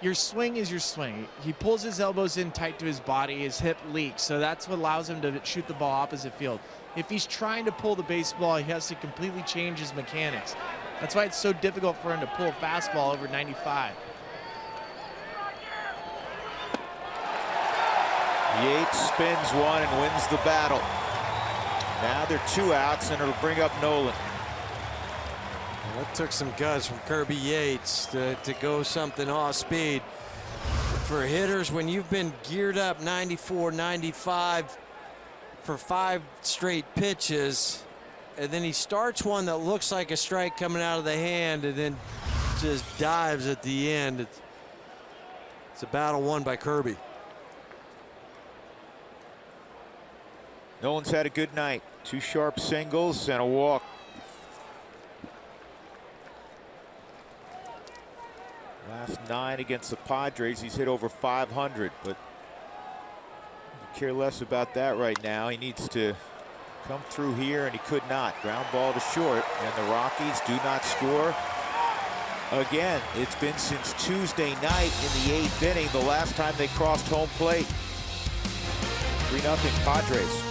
your swing is your swing. He pulls his elbows in tight to his body, his hip leaks, so that's what allows him to shoot the ball opposite field. If he's trying to pull the baseball, he has to completely change his mechanics. That's why it's so difficult for him to pull a fastball over 95. Yates spins one and wins the battle. Now they're 2 outs, and it'll bring up Nolan. Well, that took some guts from Kirby Yates to go something off speed. For hitters, when you've been geared up 94, 95 for 5 straight pitches, and then he starts one that looks like a strike coming out of the hand and then just dives at the end. It's a battle won by Kirby. Nolan's had a good night. 2 sharp singles and a walk. Last 9 against the Padres, he's hit over 500, but I care less about that right now. He needs to come through here, and he could not. Ground ball to short, and the Rockies do not score. Again, it's been since Tuesday night in the 8th inning, the last time they crossed home plate. 3-0 Padres.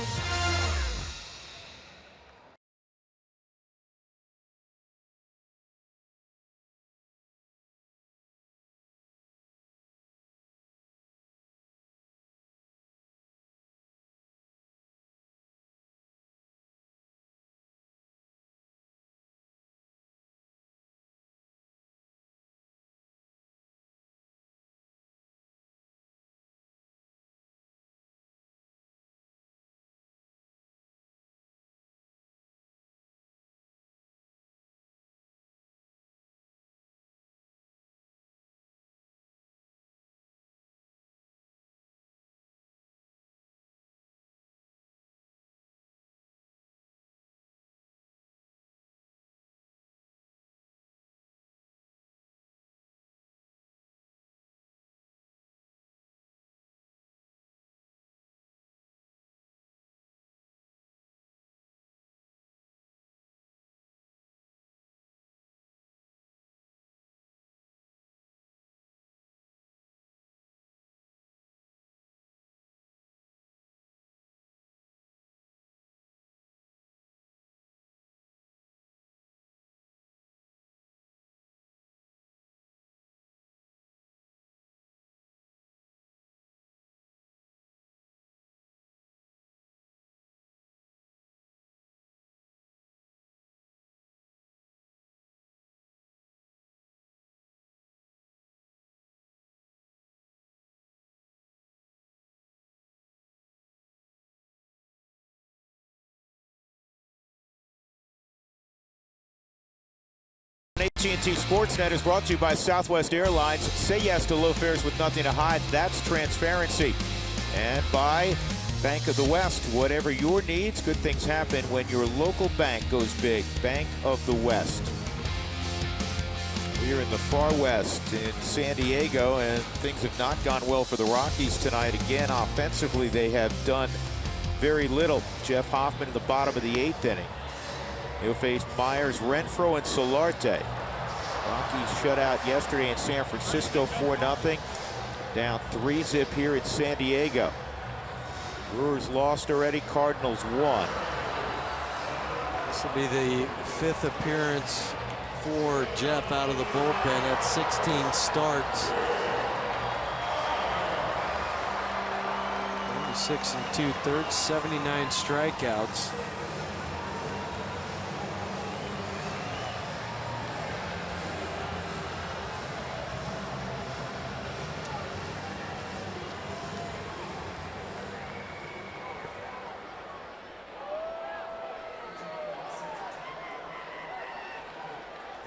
AT&T Sportsnet is brought to you by Southwest Airlines. Say yes to low fares with nothing to hide. That's transparency. And by Bank of the West. Whatever your needs, good things happen when your local bank goes big. Bank of the West. Here in the far west in San Diego, and things have not gone well for the Rockies tonight. Again, offensively, they have done very little. Jeff Hoffman in the bottom of the 8th inning. He'll face Myers, Renfroe, and Solarte. Rockies shut out yesterday in San Francisco 4-0. Down 3-zip here in San Diego. Brewers lost already. Cardinals won. This will be the 5th appearance for Jeff out of the bullpen at 16 starts. 36 2/3, 79 strikeouts.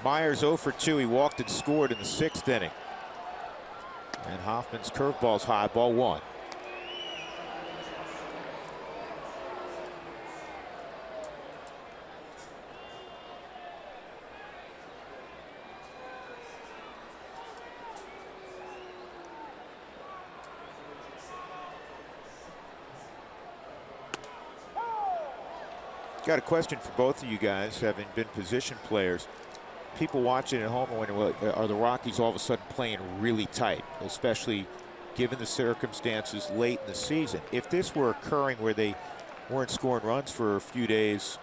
Myers 0 for 2. He walked and scored in the 6th inning. And Hoffman's curveball's high, ball 1. Got a question for both of you guys, having been position players. People watching at home are wondering, well, are the Rockies all of a sudden playing really tight, especially given the circumstances late in the season? If this were occurring where they weren't scoring runs for a few days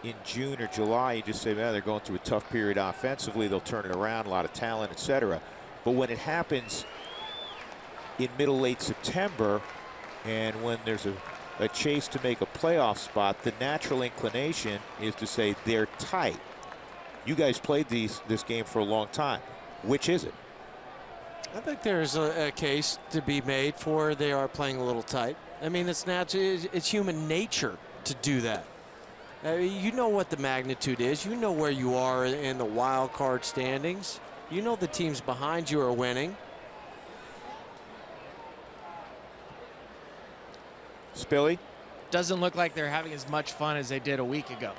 in June or July, you just say, man, they're going through a tough period offensively. They'll turn it around, a lot of talent, etc. But when it happens in middle, late September, and when there's a chase to make a playoff spot, the natural inclination is to say they're tight. You guys played this game for a long time. Which is it? I think there's a case to be made for they are playing a little tight. I mean, it's natural. It's human nature to do that. You know what the magnitude is. You know where you are in the wild card standings. You know the teams behind you are winning. Spilly? Doesn't look like they're having as much fun as they did a week ago.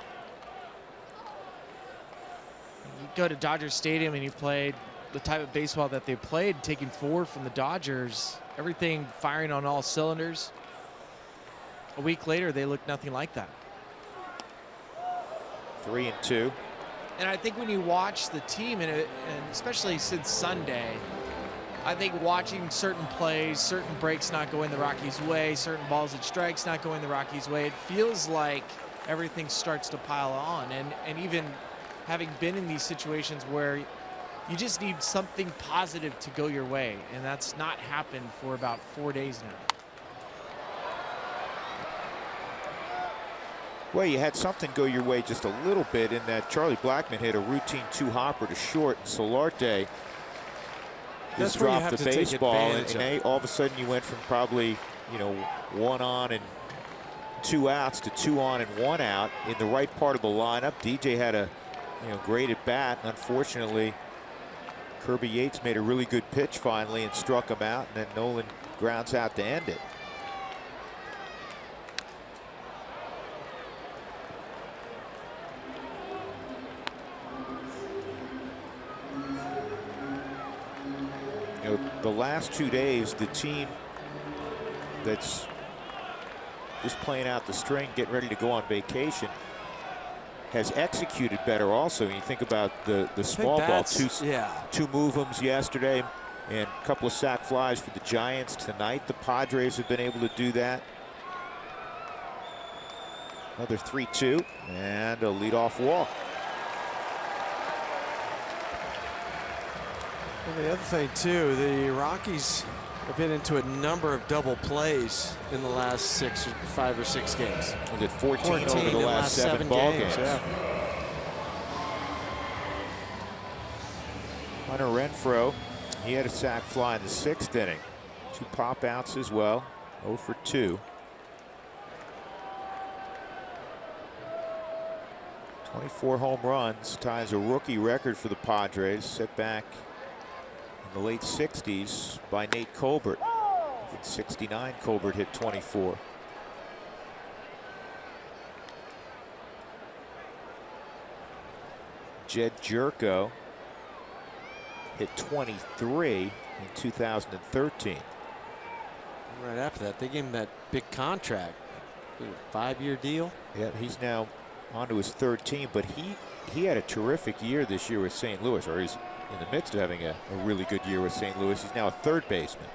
You go to Dodger Stadium and you played the type of baseball that they played, taking 4 from the Dodgers, everything firing on all cylinders. A week later, they look nothing like that. 3-2. And I think when you watch the team, and especially since Sunday, I think watching certain plays, certain breaks not going the Rockies' way, certain balls and strikes not going the Rockies' way, it feels like everything starts to pile on. And even having been in these situations where you just need something positive to go your way, and that's not happened for about 4 days now. Well, you had something go your way just a little bit in that Charlie Blackmon hit a routine 2-hopper to short, and Solarte just dropped the baseball, and all of a sudden you went from probably, 1 on and 2 outs to 2 on and 1 out in the right part of the lineup. DJ had a great at bat, and unfortunately Kirby Yates made a really good pitch finally and struck him out, and then Nolan grounds out to end it. The last 2 days, the team that's just playing out the string, getting ready to go on vacation, has executed better also. You think about the small ball, two move-ems yesterday and a couple of sac flies for the Giants tonight. The Padres have been able to do that. Another 3-2 and a leadoff walk. And the other thing too, the Rockies have been into a number of double plays in the last 5 or 6 games. We did 14 over the last 7 ball games. Yeah. Hunter Renfroe, he had a sac fly in the 6th inning. 2 pop outs as well. 0 for 2. 24 home runs, ties a rookie record for the Padres, set back in the late 60s by Nate Colbert. In 69, Colbert hit 24. Jed Jerko hit 23 in 2013. Right after that, they gave him that big contract, a 5-year deal. Yeah, he's now on to his 3rd team, but he had a terrific year this year with St. Louis, or he's in the midst of having a really good year with St. Louis. He's now a 3rd baseman.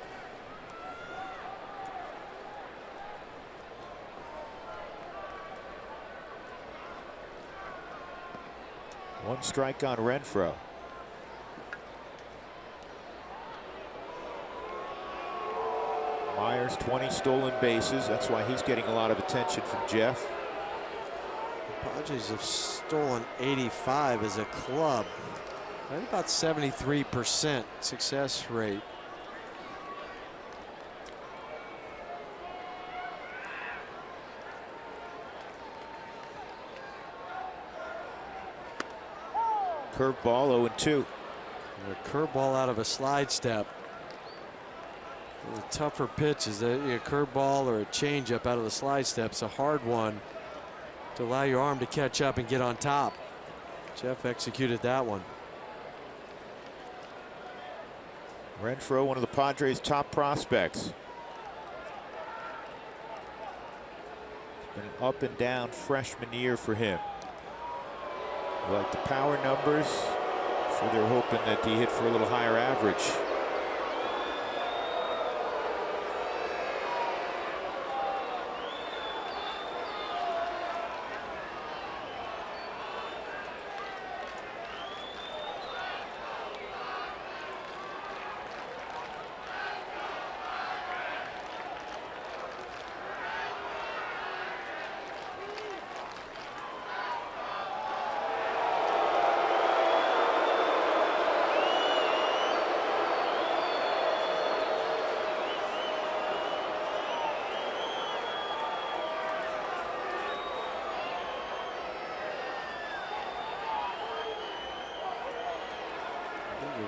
One strike on Renfroe. Myers, 20 stolen bases. That's why he's getting a lot of attention from Jeff. The Padres have stolen 85 as a club. Right about 73% success rate. Curveball 0-2. A curveball out of a slide step. The tougher pitch is a curveball or a changeup out of the slide step's a hard one to allow your arm to catch up and get on top. Jeff executed that one. Renfroe, one of the Padres' top prospects. Been an up and down freshman year for him. You like the power numbers, so they're hoping that he hit for a little higher average.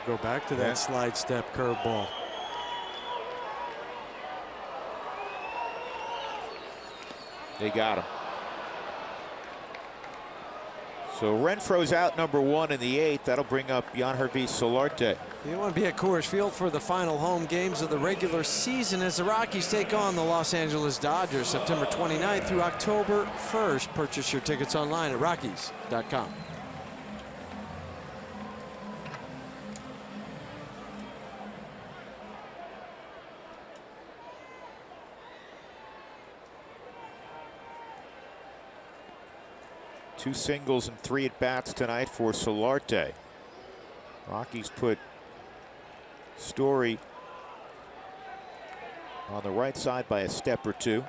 We'll go back to that slide step curveball. They got him. So Renfroe's out number 1 in the 8th. That'll bring up Yangervis Solarte. You want to be at Coors Field for the final home games of the regular season as the Rockies take on the Los Angeles Dodgers September 29th through October 1st. Purchase your tickets online at Rockies.com. Two singles and 3 at-bats tonight for Solarte. Rockies put Story on the right side by a step or 2.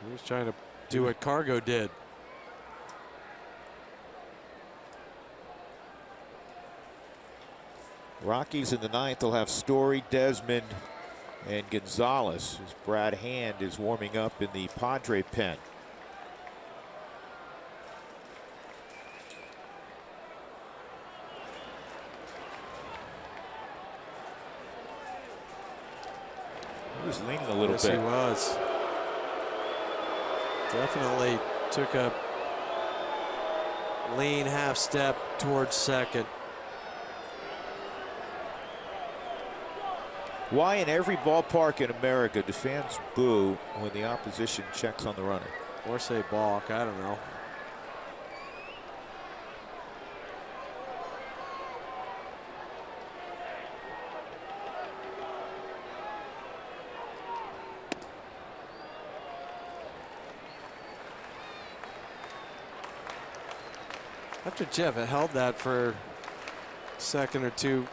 He was trying to do what Cargo did. Rockies in the 9th will have Story, Desmond, and Gonzalez as Brad Hand is warming up in the Padre pen. He was leaning a little bit. Yes, he was. Definitely took a lean half step towards second. Why in every ballpark in America do fans boo when the opposition checks on the runner? Or say balk, I don't know. After Jeff had held that for a second or two,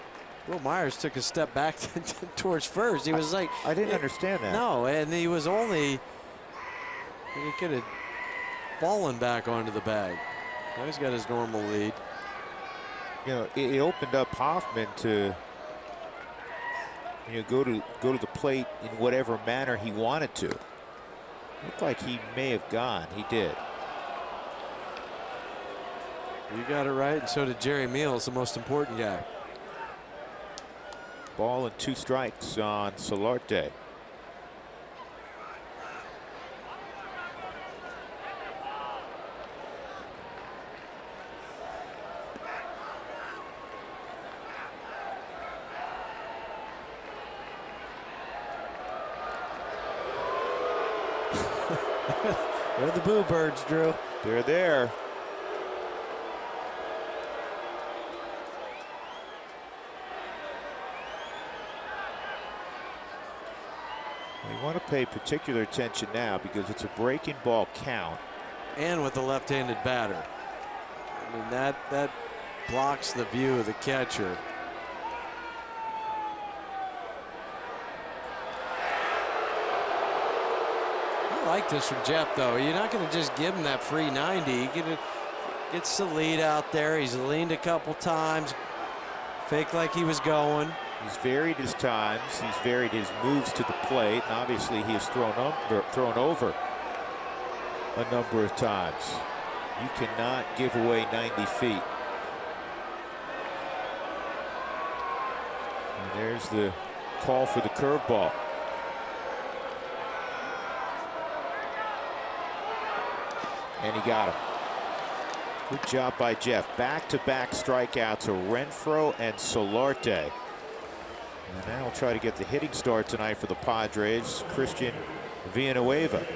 Will Myers took a step back towards first. He was like, I didn't understand that. No, and he was only, he could have fallen back onto the bag. Now he's got his normal lead. You know, it opened up Hoffman to, you know, go to the plate in whatever manner he wanted to. Looked like he may have gone. He did. You got it right, and so did Jerry Meals, the most important guy. Ball and 2 strikes on Solarte. They're the Boo Birds, Drew. They're there. You want to pay particular attention now because it's a breaking ball count. And with the left-handed batter. I mean, that blocks the view of the catcher. I like this from Jeff, though. You're not going to just give him that free 90. You gets the lead out there. He's leaned a couple times. Fake like he was going. He's varied his times. He's varied his moves to the plate. And obviously, he has thrown over a number of times. You cannot give away 90 feet. And there's the call for the curveball. And he got him. Good job by Jeff. Back-to-back strikeouts of Renfroe and Solarte. And now we'll try to get the hitting start tonight for the Padres. Christian Villanueva.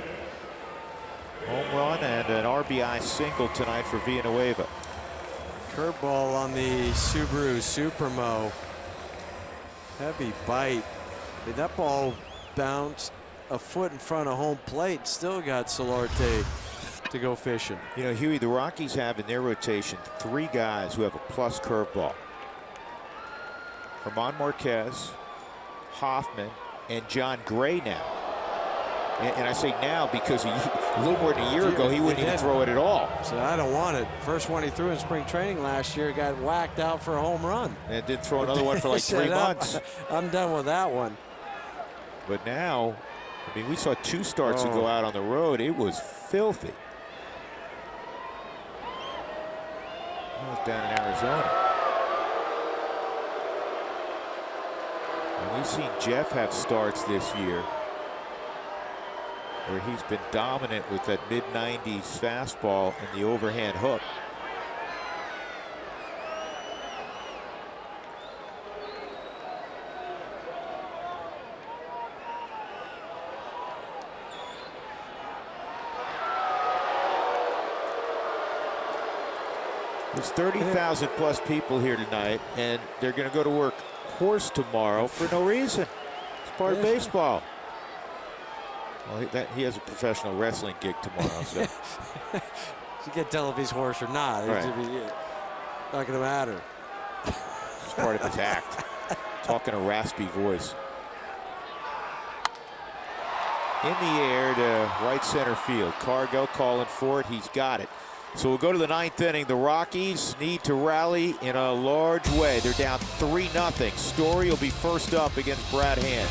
Home run and an RBI single tonight for Villanueva. Curveball on the Subaru Supermo. Heavy bite. I mean, that ball bounced a foot in front of home plate. Still got Solarte to go fishing. You know, Huey, the Rockies have in their rotation 3 guys who have a plus curveball. German Marquez, Hoffman, and John Gray now. And I say now because a little more than a year ago, he wouldn't even throw it at all. So I don't want it. First one he threw in spring training last year got whacked out for a home run. And didn't throw another one for like 3 months. I'm done with that one. But now, I mean, we saw 2 starts to go out on the road. It was filthy. That was down in Arizona. And we've seen Jeff have starts this year where he's been dominant with that mid-90s fastball and the overhand hook. There's 30,000 plus people here tonight, and they're going to go to work hoarse tomorrow for no reason. It's part of baseball. Well, he has a professional wrestling gig tomorrow, so. You can't tell if he's hoarse or not. Right. Not going to matter. It's part of his act. Talking a raspy voice. In the air to right center field. Cargo calling for it. He's got it. So we'll go to the 9th inning. The Rockies need to rally in a large way. They're down 3-0. Story will be first up against Brad Hand.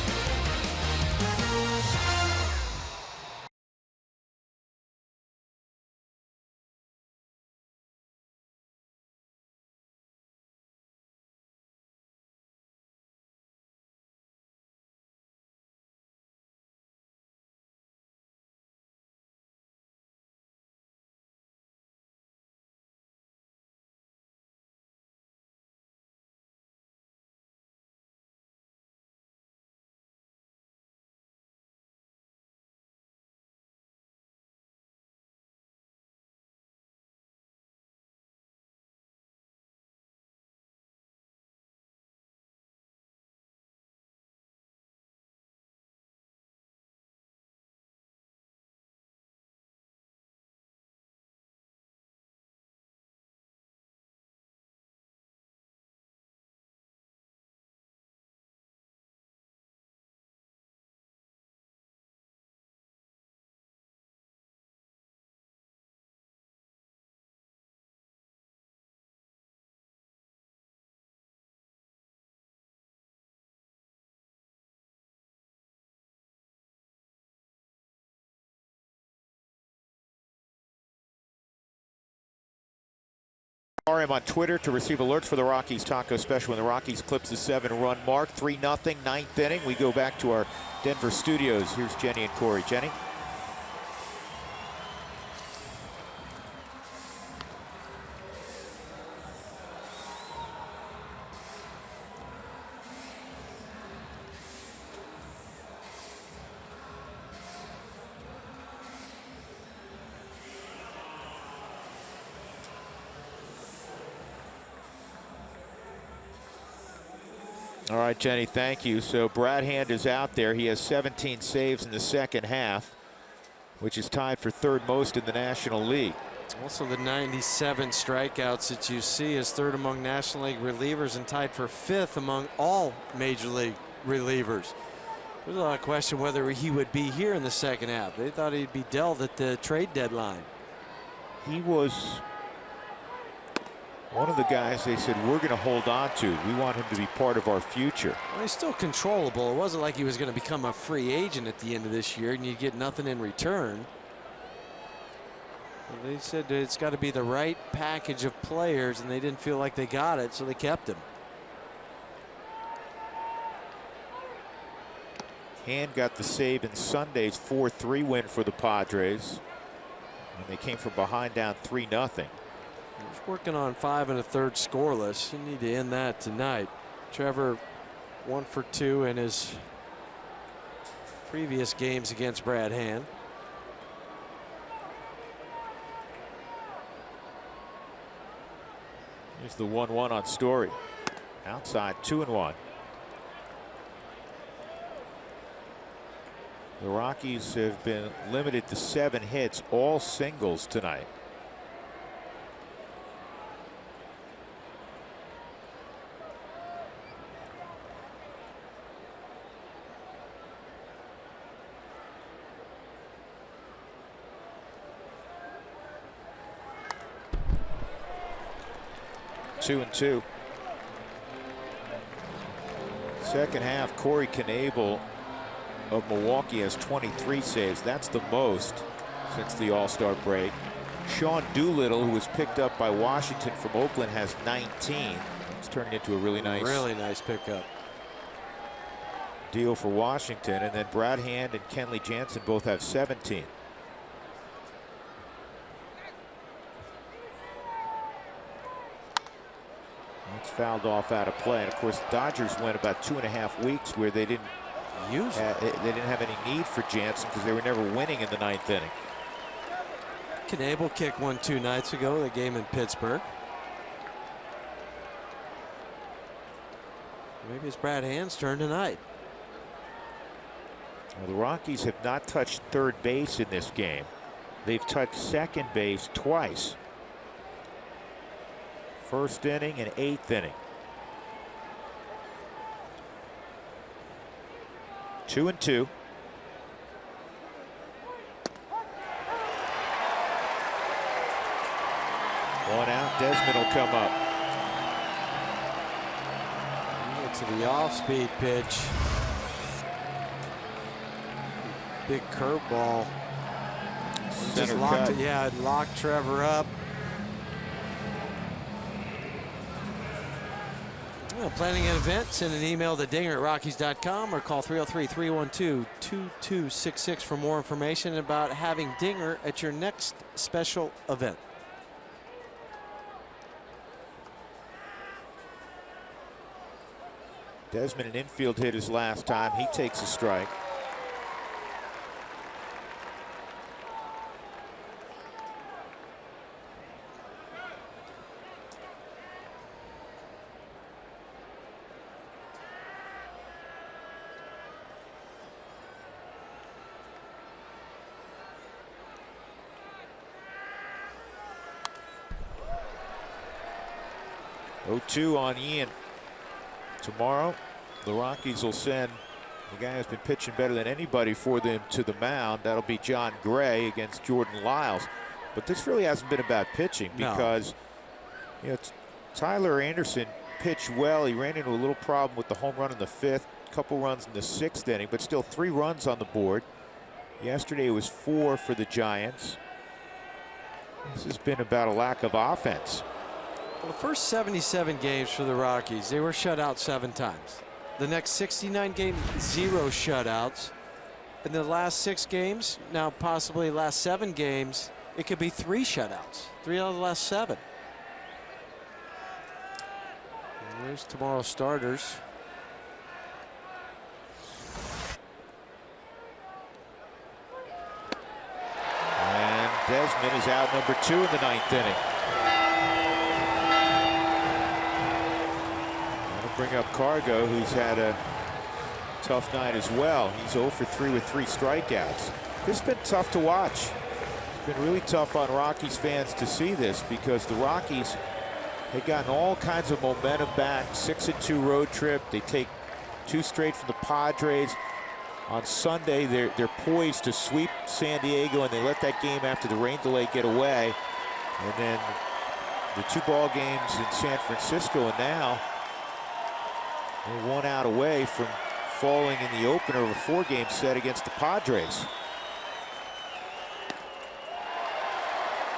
RM on Twitter to receive alerts for the Rockies Taco Special when the Rockies clips the 7-run mark. 3-0, 9th inning. We go back to our Denver studios. Here's Jenny and Corey. Jenny? All right, Jenny, thank you. So Brad Hand is out there. He has 17 saves in the second half, which is tied for third most in the National League. Also, the 97 strikeouts that you see is third among National League relievers and tied for fifth among all Major League relievers. There's a lot of question whether he would be here in the second half. They thought he'd be dealt at the trade deadline. He was one of the guys they said we're going to hold on to. We want him to be part of our future. Well, he's still controllable. It wasn't like he was going to become a free agent at the end of this year and you get nothing in return. Well, they said it's got to be the right package of players, and they didn't feel like they got it, so they kept him. Hand got the save in Sunday's 4-3 win for the Padres. And they came from behind down 3-0. He's working on 5 1/3 scoreless. You need to end that tonight. Trevor 1 for 2 in his previous games against Brad Hand. Here's the 1-1 on Story. Outside, 2-1. The Rockies have been limited to 7 hits, all singles tonight. Two and two. Second half, Corey Knebel of Milwaukee has 23 saves. That's the most since the All-Star break. Sean Doolittle, who was picked up by Washington from Oakland, has 19. It's turning into a really nice pickup deal for Washington. And then Brad Hand and Kenley Jansen both have 17. It's fouled off out of play. And of course, the Dodgers went about 2.5 weeks where they didn't they didn't have any need for Jansen because they were never winning in the 9th inning. Knebel kicked one 2 nights ago, the game in Pittsburgh. Maybe it's Brad Hand's turn tonight. Well, the Rockies have not touched third base in this game. They've touched second base twice. First inning and 8th inning. 2-2. One out. Desmond will come up. To the off-speed pitch. Big curveball. Just locked it. Yeah, it locked Trevor up. Well, planning an event, send an email to dinger@rockies.com or call 303-312-2266 for more information about having Dinger at your next special event. Desmond, an infield hit his last time. He takes a strike. (0-2) on Ian. Tomorrow, the Rockies will send the guy who's been pitching better than anybody for them to the mound. That'll be John Gray against Jordan Lyles. But this really hasn't been about pitching because you know, Tyler Anderson pitched well. He ran into a little problem with the home run in the 5th, a couple runs in the 6th inning, but still 3 runs on the board. Yesterday it was 4 for the Giants. This has been about a lack of offense. Well, the first 77 games for the Rockies, they were shut out 7 times. The next 69 games, 0 shutouts. In the last 6 games, now possibly last 7 games, it could be 3 shutouts. 3 out of the last 7. And there's tomorrow's starters. And Desmond is out number 2 in the 9th inning. bring up Cargo, who's had a tough night as well. He's 0 for 3 with 3 strikeouts. This has been tough to watch. It's been really tough on Rockies fans to see this because the Rockies had gotten all kinds of momentum back. 6-2 road trip. They take 2 straight from the Padres. On Sunday, they're poised to sweep San Diego, and they let that game after the rain delay get away. And then the 2 ball games in San Francisco, and now they're 1 out away from falling in the opener of a 4-game set against the Padres.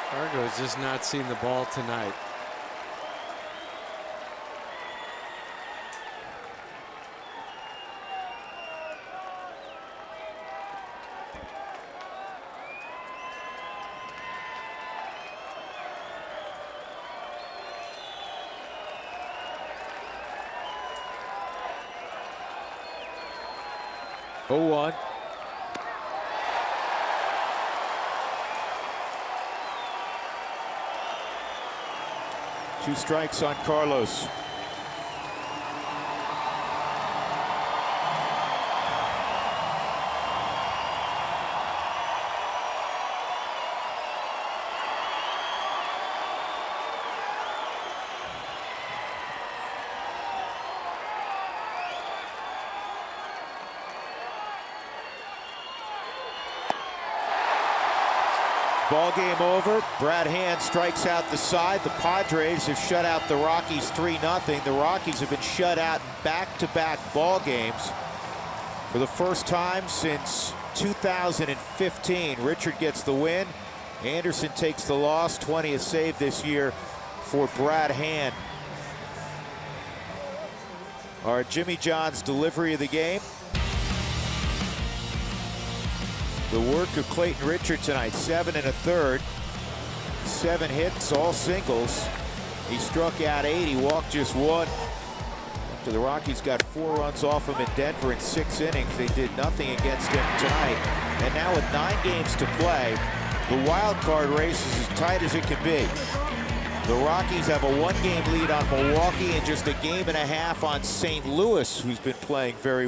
Cargo's just not seen the ball tonight. Oh, 1. Two strikes on Carlos. Ball game over. Brad Hand strikes out the side. The Padres have shut out the Rockies 3-0. The Rockies have been shut out in back-to-back ball games for the first time since 2015. Richard gets the win. Anderson takes the loss. 20th save this year for Brad Hand. Our Jimmy John's delivery of the game. The work of Clayton Richard tonight, 7 1/3, 7 hits, all singles. He struck out 8, he walked just 1. After the Rockies got 4 runs off him in Denver in 6 innings, they did nothing against him tonight. And now with 9 games to play, the wild card race is as tight as it can be. The Rockies have a 1-game lead on Milwaukee and just a 1.5 games on St. Louis, who's been playing very well.